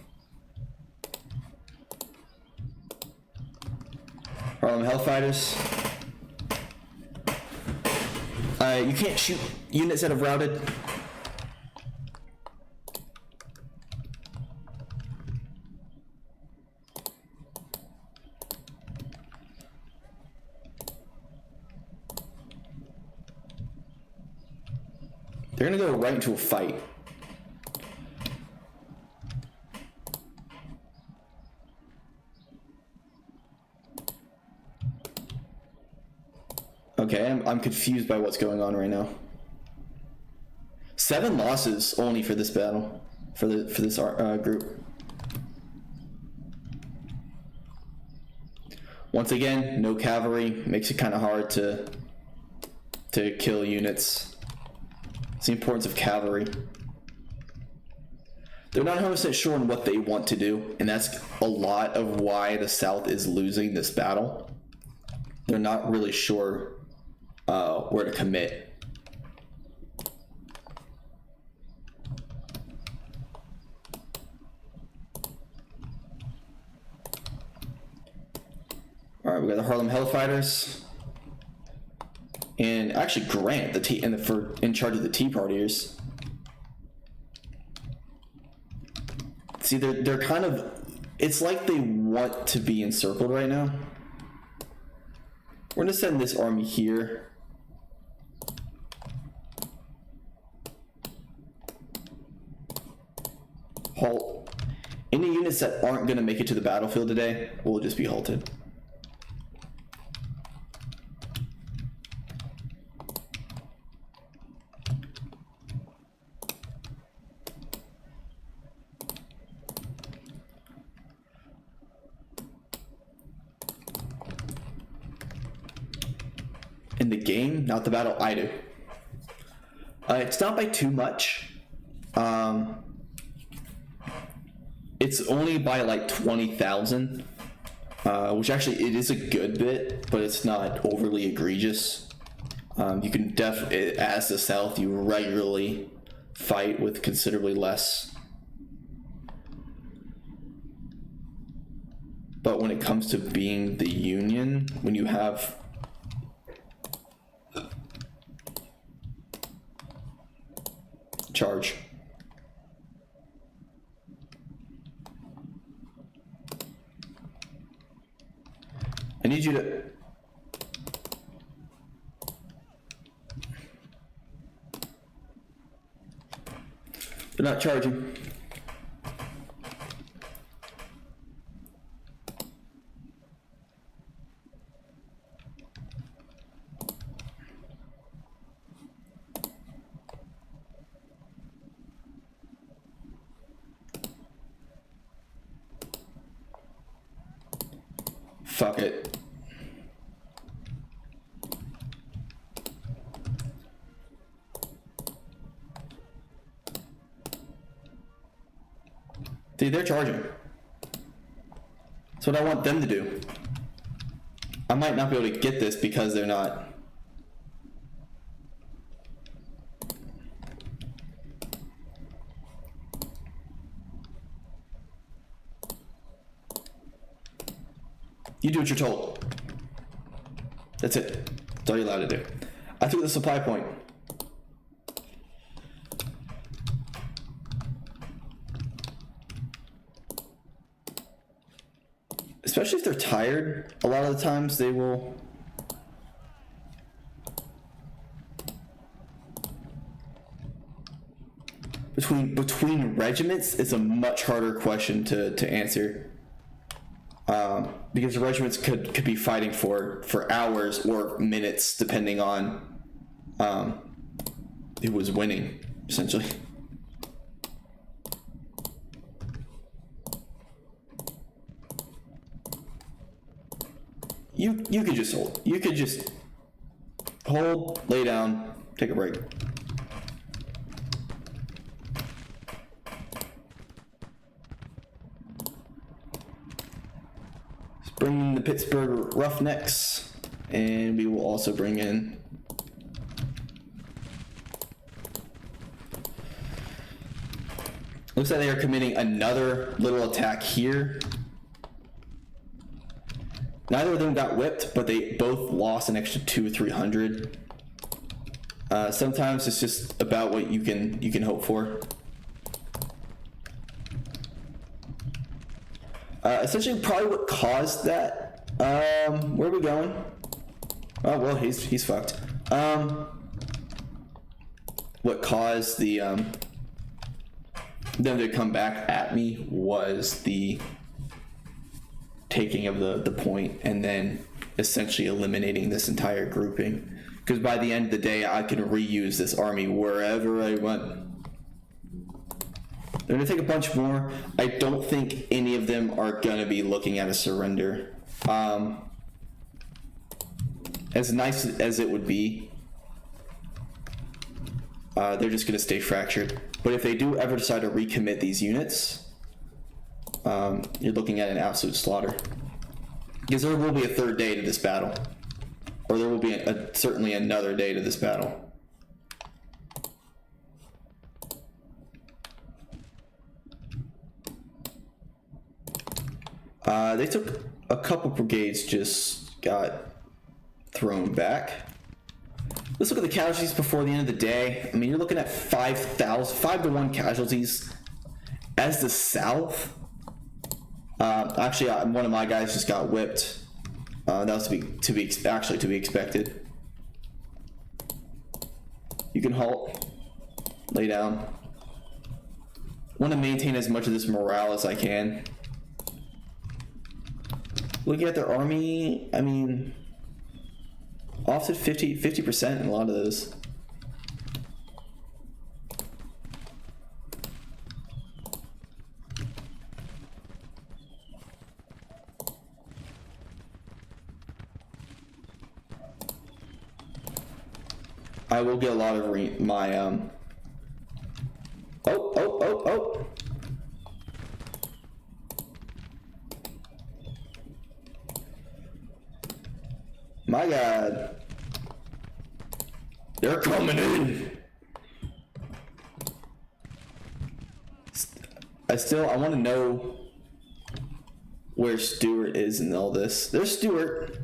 Speaker 1: Harlem Hellfighters. You can't shoot units that have routed. They're gonna go right into a fight. Okay, I'm confused by what's going on right now. 7 losses only for this battle, for this group. Once again, no cavalry makes it kind of hard to kill units. It's the importance of cavalry. They're not 100% sure on what they want to do, and that's a lot of why the South is losing this battle. They're not really sure where to commit. All right, we got the Harlem Hellfighters, and actually Grant, in charge of the Tea Partiers. See, they're kind of, it's like they want to be encircled right now. We're gonna send this army here. Halt. Any units that aren't gonna make it to the battlefield today will just be halted. In the game, not the battle, I do. It's not by too much. It's only by like 20,000, which actually it is a good bit, but it's not overly egregious. You can as the South, you regularly fight with considerably less. But when it comes to being the Union, when you have charge. I need you to they're not charging. Fuck it. Dude, they're charging. That's what I want them to do. I might not be able to get this because they're not. You do what you're told. That's it. That's all you're allowed to do. I took the supply point. Especially if they're tired, a lot of the times they will. Between regiments is a much harder question to answer. Because the regiments could be fighting for hours or minutes, depending on who was winning, essentially. You could just hold. You could just hold, lay down, take a break. Bring in the Pittsburgh Roughnecks, and we will also bring in looks like they are committing another little attack here. Neither of them got whipped, but they both lost an extra 200 or 300. Sometimes it's just about what you can hope for. Essentially, probably what caused that. Where are we going? Oh well, he's fucked. What caused the them to come back at me was the taking of the point, and then essentially eliminating this entire grouping. Because by the end of the day, I can reuse this army wherever I want. They're going to take a bunch more. I don't think any of them are going to be looking at a surrender. As nice as it would be, they're just going to stay fractured. But if they do ever decide to recommit these units, you're looking at an absolute slaughter. Because there will be a third day to this battle. Or there will be certainly another day to this battle. They took a couple brigades, just got thrown back. Let's look at the casualties before the end of the day. I mean, you're looking at 5 to 1 casualties. As the South, actually, one of my guys just got whipped. That was to be expected. You can halt, lay down. Want to maintain as much of this morale as I can. Looking at their army, I mean, often 50% in a lot of those. I will get a lot of my oh. My God. They're coming in. I want to know where Stuart is in all this. There's Stuart.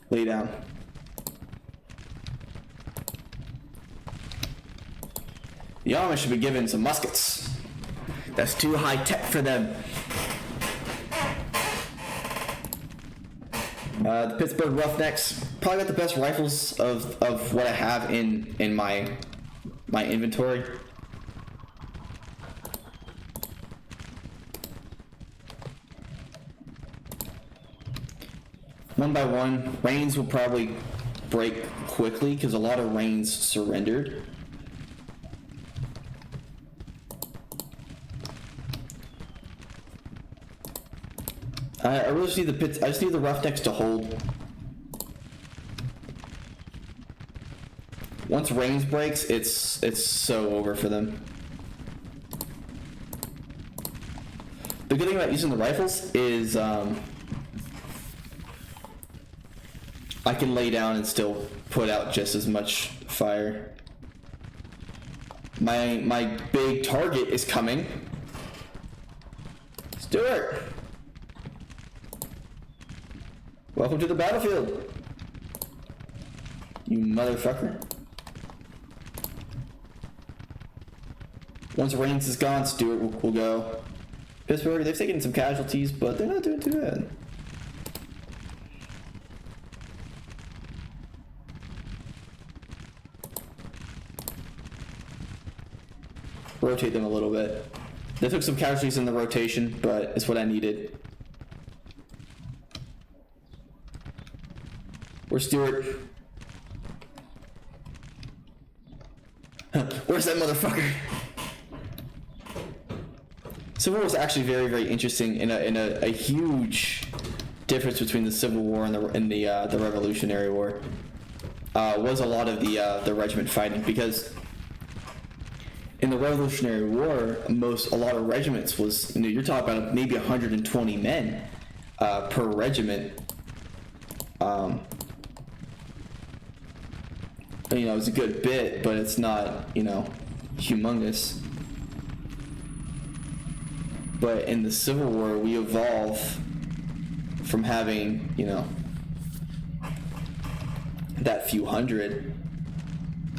Speaker 1: Lay down. The army should be given some muskets. That's too high tech for them. The Pittsburgh Roughnecks probably got the best rifles of what I have in my inventory. One by one, Rains will probably break quickly because a lot of Rains surrendered. I really just need I just need the Roughnecks to hold. Once Rains breaks, it's so over for them. The good thing about using the rifles is I can lay down and still put out just as much fire. My big target is coming. Stuart! Welcome to the battlefield, you motherfucker. Once Rains is gone, Stuart will go. Pittsburgh, they've taken some casualties, but they're not doing too bad. Rotate them a little bit. They took some casualties in the rotation, but it's what I needed. Where's Stuart? Where's that motherfucker? Civil War was actually very, very interesting in a huge difference between the Civil War and the Revolutionary War. Was a lot of the regiment fighting, because in the Revolutionary War, a lot of regiments was, you're talking about maybe 120 men per regiment. It's a good bit, but it's not, humongous. But in the Civil War, we evolve from having, that few hundred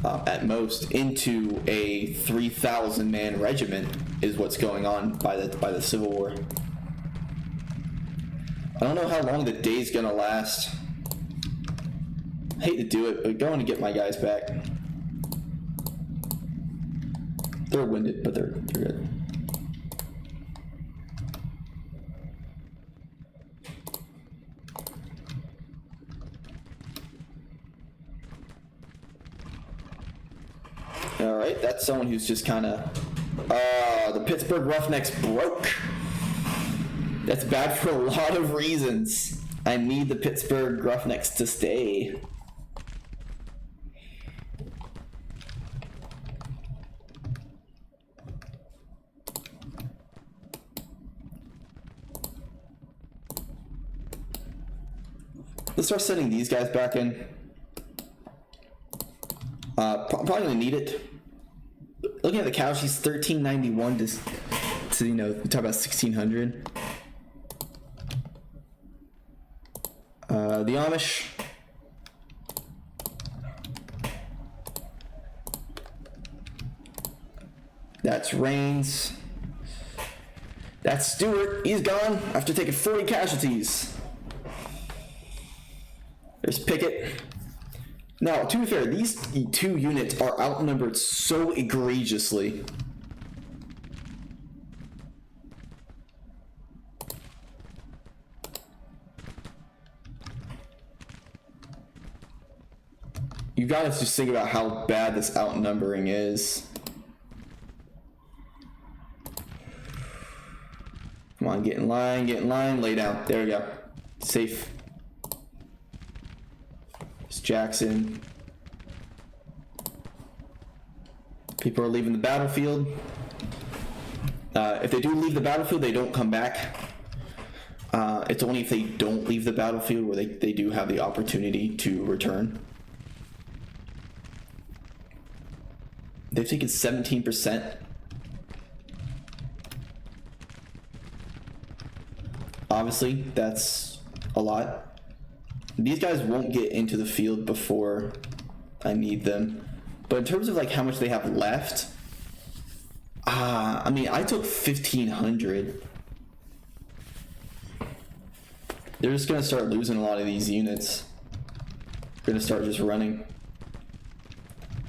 Speaker 1: at most into a 3,000 man regiment is what's going on by the Civil War. I don't know how long the day's gonna last. Hate to do it, but going to get my guys back. They're winded, but they're good. All right, that's someone who's just kind of. The Pittsburgh Roughnecks broke. That's bad for a lot of reasons. I need the Pittsburgh Roughnecks to stay. Let's start sending these guys back in. Probably gonna need it. Looking at the casualties, 1391 to you know, we talk about 1600. The Amish. That's Reigns. That's Stewart. He's gone after taking 40 casualties. There's Pickett. Now, to be fair, these two units are outnumbered so egregiously. You gotta just think about how bad this outnumbering is. Come on, get in line, lay down. There we go. Safe. It's Jackson. People are leaving the battlefield. If they do leave the battlefield, they don't come back. It's only if they don't leave the battlefield where they do have the opportunity to return. They've taken 17%. Obviously, that's a lot. These guys won't get into the field before I need them. But in terms of like how much they have left, I mean, I took 1,500. They're just gonna start losing a lot of these units. They're gonna start just running.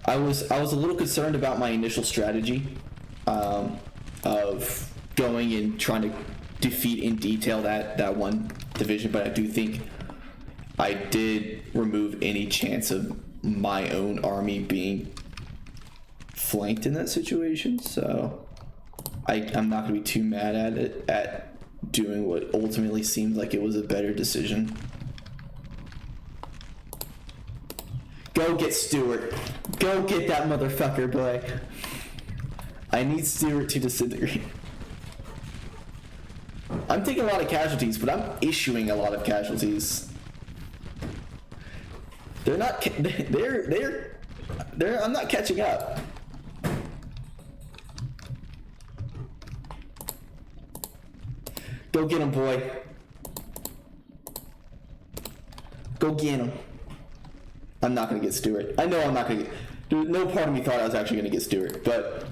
Speaker 1: I was a little concerned about my initial strategy of going and trying to defeat in detail that one division, but I do think I did remove any chance of my own army being flanked in that situation, so I'm not going to be too mad at it, at doing what ultimately seemed like it was a better decision. Go get Stewart. Go get that motherfucker, boy. I need Stewart to disintegrate. I'm taking a lot of casualties, but I'm issuing a lot of casualties. They're not. I'm not catching up. Go get him, boy. Go get him. I'm not gonna get Stewart. I know I'm not gonna get. Dude, no part of me thought I was actually gonna get Stewart, but.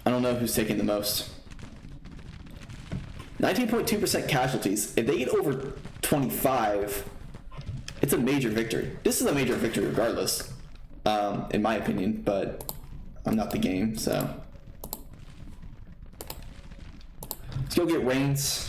Speaker 1: I don't know who's taking the most. 19.2% casualties. If they get over 25, it's a major victory. This is a major victory regardless, in my opinion, but I'm not the game, so. Let's go get Reigns.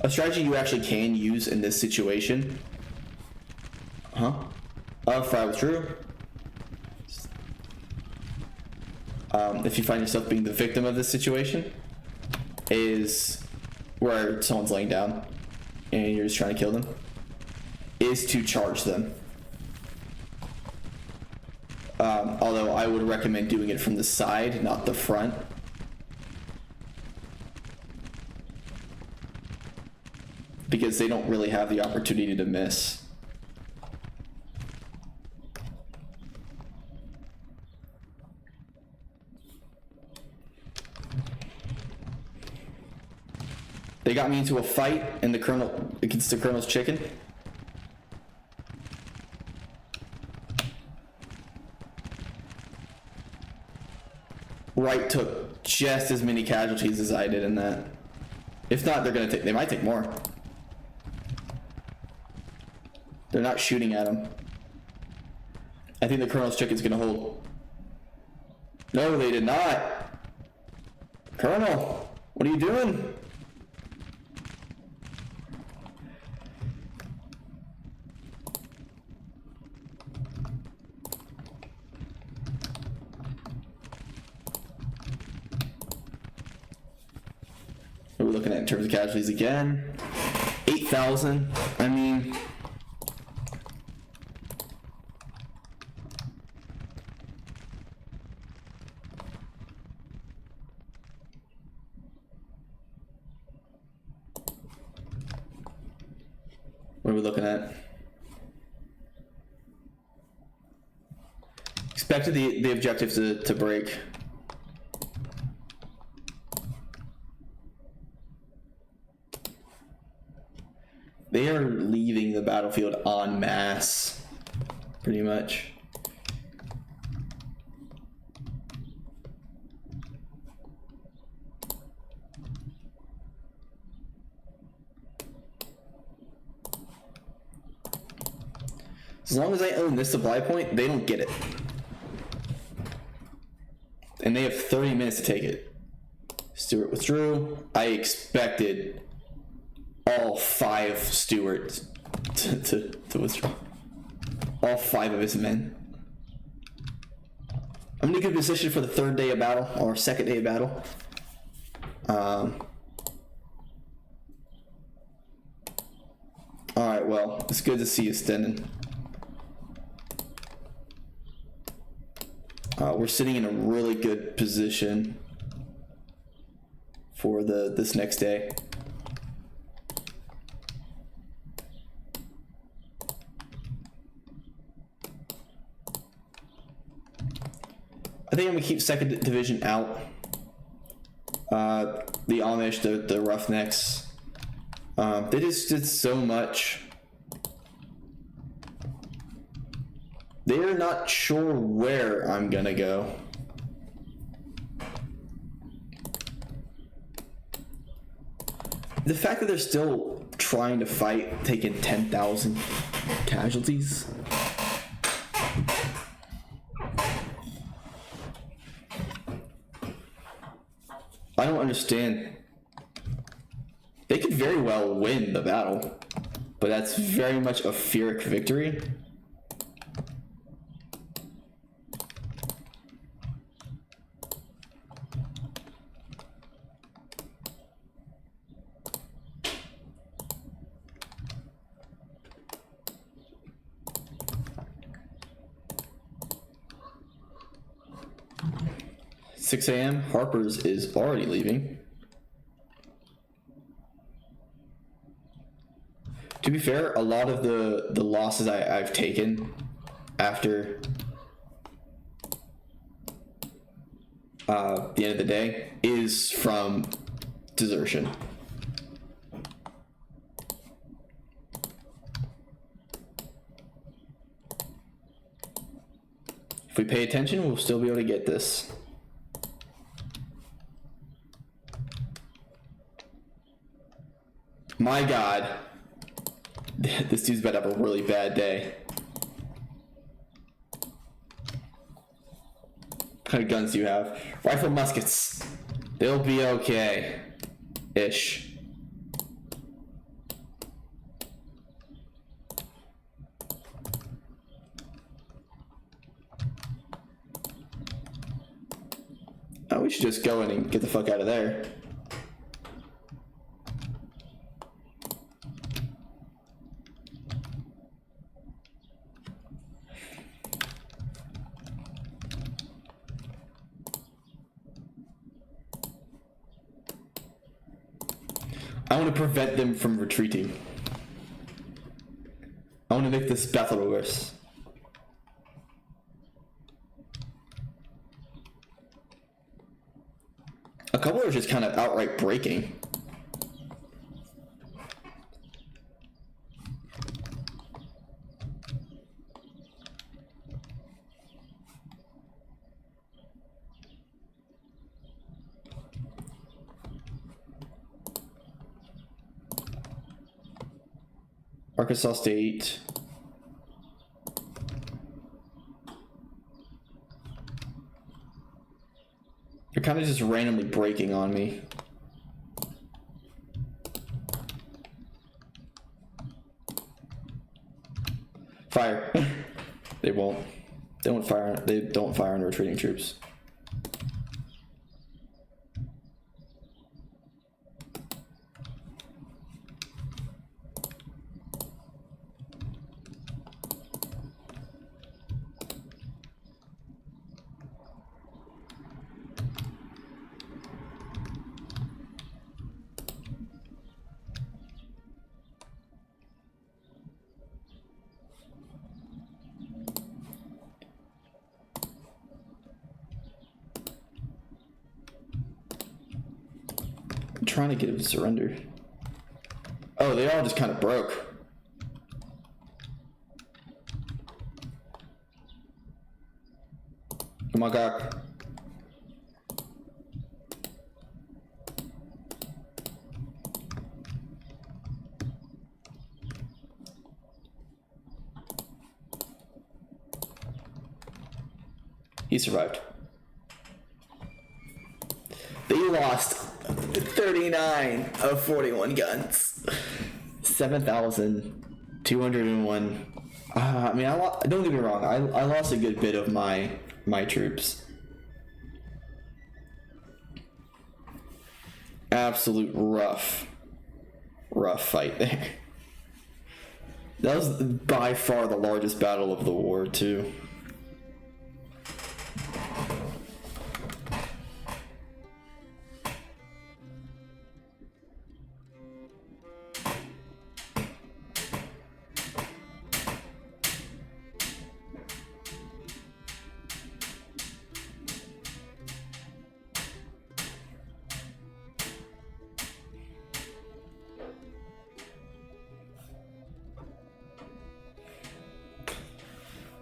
Speaker 1: A strategy you actually can use in this situation. If I was true. If you find yourself being the victim of this situation, is where someone's laying down and you're just trying to kill them, is to charge them. Although I would recommend doing it from the side, not the front. Because they don't really have the opportunity to miss. They got me into a fight in the Colonel against the Colonel's chicken. Wright took just as many casualties as I did in that. If not, they might take more. They're not shooting at him. I think the Colonel's chicken's gonna hold. No, they did not. Colonel, what are you doing? What are we looking at in terms of casualties again? 8,000. I mean, what are we looking at? Expected the objective to break. They are leaving the battlefield en masse, pretty much. As long as I own this supply point, they don't get it. And they have 30 minutes to take it. Stuart withdrew. I expected all 5 Stuarts to withdraw. All 5 of his men. I'm in a good position for the 3rd day of battle, or 2nd day of battle. Alright, well, it's good to see you, Stenden. We're sitting in a really good position for this next day. I think I'm gonna keep 2nd Division out. The Amish, the Roughnecks, they just did so much. They're not sure where I'm gonna go. The fact that they're still trying to fight, taking 10,000 casualties. I don't understand. They could very well win the battle, but that's very much a Pyrrhic victory. $6 a.m. Harper's is already leaving. To be fair, a lot of the losses I've taken after the end of the day is from desertion. If we pay attention, we'll still be able to get this. My God, this dude's about to have a really bad day. What kind of guns do you have? Rifle muskets. They'll be okay. Ish. Oh, we should just go in and get the fuck out of there. I want to prevent them from retreating. I want to make this battle worse. A couple are just kind of outright breaking. Arkansas State. They're kind of just randomly breaking on me. Fire. They won't. They don't fire. They don't fire on retreating troops. I'm trying to get him to surrender. Oh, they all just kind of broke. Oh my god. He survived. They lost 39 of 41 guns. 7,201. I mean, don't get me wrong. I lost a good bit of my troops. Absolute rough fight there. That was by far the largest battle of the war, too.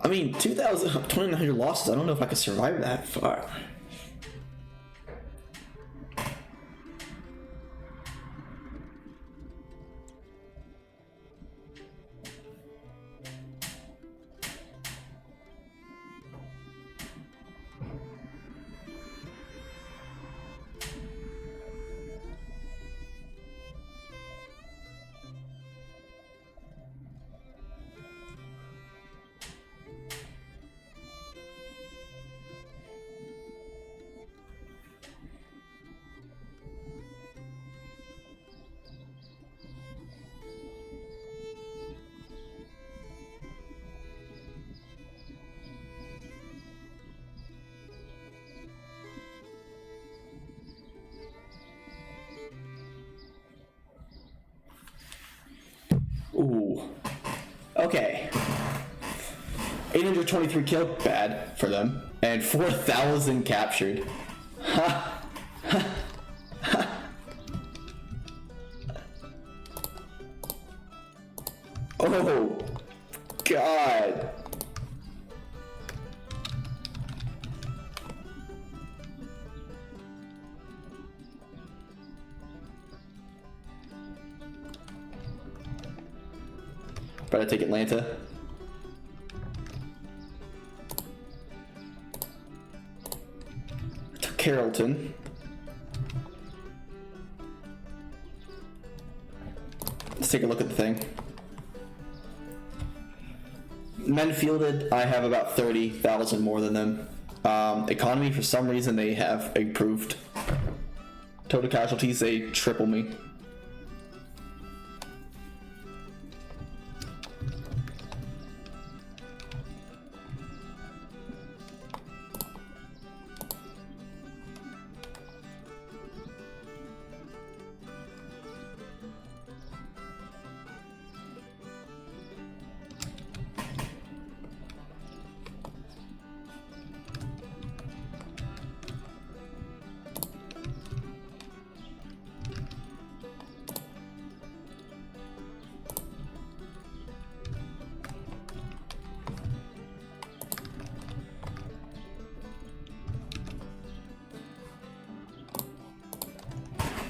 Speaker 1: I mean, 2,200 losses. I don't know if I could survive that far. Ooh. Okay. 823 killed, bad for them, and 4,000 captured. Ha! Ha! Ha! Oh, God. Better take Atlanta. Took Carrollton. Let's take a look at the thing. Men fielded, I have about 30,000 more than them. Economy, for some reason, they have improved. Total casualties, they triple me.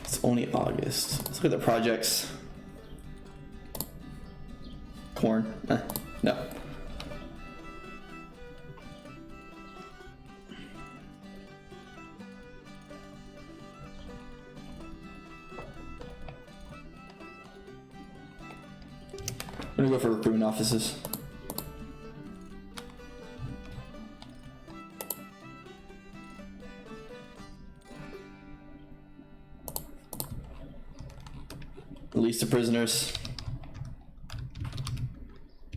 Speaker 1: It's only August. Let's look at the projects. corn. No. I'm gonna go for recruitment offices. Release the prisoners.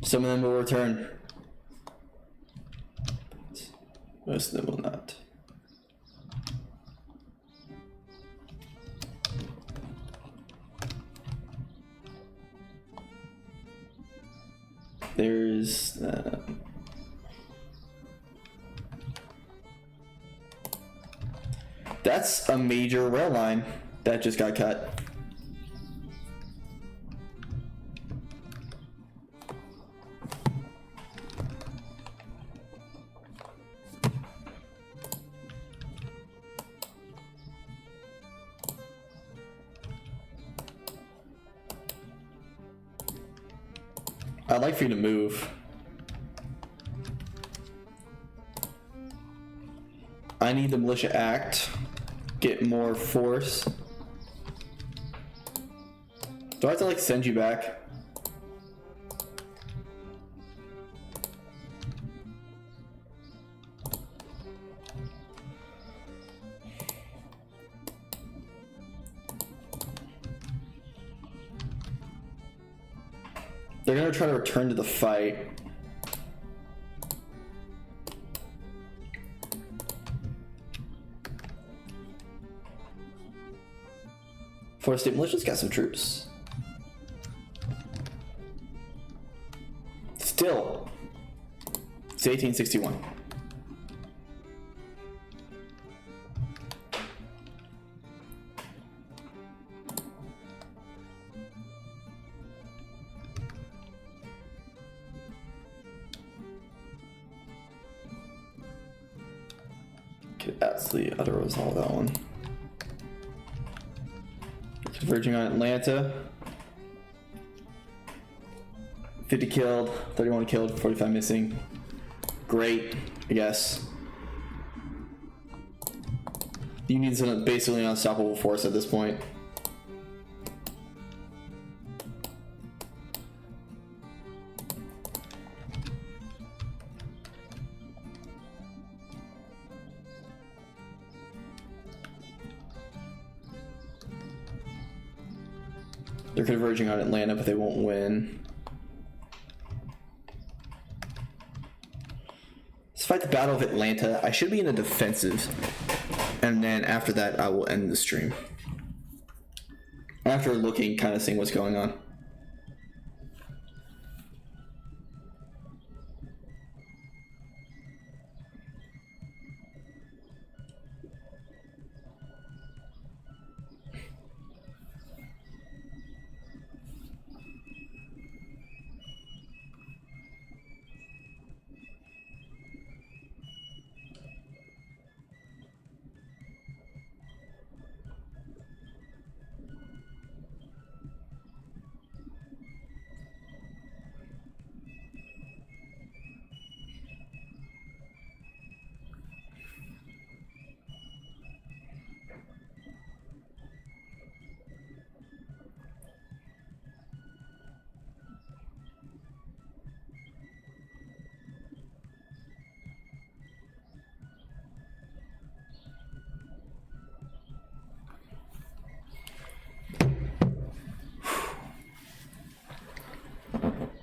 Speaker 1: Some of them will return. Most of them will not. There's that's a major rail line that just got cut. I'd like for you to move. I need the militia act. Get more force. Do I have to like send you back? They're gonna try to return to the fight. Florida State Militia's got some troops. Still, it's 1861. Could absolutely auto-resolve that one. Converging on Atlanta. 50 killed, 31 killed, 45 missing. Great, I guess. The Union's basically an unstoppable force at this point. They're converging on Atlanta, but they won't win. Let's fight the Battle of Atlanta. I should be in a defensive. And then after that, I will end the stream. After looking, kind of seeing what's going on.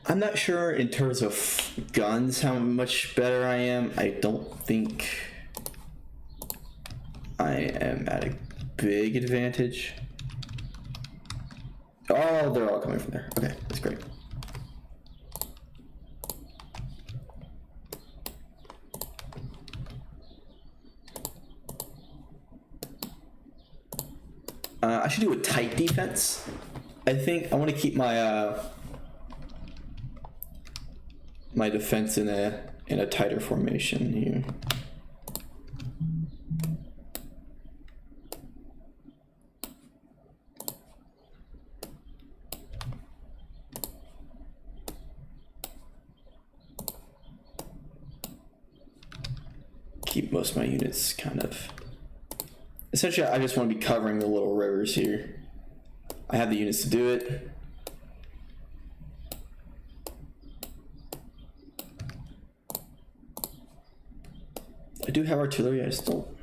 Speaker 1: I'm not sure in terms of guns how much better I am. I don't think I am at a big advantage. Oh, they're all coming from there. Okay, that's great. I should do a tight defense. I think I want to keep my my defense in a tighter formation here. keep most of my units kind of... Essentially, I just want to be covering the little rivers here. I have the units to do it. I do have artillery, I still...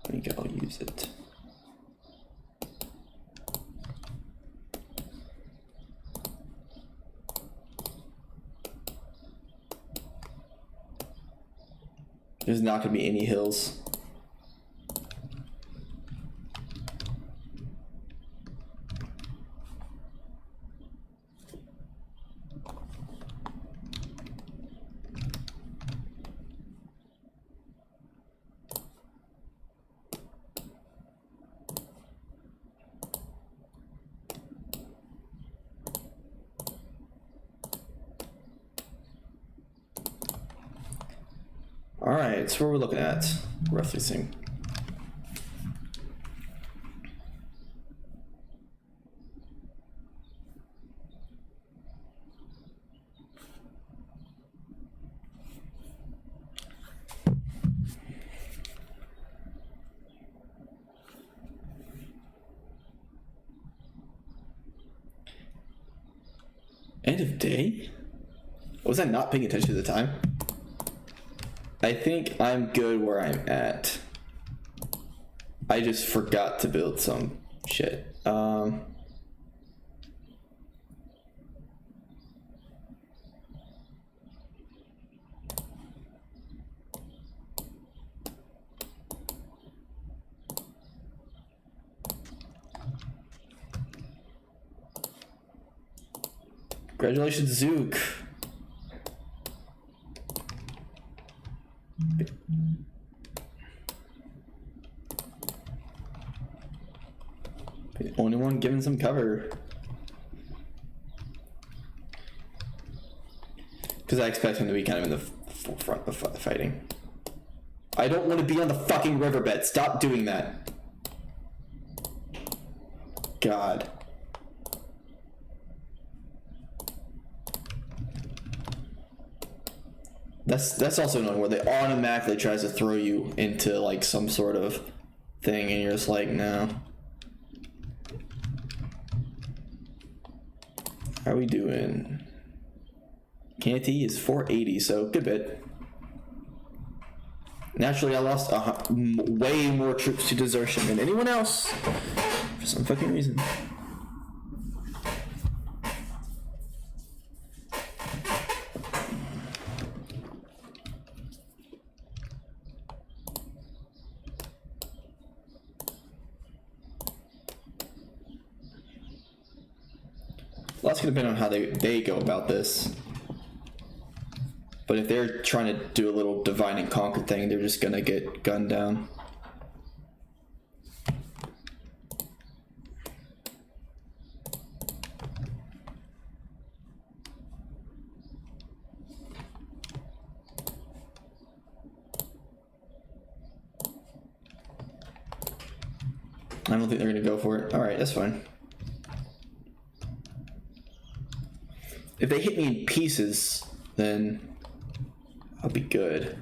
Speaker 1: I think I'll use it. There's not going to be any hills. All right, so what we're looking at, roughly seeing. End of day? Was I not paying attention to the time? I think I'm good where I'm at. I just forgot to build some shit. Congratulations, Zook. The only one giving some cover. Because I expect him to be kind of in the forefront of fighting. I don't want to be on the fucking riverbed. Stop doing that. God. That's also annoying where they automatically tries to throw you into like some sort of thing and you're just like, no. How are we doing? Canty is 480, so good bit. Naturally, I lost way more troops to desertion than anyone else for some fucking reason. That's going to depend on how they go about this. But if they're trying to do a little divide and conquer thing, they're just going to get gunned down. I don't think they're going to go for it. Alright, that's fine. If they hit me in pieces, then I'll be good.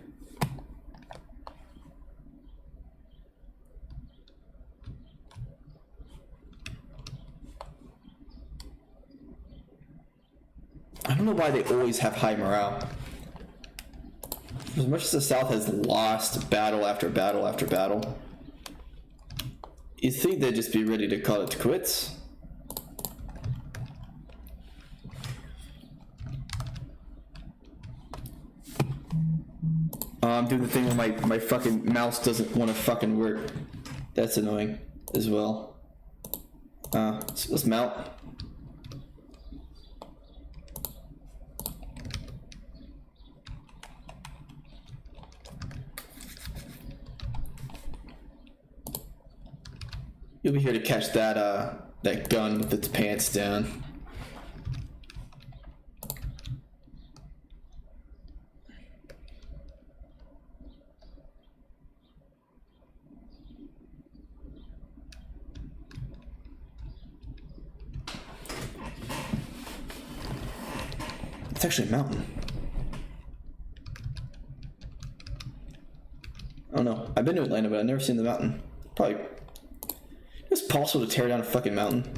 Speaker 1: I don't know why they always have high morale. As much as the South has lost battle after battle after battle, you'd think they'd just be ready to call it quits. I'm doing the thing where my fucking mouse doesn't want to fucking work. That's annoying as well. Let's mount. You'll be here to catch that gun with its pants down. It's actually a mountain. I don't know. I've been to Atlanta, but I've never seen the mountain. Probably. It's possible to tear down a fucking mountain.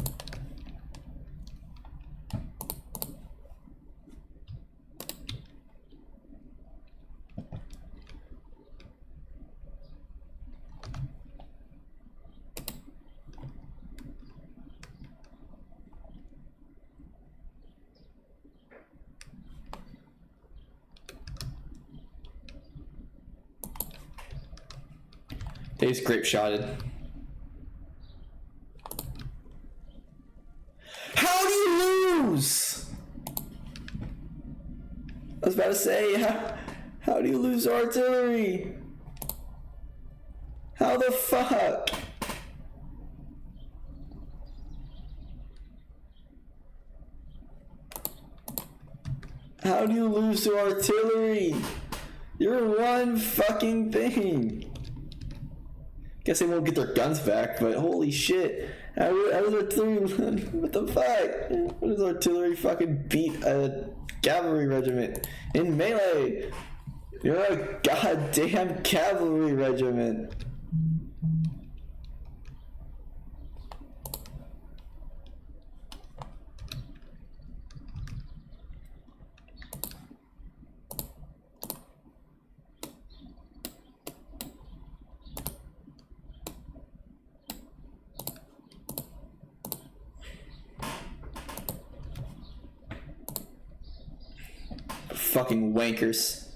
Speaker 1: Dave's grape shotted. How do you lose? I was about to say, how do you lose artillery? How the fuck? How do you lose to artillery? You're one fucking thing. Guess they won't get their guns back, but holy shit. How does artillery, what the fuck? How does artillery fucking beat a cavalry regiment in melee? You're a goddamn cavalry regiment. Fucking wankers.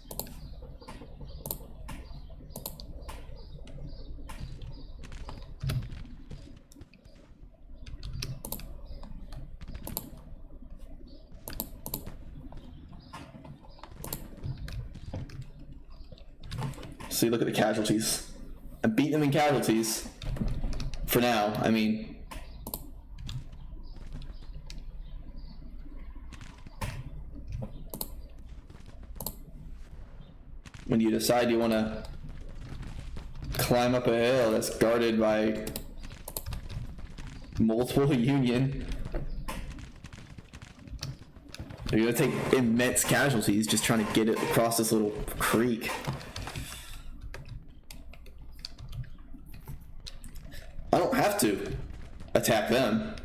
Speaker 1: So you look at the casualties. I beat them in casualties. For now, I mean. When you decide you want to climb up a hill that's guarded by multiple Union, you're going to take immense casualties just trying to get it across this little creek. I don't have to attack them.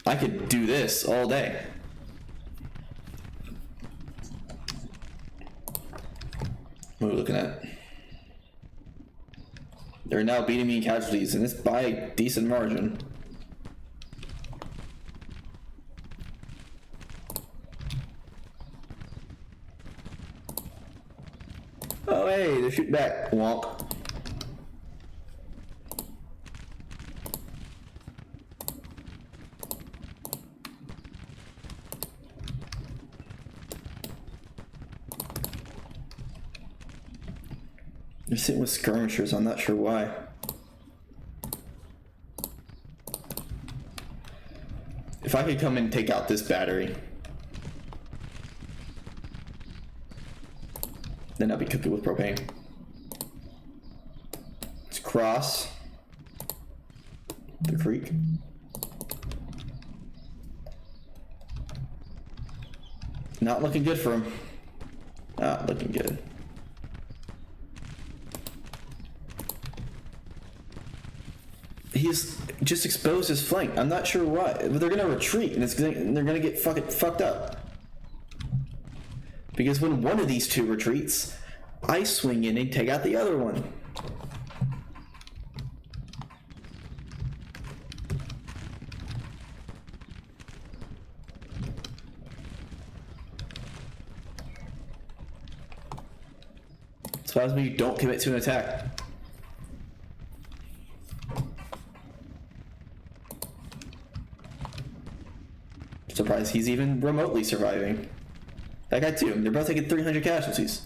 Speaker 1: I could do this all day. What are we looking at? They're now beating me in casualties, and it's by a decent margin. Oh hey, they're shooting back, wonk. They're sitting with skirmishers, I'm not sure why. If I could come and take out this battery, then I'll be cooking with propane. Let's cross the creek. Not looking good for him. Not looking good. He's just exposed his flank. I'm not sure why, but they're gonna retreat, and they're gonna get fucking fucked up. Because when one of these two retreats, I swing in and take out the other one. Surprised me you don't commit to an attack. Surprised he's even remotely surviving. That guy too. They're both taking 300 casualties.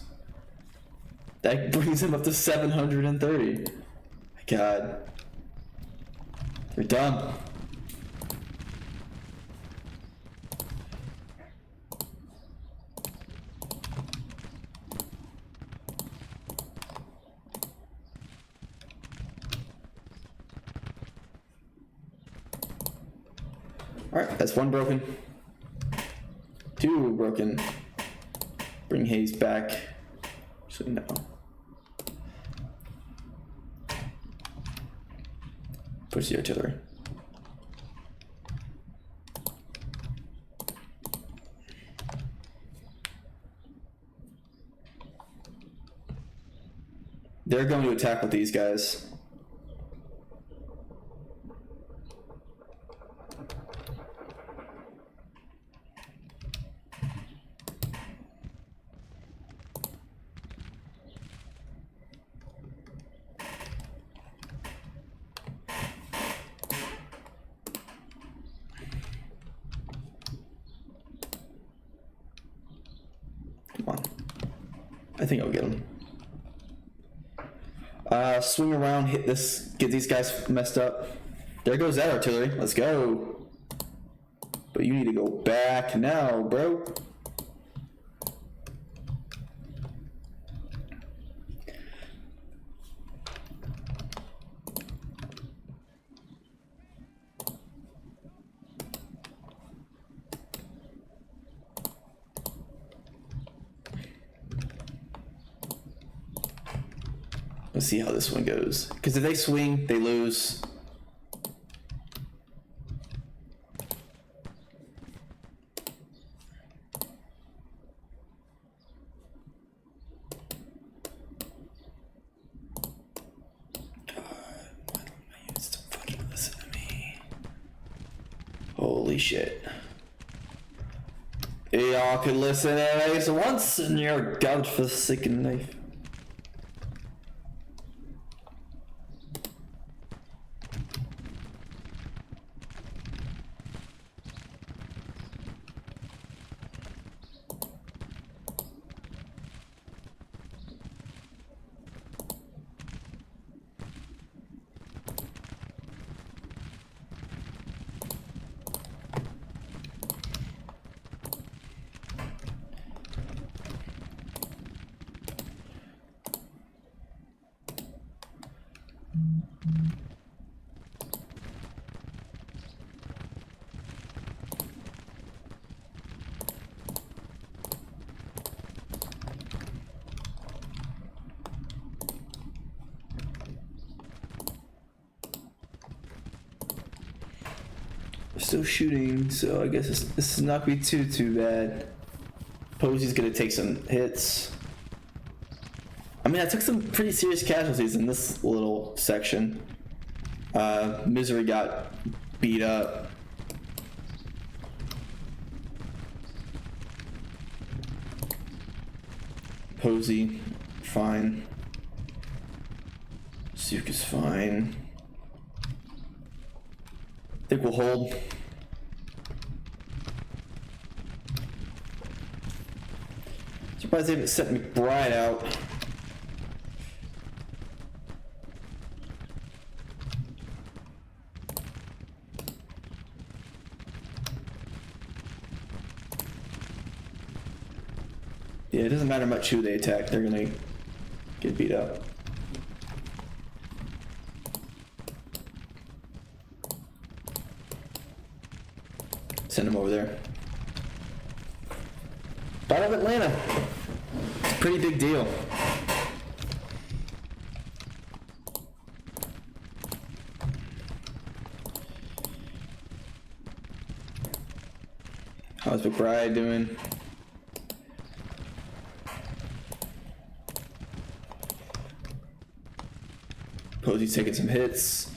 Speaker 1: That brings him up to 730. My God. They're dumb. Alright, that's one broken. Two broken. Bring Hayes back. Actually, no. Push the artillery. They're going to attack with these guys. Come on. I think I'll get him. Swing around, hit this, get these guys messed up. There goes that artillery. Let's go. But you need to go back now, bro. Let's see how this one goes. Because if they swing, they lose. God, why don't my units fucking listen to me? Holy shit. Y'all could listen at least once in your godforsaken life. Still shooting, so I guess this is not gonna be too bad. Posey's gonna take some hits. I mean, I took some pretty serious casualties in this little section. Misery got beat up. Posey, fine. Zook is fine. I think we'll hold. Surprised they haven't sent McBride out. Yeah, it doesn't matter much who they attack, they're gonna get beat up. Send him over there. Battle of Atlanta. It's a pretty big deal. How's McBride doing? Posey's taking some hits.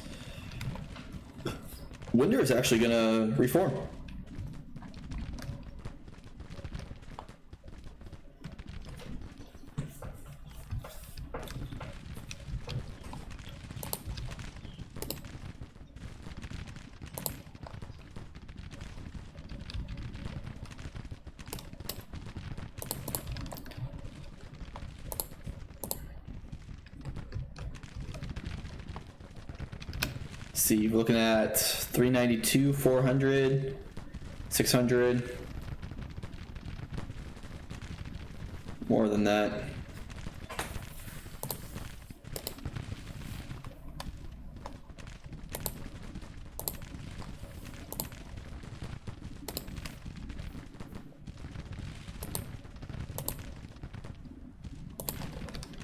Speaker 1: Winder is actually gonna reform. See, we're looking at 392, 400, 600. More than that.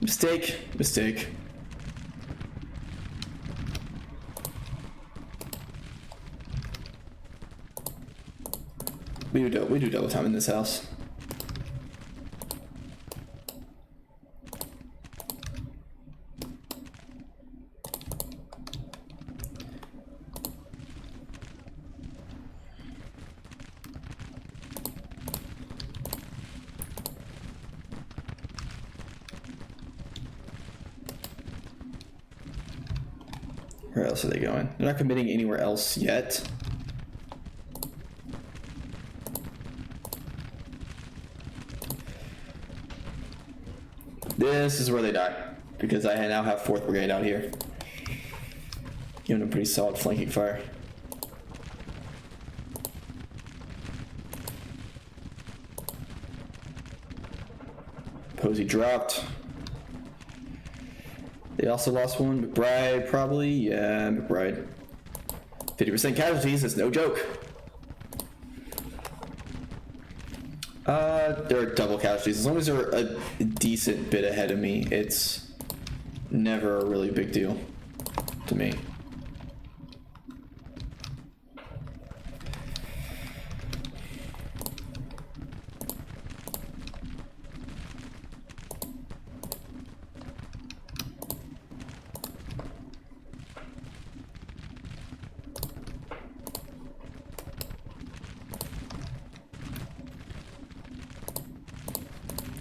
Speaker 1: Mistake. We do double time in this house. Where else are they going? They're not committing anywhere else yet. This is where they die, because I now have 4th Brigade out here. Giving them pretty solid flanking fire. Posey dropped. They also lost one. McBride, probably. Yeah, McBride. 50% casualties, that's no joke. They're double casualties. As long as they're a decent bit ahead of me, it's never a really big deal to me.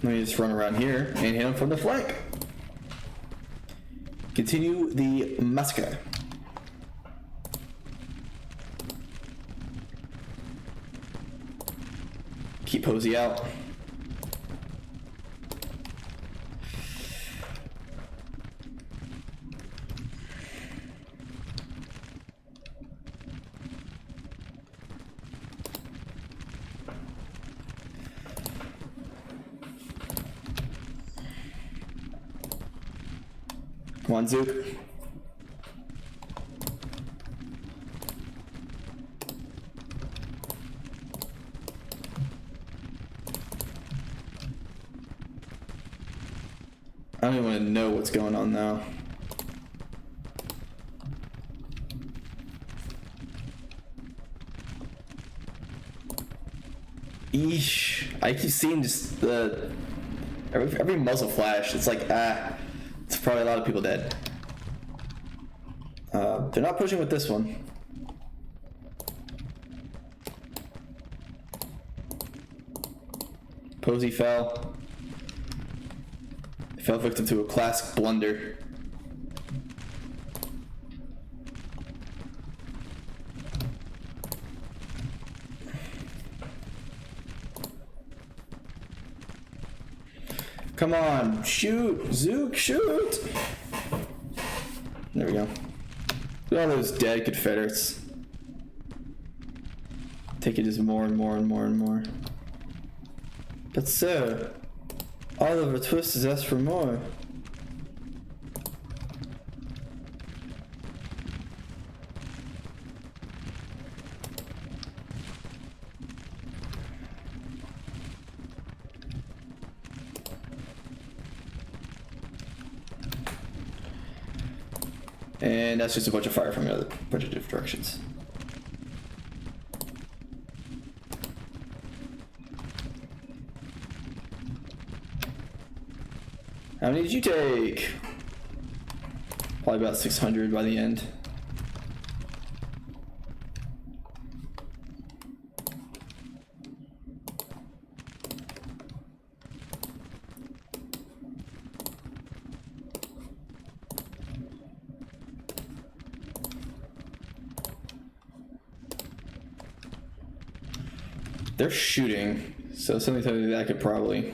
Speaker 1: Let me just run around here and hit him from the flank. Continue the massacre. Keep Posey out. Come on, Zook. I don't even want to know what's going on now. Eesh. I keep seeing just the every muzzle flash. It's like, it's probably a lot of people dead. They're not pushing with this one. Posey fell. Fell victim to a classic blunder. Come on, shoot, Zook, shoot! There we go. Look at all those dead Confederates. Take it just more and more and more and more. But sir, Oliver Twist has asked for more. And that's just a bunch of fire from a bunch of different directions. How many did you take? Probably about 600 by the end. They're shooting, so something tells me that I could probably.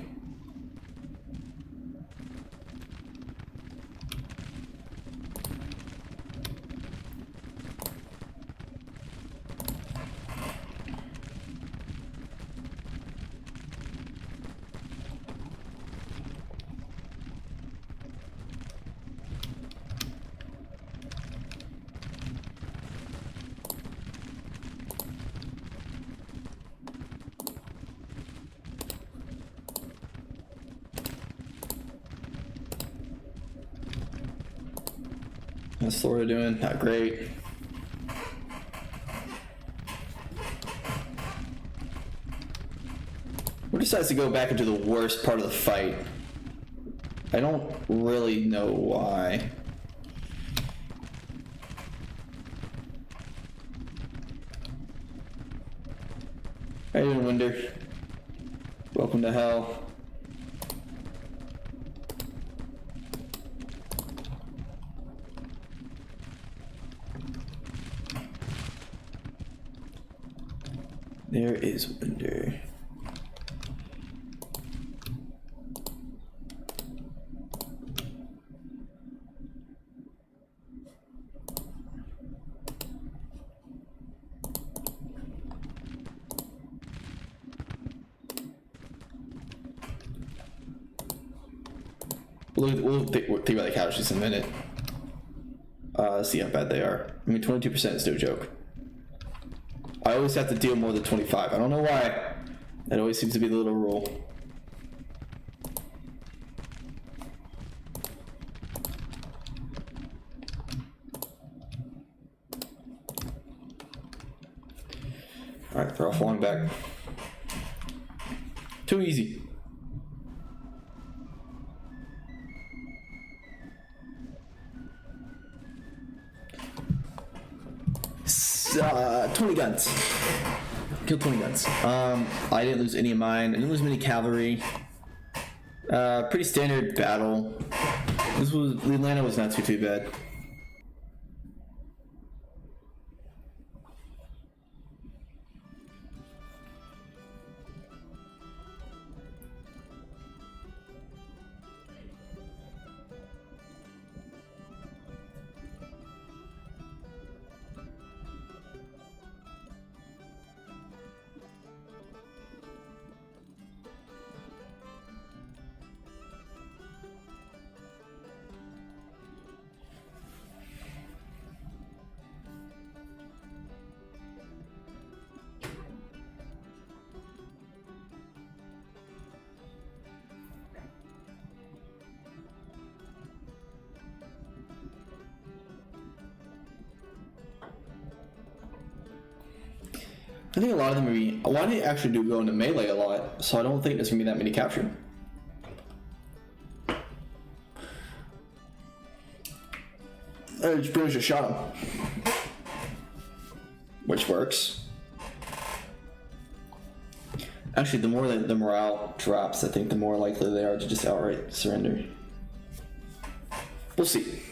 Speaker 1: How's Florida doing? Not great. Who decides to go back into the worst part of the fight? I don't really know why. How you doing, Winder? Welcome to hell. There is Winder. We'll think about the casualties in a minute. Let's see how bad they are. I mean, 22% is no joke. I always have to deal more than 25. I don't know why. That always seems to be the little rule. Alright, throw off long back. Too easy. 20 guns. Killed 20 guns. I didn't lose any of mine. I didn't lose many cavalry. Pretty standard battle. Atlanta was not too bad. I think a lot of them a lot of them actually do go into melee a lot, so I don't think there's gonna be that many captured. I just pretty much just shot him, which works. Actually, the more that the morale drops, I think the more likely they are to just outright surrender. We'll see.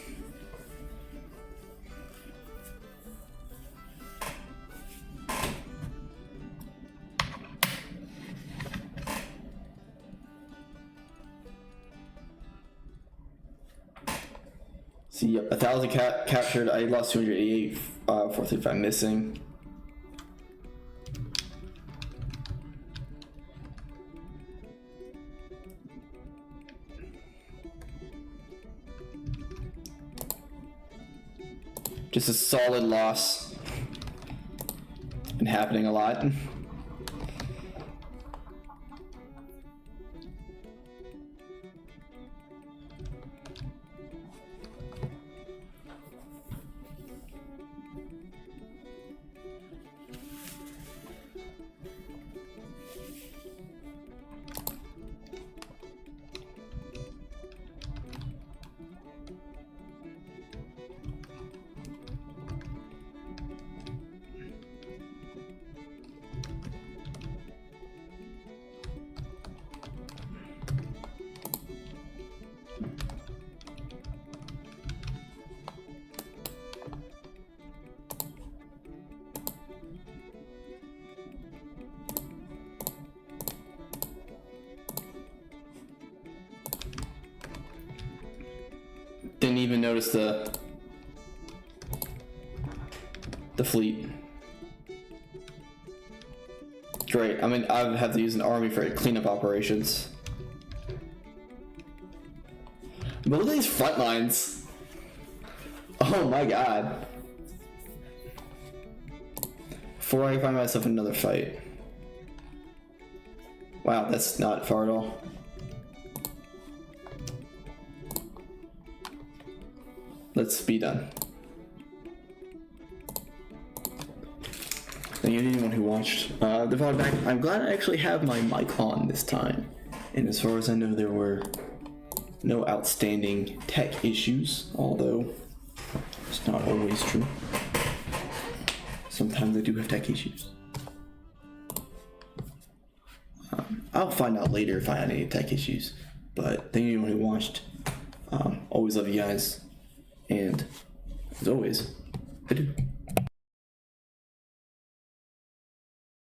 Speaker 1: See, 1,000 captured. I lost 288, 435 missing. Just a solid loss. It's been happening a lot. Didn't even notice the fleet. Great. I mean, I would have to use an army for cleanup operations. But look at these front lines. Oh my god. Before I find myself in another fight. Wow, that's not far at all. Let's be done. Thank you to anyone who watched the VOD back. I'm glad I actually have my mic on this time. And as far as I know, there were no outstanding tech issues, although it's not always true. Sometimes I do have tech issues. I'll find out later if I had any tech issues. But thank you to anyone who watched. Always love you guys. And as always, I do.